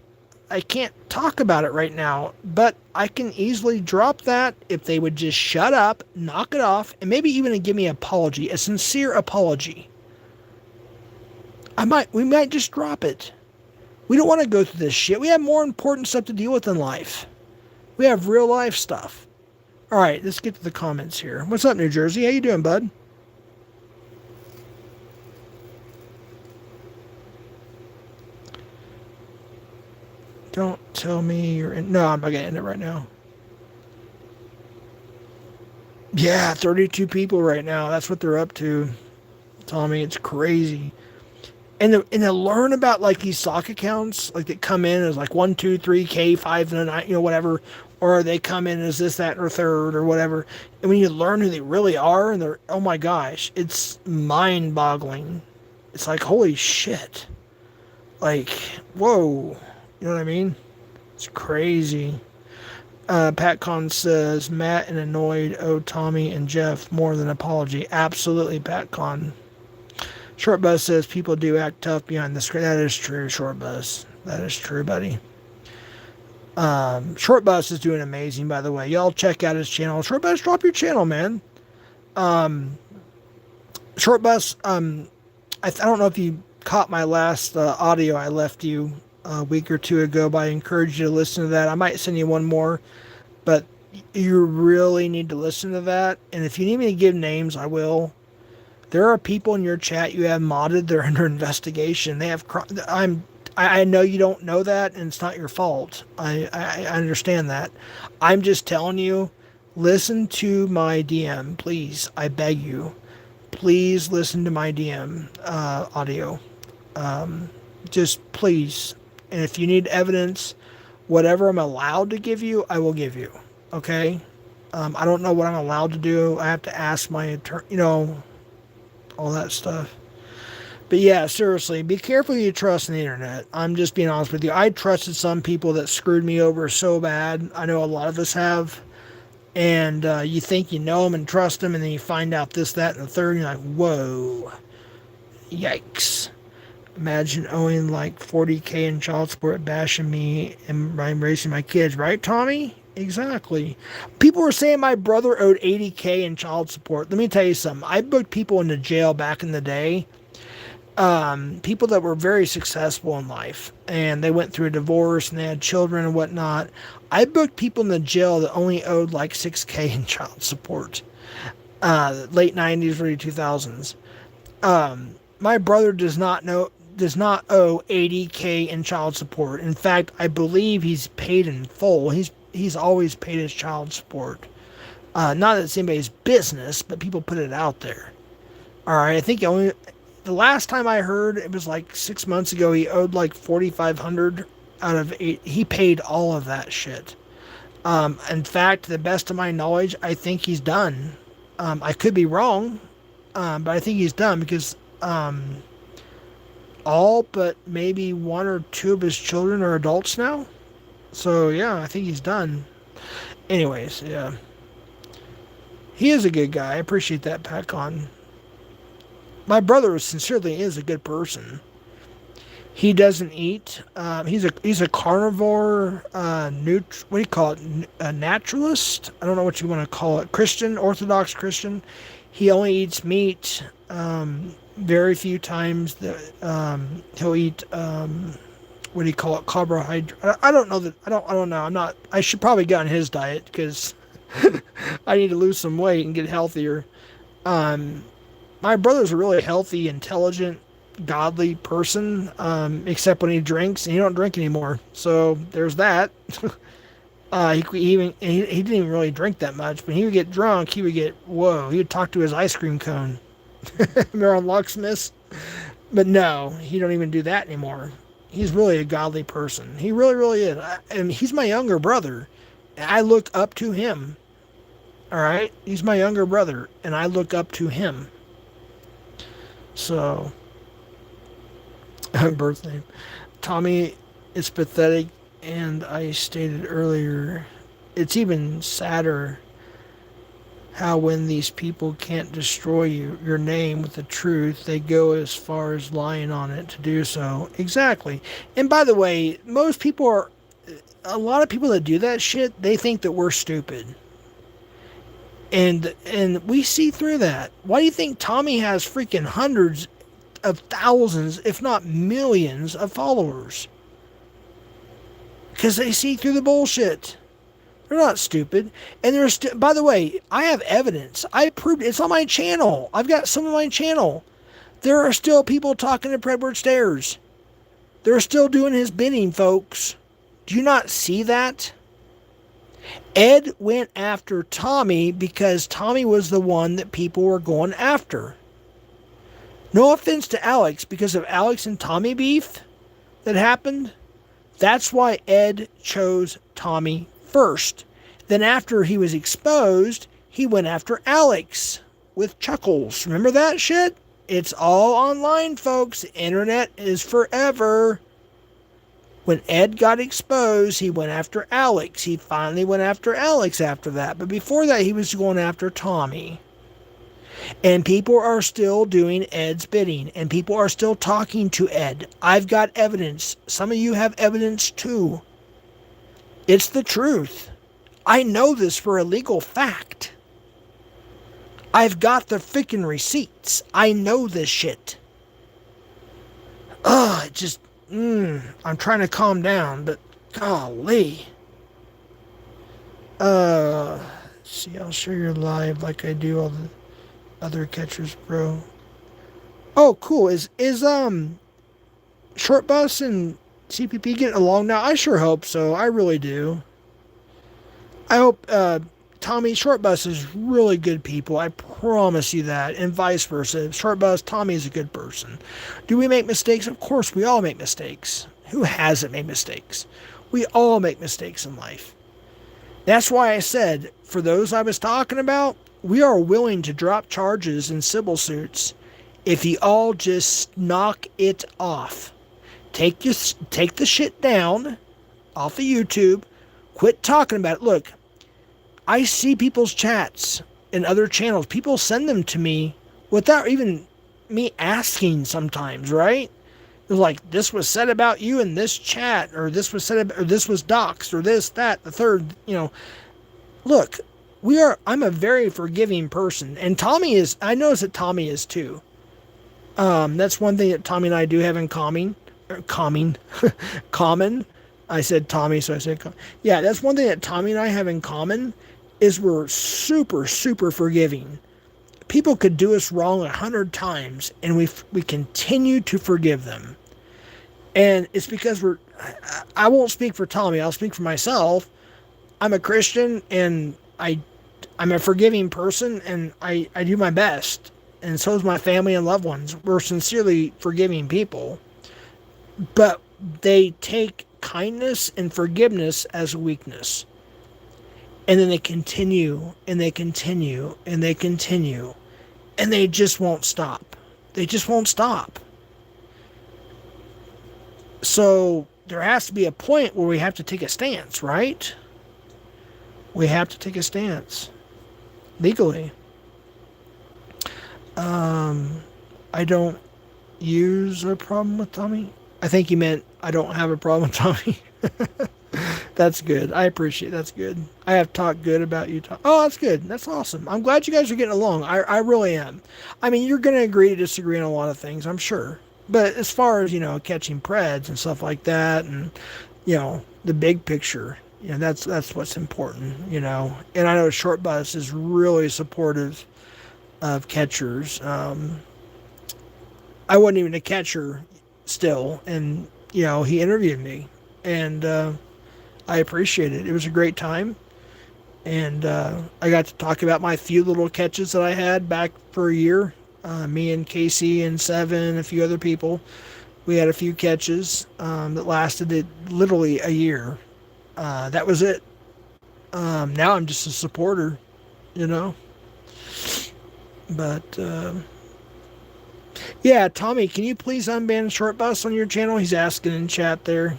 S1: I can't talk about it right now, but I can easily drop that if they would just shut up, knock it off, and maybe even give me an apology, a sincere apology. We might just drop it. We don't want to go through this shit. We have more important stuff to deal with in life. We have real life stuff. All right, let's get to the comments here. What's up, New Jersey? How you doing, bud? Don't tell me you're in. No, I'm not going to end it right now. Yeah, 32 people right now. That's what they're up to. Tommy, it's crazy. And to learn about like these stock accounts, like that come in as like 1, 2, 3K, 5, and 9, whatever, or they come in as this, that, or third, or whatever. And when you learn who they really are, and they're, oh my gosh, it's mind boggling. It's like, holy shit. Like, whoa. You know what I mean? It's crazy. PatCon says, Matt and Annoyed owe Tommy and Jeff more than apology. Absolutely, PatCon. Short Buzz says, people do act tough behind the screen. That is true, Short Buzz. That is true, buddy. Short Buzz is doing amazing, by the way. Y'all check out his channel. Short Buzz, drop your channel, man. Short Buzz, I don't know if you caught my last audio I left you a week or two ago, but I encourage you to listen to that. I might send you one more, but you really need to listen to that. And if you need me to give names, I will. There are people in your chat you have modded. They're under investigation. They have. I know you don't know that, and it's not your fault. I understand that. I'm just telling you. Listen to my DM, please. I beg you. Please listen to my DM audio. Just please. And if you need evidence, whatever I'm allowed to give you, I will give you. Okay? I don't know what I'm allowed to do. I have to ask my attorney, all that stuff. But yeah, seriously, be careful who you trust on the internet. I'm just being honest with you. I trusted some people that screwed me over so bad. I know a lot of us have. And you think you know them and trust them, and then you find out this, that, and the third, and you're like, whoa. Yikes. Imagine owing like 40K in child support, bashing me, and I'm raising my kids. Right, Tommy? Exactly. People were saying my brother owed 80K in child support. Let me tell you something. I booked people into jail back in the day. People that were very successful in life, and they went through a divorce, and they had children and whatnot. I booked people in the jail that only owed like 6K in child support. Late 90s, early 2000s. My brother does not owe 80K in child support. In fact, I believe he's paid in full. He's always paid his child support. Not that it's anybody's business, but people put it out there. All right, I think the last time I heard, it was like 6 months ago. He owed like $4,500 out of 8. He paid all of that shit. In fact, to the best of my knowledge, I think he's done. I could be wrong, but I think he's done because all but maybe 1 or 2 of his children are adults now. So yeah, I think he's done. Anyways, yeah. He is a good guy. I appreciate that, PatCon. My brother sincerely is a good person. He doesn't eat. He's a carnivore. What do you call it? A naturalist? I don't know what you want to call it. Christian, Orthodox Christian. He only eats meat. Very few times that he'll eat. What do you call it? Carbohydrate. I don't know that. I don't know. I'm not. I should probably get on his diet because I need to lose some weight and get healthier. My brother's a really healthy, intelligent, godly person, except when he drinks, and he don't drink anymore. So there's that. He didn't even really drink that much, but when he would get drunk, he would talk to his ice cream cone. Remember on Locksmiths? But no, he don't even do that anymore. He's really a godly person. He really, really is. And he's my younger brother. And I look up to him. All right? He's my younger brother, and I look up to him. So, birthday. Tommy is pathetic, and I stated earlier, it's even sadder how when these people can't destroy your name with the truth, they go as far as lying on it to do so. Exactly. And by the way, a lot of people that do that shit, they think that we're stupid. And we see through that. Why do you think Tommy has freaking hundreds of thousands, if not millions, of followers? Because they see through the bullshit. They're not stupid. And there's, by the way, I have evidence. I proved it's on my channel. I've got some on my channel. There are still people talking to Predward Stairs. They're still doing his bidding, folks. Do you not see that? Ed went after Tommy because Tommy was the one that people were going after. No offense to Alex, because of Alex and Tommy beef that happened. That's why Ed chose Tommy first. Then after he was exposed, he went after Alex with Chuckles. Remember that shit? It's all online, folks. The internet is forever. When Ed got exposed, he went after Alex. He finally went after Alex after that. But before that, he was going after Tommy. And people are still doing Ed's bidding. And people are still talking to Ed. I've got evidence. Some of you have evidence too. It's the truth. I know this for a legal fact. I've got the freaking receipts. I know this shit. It just... I'm trying to calm down, but golly. See, I'll show you live like I do all the other catchers, bro. Oh, cool. Is Short Bus and CPP getting along now? I sure hope so. I really do. I hope Tommy, Short Bus is really good people. I promise you that. And vice versa. Short Bus, Tommy is a good person. Do we make mistakes? Of course, we all make mistakes. Who hasn't made mistakes? We all make mistakes in life. That's why I said, for those I was talking about, we are willing to drop charges in civil suits if you all just knock it off. Take the shit down off of YouTube. Quit talking about it. Look, I see people's chats in other channels. People send them to me without even me asking sometimes, right? It's like, this was said about you in this chat, or this was said about, or this was doxed, or this, that, the third, Look, I'm a very forgiving person. And Tommy is, I notice that Tommy is too. That's one thing that Tommy and I do have in common. Common. I said Tommy, so I said common. Yeah, that's one thing that Tommy and I have in common, is we're super, super forgiving. People could do us wrong 100 times, and we continue to forgive them. And it's because I won't speak for Tommy, I'll speak for myself. I'm a Christian, and I'm a forgiving person, and I do my best. And so is my family and loved ones. We're sincerely forgiving people. But they take kindness and forgiveness as a weakness. And then they continue, and they continue, and they continue. And they just won't stop. They just won't stop. So there has to be a point where we have to take a stance, right? We have to take a stance. Legally. I don't use a problem with Tommy. I think you meant I don't have a problem with Tommy. That's good. I appreciate it. That's good. I have talked good about you. Oh, that's good. That's awesome. I'm glad you guys are getting along. I really am. I mean, you're going to agree to disagree on a lot of things, I'm sure. But as far as, catching Preds and stuff like that, and, the big picture, that's what's important, And I know Short Bus is really supportive of catchers. I wasn't even a catcher still, and, he interviewed me, and I appreciate it. It was a great time, and I got to talk about my few little catches that I had back for a year. Me and Casey and Seven, a few other people, we had a few catches that lasted literally a year. That was it. Now I'm just a supporter, But, yeah, Tommy, can you please unban Short Bus on your channel? He's asking in chat there.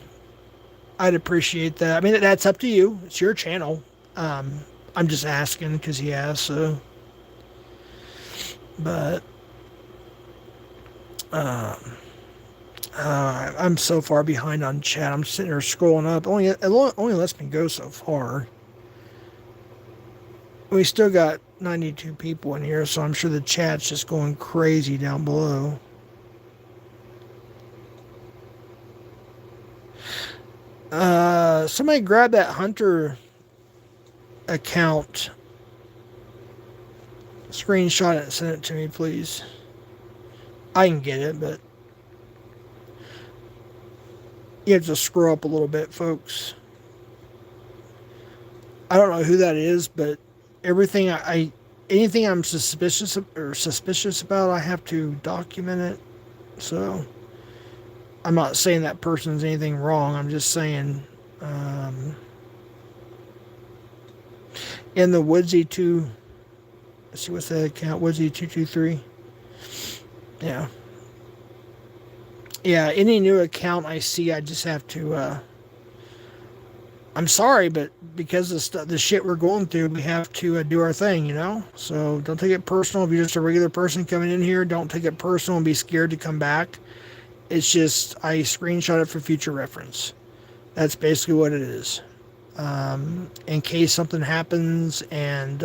S1: I'd appreciate that. I mean, that's up to you. It's your channel. I'm just asking because he asked. So, but I'm so far behind on chat. I'm sitting there scrolling up. It only lets me go so far. We still got 92 people in here, so I'm sure the chat's just going crazy down below. Somebody grab that Hunter account, screenshot it and send it to me, please. I can get it, but you have to scroll up a little bit, folks. I don't know who that is, but everything anything I'm suspicious about, I have to document it. So I'm not saying that person's anything wrong. I'm just saying, in the Woodsy 2, let's see what's that account, Woodsy 223. Yeah. Yeah, any new account I see, I just have to, I'm sorry, but because of the shit we're going through, we have to do our thing, you know? So don't take it personal. If you're just a regular person coming in here, don't take it personal and be scared to come back. It's just, I screenshot it for future reference. That's basically what it is. In case something happens and,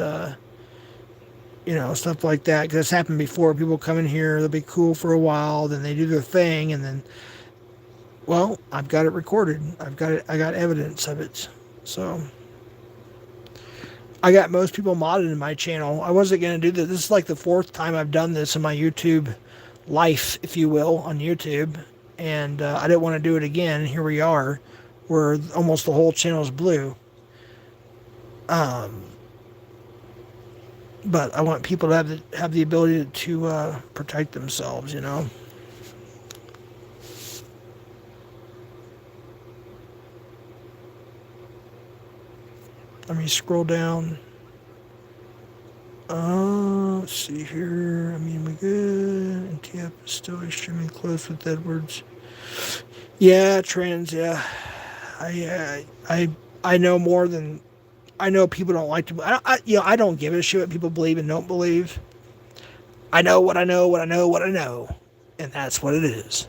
S1: stuff like that. Because it's happened before. People come in here, they'll be cool for a while, then they do their thing, and then, well, I've got it recorded. I got evidence of it. So I got most people modded in my channel. I wasn't going to do this. This is like the 4th time I've done this in my YouTube life, if you will, on YouTube. And I didn't want to do it again. Here we are, where almost the whole channel is blue. But I want people to have the ability to protect themselves, you know. Let me scroll down. Let's see here. I mean, we good. NTF is still extremely close with Edwards. Yeah, trans. Yeah, I know more than I know. People don't like to. I don't give a shit what people believe and don't believe. I know what I know, what I know, what I know, and that's what it is.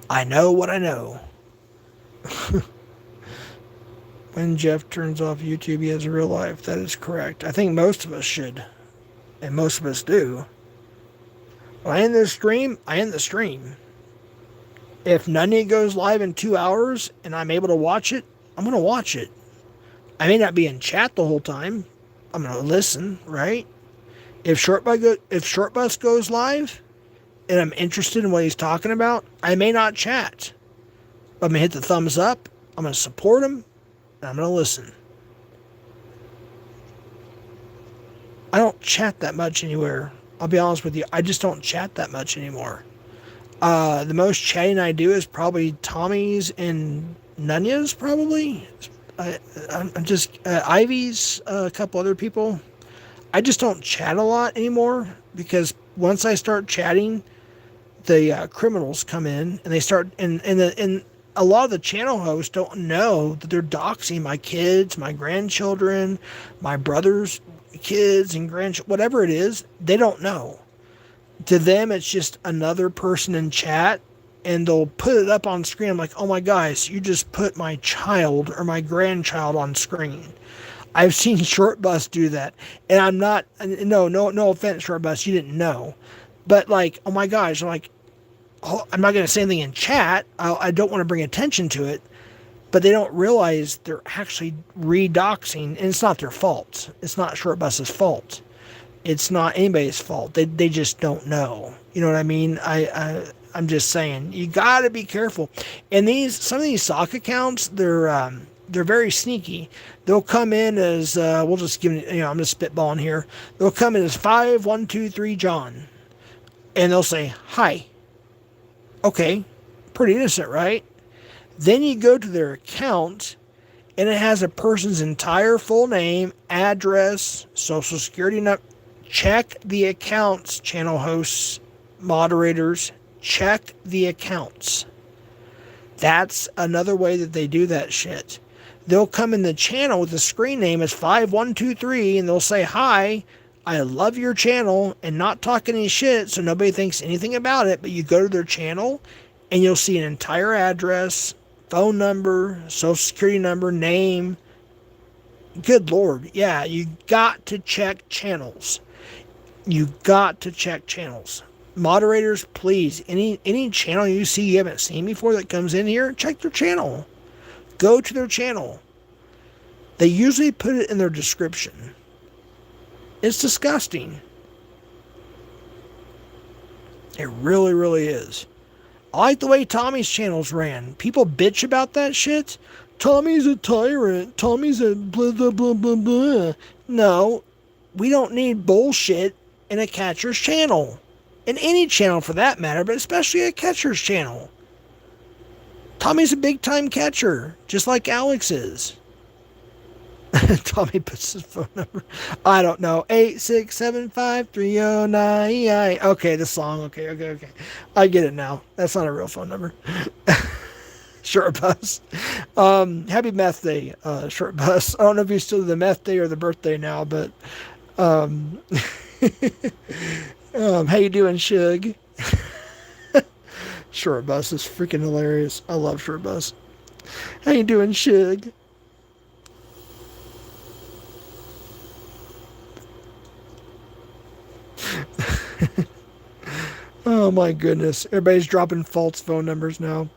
S1: I know what I know. When Jeff turns off YouTube, he has a real life. That is correct. I think most of us should. And most of us do. When I end this stream, I end the stream. If Nunya goes live in 2 hours and I'm able to watch it, I'm going to watch it. I may not be in chat the whole time. I'm going to listen, right? If Shortbus goes live and I'm interested in what he's talking about, I may not chat. But I'm going to hit the thumbs up. I'm going to support him. I'm going to listen. I don't chat that much anywhere. I'll be honest with you. I just don't chat that much anymore. The most chatting I do is probably Tommy's and Nunya's, probably. I'm just Ivy's, a couple other people. I just don't chat a lot anymore because once I start chatting, the criminals come in and they start and a lot of the channel hosts don't know that they're doxing my kids, my grandchildren, my brother's kids and grandchildren, whatever it is. They don't know. To them, it's just another person in chat, and they'll put it up on screen. I'm like, oh my guys, you just put my child or my grandchild on screen. I've seen Shortbus do that, and I'm not. No offense, Shortbus, you didn't know, but like, oh my gosh, I'm like, I'm not going to say anything in chat. I don't want to bring attention to it, but they don't realize they're actually redoxing, and it's not their fault. It's not Shortbus's fault. It's not anybody's fault. They just don't know. You know what I mean? I'm just saying, you got to be careful. And some of these sock accounts, they're very sneaky. They'll come in as we'll just give it. I'm just spitballing here. They'll come in as 5123 John, and they'll say hi. Okay, pretty innocent, right? Then you go to their account, and it has a person's entire full name, address, social security number. Check the accounts, channel hosts, moderators. Check the accounts. That's another way that they do that shit. they'll come in the channel with the screen name as 5123 and they'll say, "Hi, I love your channel," and not talk any shit so nobody thinks anything about it. But you go to their channel and you'll see an entire address, phone number, social security number, name. Good Lord. Yeah, you got to check channels. You got to check channels. Moderators, please, any channel you see you haven't seen before that comes in here, check their channel. Go to their channel. They usually put it in their description. It's disgusting. It really, really is. I like the way Tommy's channels ran. People bitch about that shit. Tommy's a tyrant. Tommy's a blah, blah, blah, blah, blah. No, we don't need bullshit in a catcher's channel. In any channel for that matter, but especially a catcher's channel. Tommy's a big-time catcher, just like Alex is. Tommy puts his phone number. I don't know. 8675309. Okay, the song. Okay. I get it now. That's not a real phone number. Short Bus. Happy Meth Day, Short Bus. I don't know if you still do the Meth Day or the birthday now, but how you doing, Shug? Short Bus is freaking hilarious. I love Short Bus. How you doing, Shug? Oh my goodness. Everybody's dropping false phone numbers now.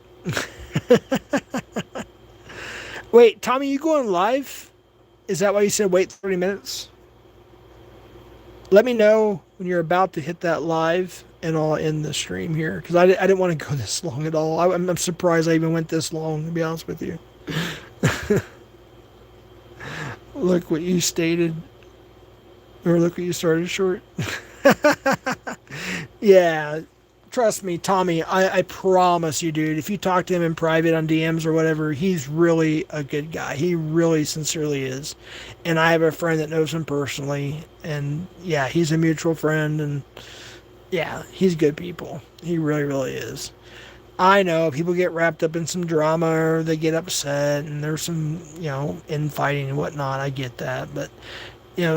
S1: Wait, Tommy, you going live? Is that why you said wait 30 minutes? Let me know when you're about to hit that live and I'll end the stream here. Because I didn't want to go this long at all. I'm surprised I even went this long, to be honest with you. Look what you stated. Or look what you started, Short. Yeah, trust me, Tommy, I promise you, dude, if you talk to him in private on DMs or whatever, he's really a good guy. He really sincerely is. And I have a friend that knows him personally, and yeah, he's a mutual friend, and yeah, he's good people. He really, really is. I know people get wrapped up in some drama or they get upset and there's some, infighting and whatnot. I get that. But,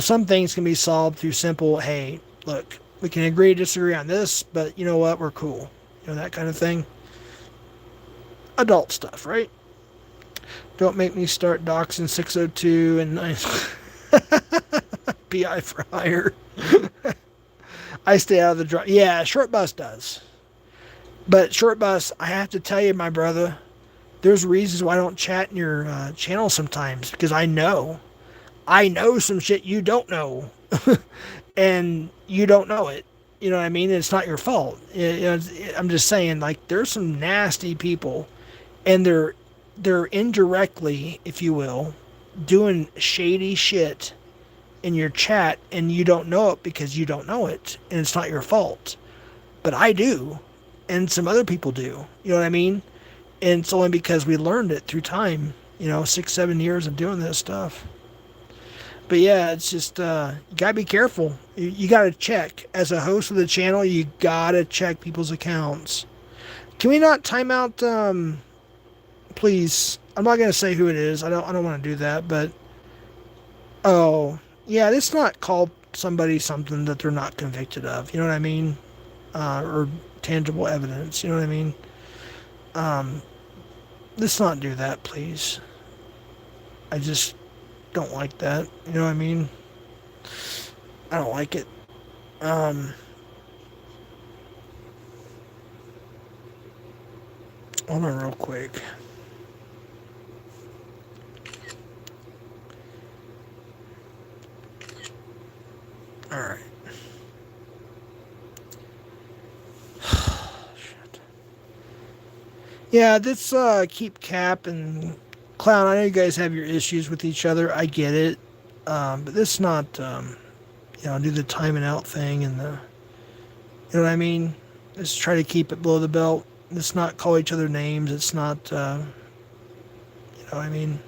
S1: some things can be solved through simple, hey, look, we can agree to disagree on this, but you know what? We're cool. That kind of thing. Adult stuff, right? Don't make me start doxing 602 and PI for hire. I stay out of the drama. Yeah, Short Bus does. But Short Bus, I have to tell you, my brother, there's reasons why I don't chat in your channel sometimes, because I know some shit you don't know. And you don't know it. You know what I mean? It's not your fault. I'm just saying, like, there's some nasty people, and they're indirectly, if you will, doing shady shit in your chat, and you don't know it because you don't know it, and it's not your fault. But I do, and some other people do. You know what I mean? And it's only because we learned it through time. 6-7 years of doing this stuff. But yeah, it's just, you gotta be careful. You gotta check. As a host of the channel, you gotta check people's accounts. Can we not time out, please? I'm not gonna say who it is. I don't want to do that, but, oh, yeah, let's not call somebody something that they're not convicted of. You know what I mean? Or tangible evidence. You know what I mean? Let's not do that, please. I just don't like that. You know what I mean? I don't like it. Hold on real quick. Alright. Shit. Yeah, this Keep Cap and Clown, I know you guys have your issues with each other. I get it. But this not, do the timing out thing and the, you know what I mean? Let's try to keep it below the belt. Let's not call each other names. It's not, you know what I mean?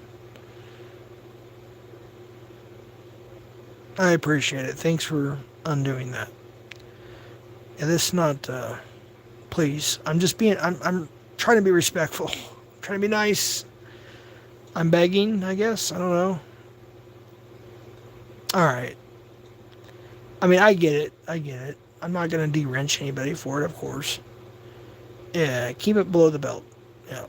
S1: I appreciate it. Thanks for undoing that. Yeah, this not, please. I'm trying to be respectful. I'm trying to be nice. I'm begging, I guess. I don't know. All right. I mean, I get it. I get it. I'm not going to de-wrench anybody for it, of course. Yeah, keep it below the belt. Yeah.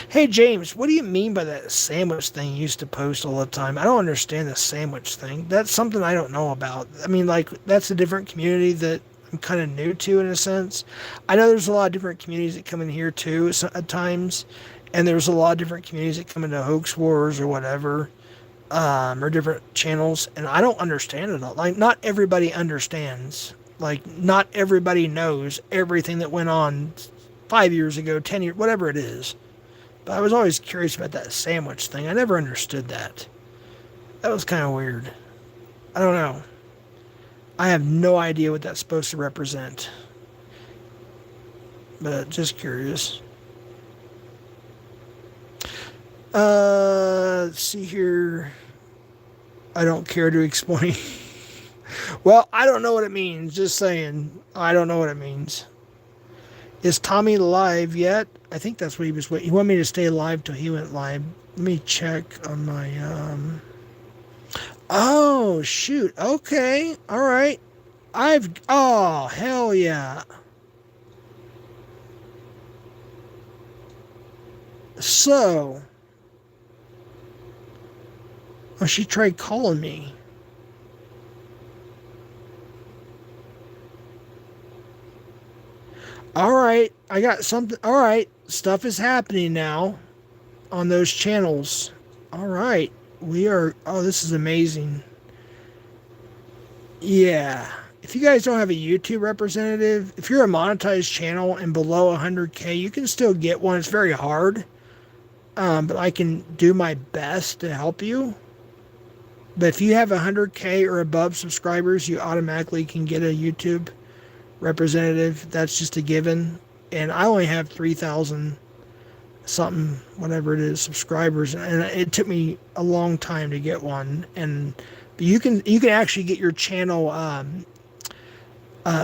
S1: Hey, James, what do you mean by that sandwich thing you used to post all the time? I don't understand the sandwich thing. That's something I don't know about. I mean, like, that's a different community that I'm kind of new to in a sense. I know there's a lot of different communities that come in here too at times, and there's a lot of different communities that come into Hoax Wars or whatever, or different channels, and I don't understand it all. Like, not everybody understands. Like, not everybody knows everything that went on 5 years ago, 10 years, whatever it is. But I was always curious about that sandwich thing. I never understood that. That was kind of weird. I don't know. I have no idea what that's supposed to represent. But just curious. Let's see here. I don't care to explain. Well, I don't know what it means. Just saying. I don't know what it means. Is Tommy live yet? I think that's what he was waiting. He wanted me to stay live till he went live. Let me check on my Oh shoot. Okay. All right. Oh, hell yeah. So, oh, she tried calling me. All right. I got something. All right. Stuff is happening now on those channels. All right. We are. Oh, this is amazing. Yeah. If you guys don't have a YouTube representative, if you're a monetized channel and below 100K, you can still get one. It's very hard, but I can do my best to help you. But if you have 100K or above subscribers, you automatically can get a YouTube representative. That's just a given. And I only have 3,000 something, whatever it is, subscribers, and it took me a long time to get one. And you can actually get your channel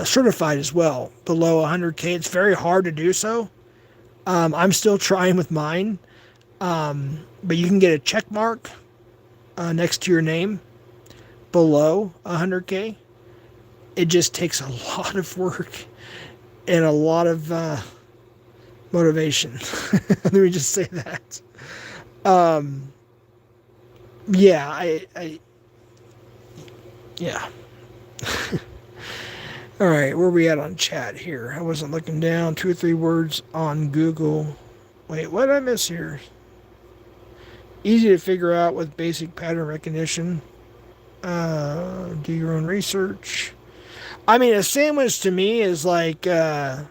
S1: certified as well below 100K. It's very hard to do so. I'm still trying with mine, but you can get a check mark next to your name below 100K. It just takes a lot of work and a lot of motivation. Let me just say that. Yeah, yeah. All right, where are we at on chat here? I wasn't looking down. 2 or 3 words on Google. Wait, what did I miss here? Easy to figure out with basic pattern recognition. Do your own research. I mean, a sandwich to me is like, I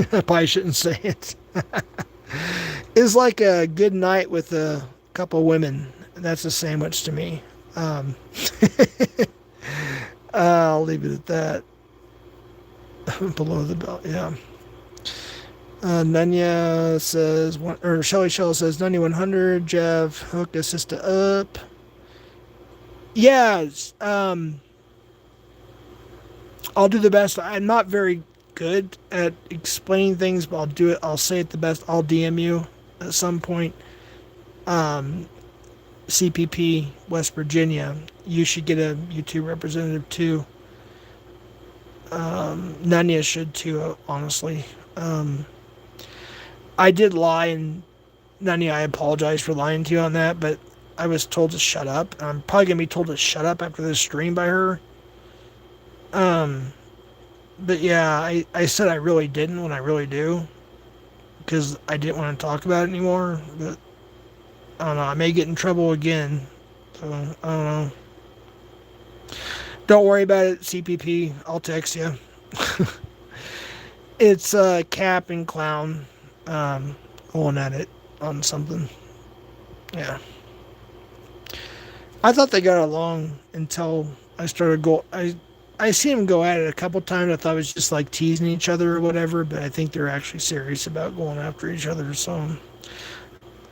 S1: probably shouldn't say it. Is like a good night with a couple women. That's a sandwich to me. I'll leave it at that. Below the belt, yeah. Nunya says, or Shelly Shell says, 9100, Jeff, hook assist up. Yeah, I'll do the best. I'm not very good at explaining things, but I'll do it. I'll say it the best. I'll DM you at some point. CPP, West Virginia. You should get a YouTube representative too. Nanya should too, honestly. I did lie, and Nanya, I apologize for lying to you on that, but I was told to shut up. I'm probably going to be told to shut up after this stream by her. But yeah, I said I really didn't when I really do, because I didn't want to talk about it anymore. But I don't know, I may get in trouble again, so I don't know. Don't worry about it, CPP. I'll text you. It's Cap and Clown going at it on something. Yeah. I thought they got along until I started I see them go at it a couple times. I thought it was just like teasing each other or whatever, but I think they're actually serious about going after each other. So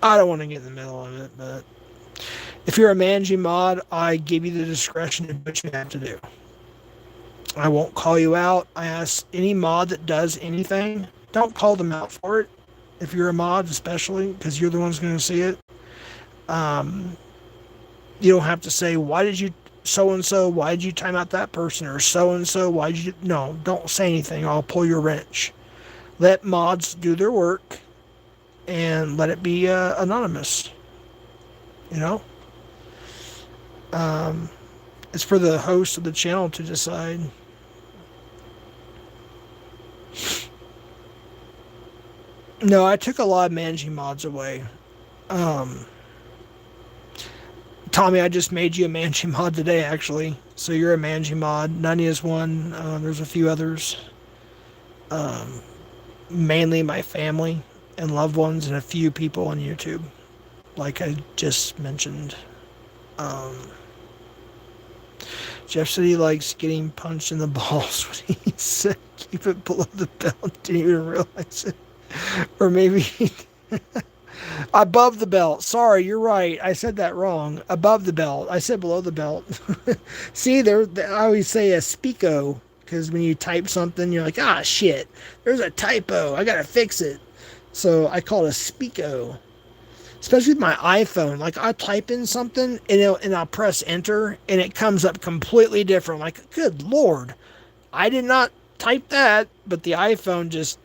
S1: I don't want to get in the middle of it, but if you're a managing mod, I give you the discretion to do what you have to do. I won't call you out. I ask any mod that does anything, don't call them out for it. if you're a mod, especially because you're the one's going to see it. Um, you don't have to say, why did you so and so, why did you time out that person, or so and so, why did you. No, don't say anything. I'll pull your wrench. Let mods do their work and let it be anonymous. You know? It's for the host of the channel to decide. No, I took a lot of managing mods away. Um, Tommy, I just made you a managing mod today, actually. So you're a managing mod. Nani is one. There's a few others. Um, Mainly my family and loved ones, and a few people on YouTube, like I just mentioned. Um, Jeff said he likes getting punched in the balls when he said keep it below the belt. Didn't even realize it. Or maybe above the belt. Sorry, you're right. I said that wrong. Above the belt. I said below the belt. See, I always say a speako, because when you type something, you're like, ah, shit, there's a typo. I gotta fix it. So I call it a speako. Especially with my iPhone. Like, I'll type in something, and I'll press enter, and it comes up completely different. Like, good Lord. I did not type that, but the iPhone just...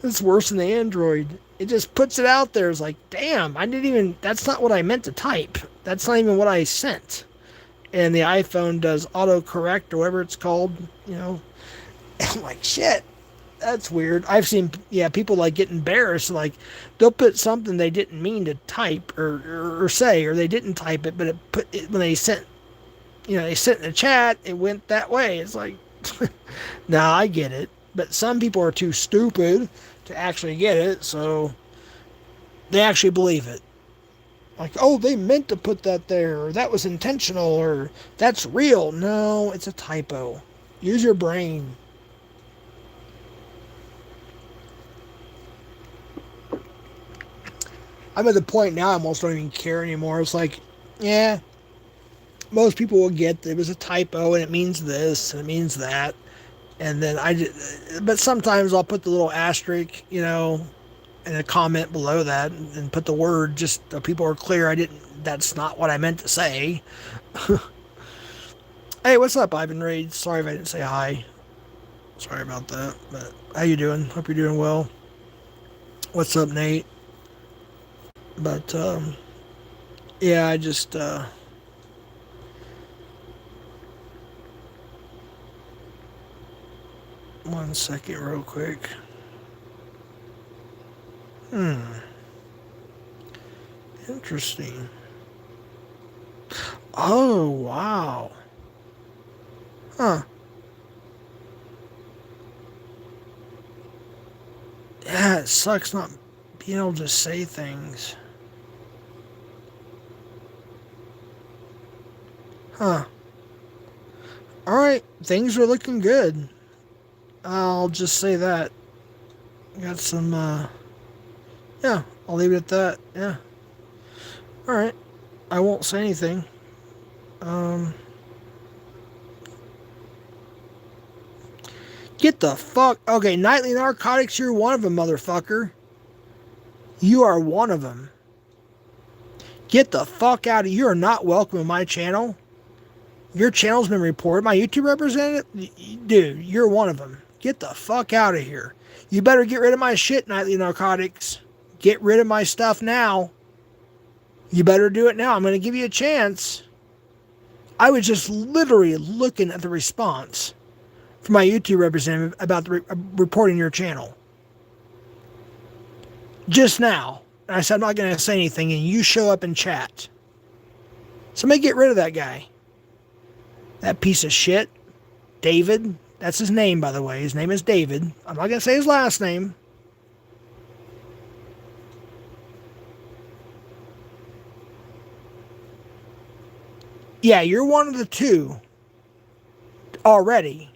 S1: it's worse than the Android. It just puts it out there. It's like, damn, that's not what I meant to type. That's not even what I sent. And the iPhone does autocorrect or whatever it's called, you know. I'm like, shit, that's weird. I've seen, people like get embarrassed. Like, they'll put something they didn't mean to type or say, or they didn't type it, but when they sent, they sent in the chat, it went that way. It's like, nah, I get it. But some people are too stupid to actually get it, so they actually believe it. Like, oh, they meant to put that there, or that was intentional, or that's real. No, it's a typo. Use your brain. I'm at the point now I almost don't even care anymore. It's like, yeah, most people will get that it was a typo and it means this and it means that. And then but sometimes I'll put the little asterisk, in a comment below that and put the word just so people are clear. That's not what I meant to say. Hey, what's up, Ivan Reed? Sorry if I didn't say hi. Sorry about that, but how you doing? Hope you're doing well. What's up, Nate? But, yeah, I just, 1 second real quick. Interesting. Oh, wow. Huh. Yeah, it sucks not being able to say things. Huh. Alright, things are looking good. I'll just say that. Got some, yeah, I'll leave it at that. Yeah. Alright. I won't say anything. Get the fuck... Okay, Nightly Narcotics, you're one of them, motherfucker. You are one of them. Get the fuck out of... You are not welcome in my channel. Your channel's been reported. My YouTube representative? Dude, you're one of them. Get the fuck out of here. You better get rid of my shit, Nightly Narcotics. Get rid of my stuff now. You better do it now. I'm going to give you a chance. I was just literally looking at the response from my YouTube representative about reporting your channel. Just now. And I said, I'm not going to say anything, and you show up in chat. Somebody get rid of that guy. That piece of shit. David. That's his name, by the way. His name is David. I'm not going to say his last name. Yeah, you're one of the two already.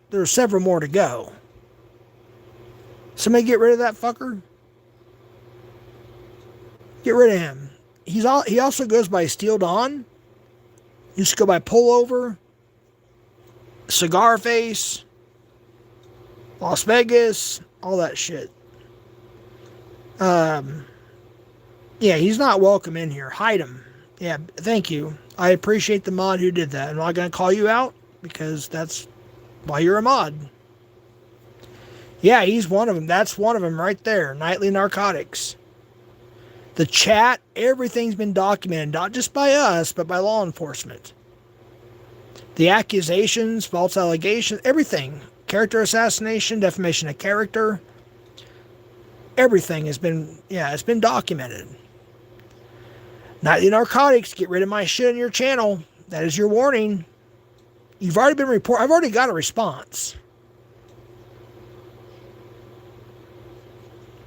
S1: There are several more to go. Somebody get rid of that fucker. Get rid of him. He also goes by Steel Dawn. He used to go by Pullover. Cigar Face. Las Vegas. All that shit. Um, yeah, he's not welcome in here. Hide him. Yeah, thank you. I appreciate the mod who did that. I'm not going to call you out because that's why you're a mod. Yeah, he's one of them. That's one of them right there. Nightly Narcotics. The chat, everything's been documented, not just by us, but by law enforcement. The accusations, false allegations, everything. Character assassination, defamation of character. Everything has been, yeah, it's been documented. Nightly Narcotics, get rid of my shit on your channel. That is your warning. You've already been reported. I've already got a response.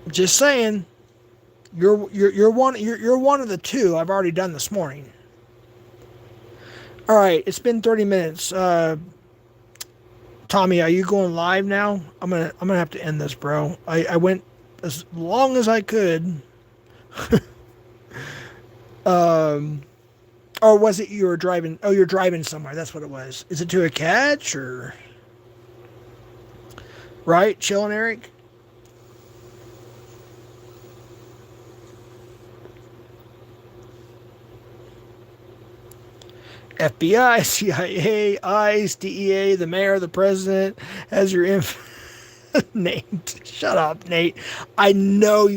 S1: Just saying. You're one of the two I've already done this morning. All right, it's been 30 minutes. Tommy, are you going live now? I'm gonna have to end this, bro. I went as long as I could. Or was it you were driving? Oh, you're driving somewhere. That's what it was. Is it to a catch or? Right, chilling, Eric. FBI, CIA, ICE, DEA, the mayor, the president has your info. Nate, shut up, Nate. I know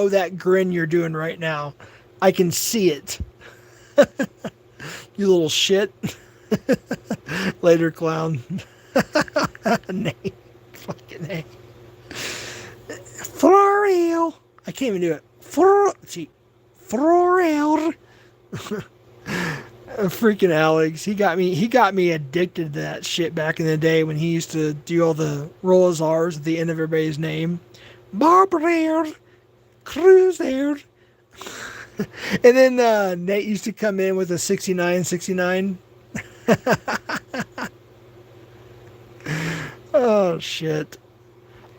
S1: that grin you're doing right now. I can see it. You little shit. Later, clown. Nate. Fucking Nate. For real. I can't even do it. For real. Freaking Alex. He got me addicted to that shit back in the day when he used to do all the roll his R's at the end of everybody's name. Barbara. Cruiser. And then Nate used to come in with a 69. Oh, shit.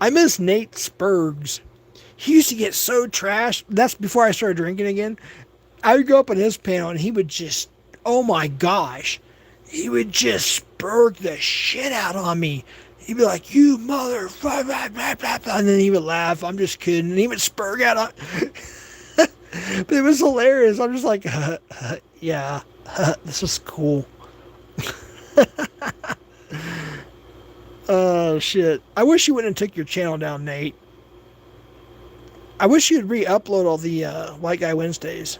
S1: I miss Nate Spurgs. He used to get so trashed. That's before I started drinking again. I would go up on his panel and he would just, oh my gosh, he would just spurg the shit out on me. He'd be like, you mother, and then he would laugh. I'm just kidding. And he would spurg out on. But it was hilarious. I'm just like, yeah, this is cool. Oh, shit. I wish you wouldn't have took your channel down, Nate. I wish you'd re-upload all the White Guy Wednesdays.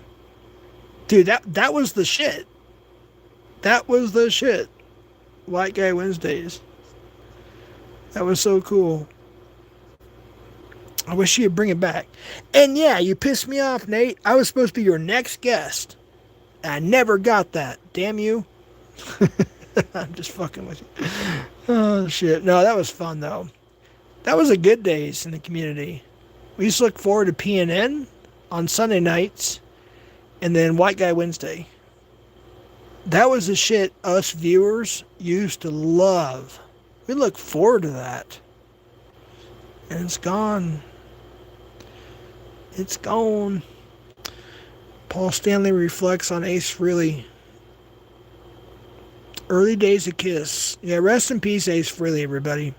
S1: Dude, that was the shit. That was the shit. White Guy Wednesdays. That was so cool. I wish you'd bring it back. And yeah, you pissed me off, Nate. I was supposed to be your next guest. I never got that. Damn you. I'm just fucking with you. Oh, shit. No, that was fun, though. That was a good days in the community. We used to look forward to PNN on Sunday nights and then White Guy Wednesday. That was the shit us viewers used to love. We look forward to that. And it's gone. It's gone. Paul Stanley reflects on Ace Frehley. Early days of Kiss. Yeah, rest in peace, Ace Frehley, everybody.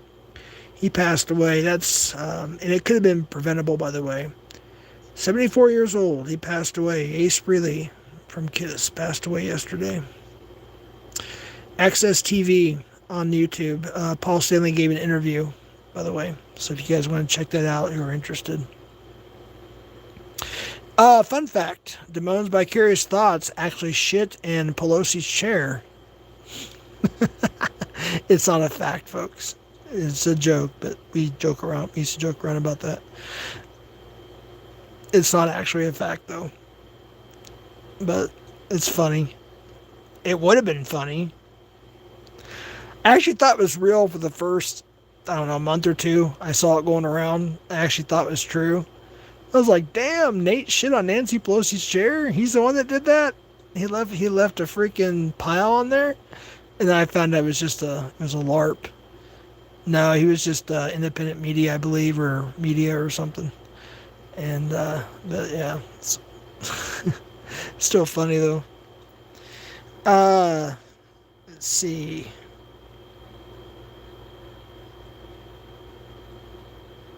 S1: He passed away. That's and it could have been preventable, by the way. 74 years old. He passed away. Ace Frehley from Kiss passed away yesterday. Access TV on YouTube. Paul Stanley gave an interview, by the way. So if you guys want to check that out, who are interested. Fun fact. Damone's Vicarious Thoughts actually shit in Pelosi's chair. It's not a fact, folks. It's a joke, but we joke around. We used to joke around about that. It's not actually a fact, though. But it's funny. It would have been funny. I actually thought it was real for the first, I don't know, month or two. I saw it going around. I actually thought it was true. I was like, damn, Nate shit on Nancy Pelosi's chair? He's the one that did that? He left a freaking pile on there? And then I found out it was a LARP. No, he was just independent media, I believe, or media or something. And, but yeah, it's still funny though. Let's see.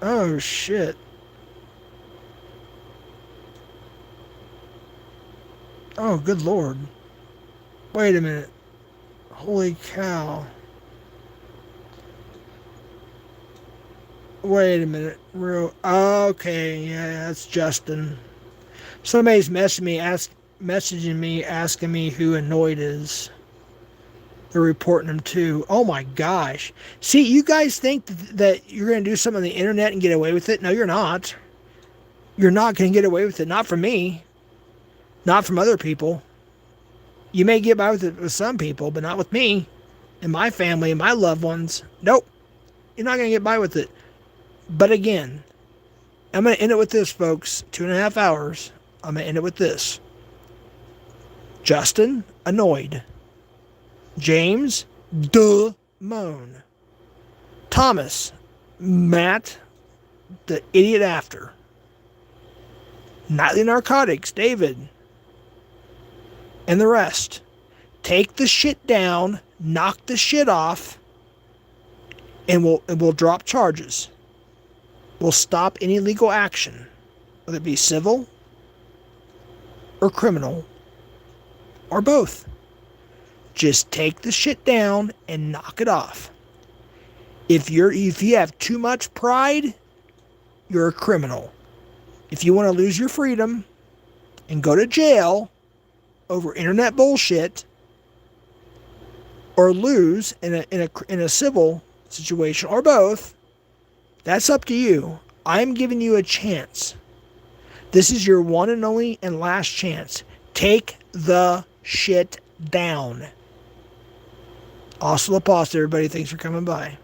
S1: Oh shit. Oh, good Lord. Wait a minute. Holy cow. Wait a minute. Okay, yeah, that's Justin. Somebody's messaging me, asking me who Annoyed is. They're reporting him too. Oh my gosh. See, you guys think that you're going to do something on the internet and get away with it? No, you're not. You're not going to get away with it. Not from me. Not from other people. You may get by with it with some people, but not with me and my family and my loved ones. Nope. You're not going to get by with it. But again, I'm going to end it with this, folks. 2.5 hours. I'm going to end it with this. Justin, Annoyed. James, moan. Thomas, Matt, the idiot after. Nightly Narcotics, David. And the rest. Take the shit down, knock the shit off, and we'll drop charges. We'll stop any legal action, whether it be civil or criminal or both. Just take the shit down and knock it off. If you have too much pride, you're a criminal. If you want to lose your freedom and go to jail over internet bullshit, or lose in a civil situation, or both, that's up to you. I'm giving you a chance. This is your one and only and last chance. Take the shit down. Hasta la pasta, everybody. Thanks for coming by.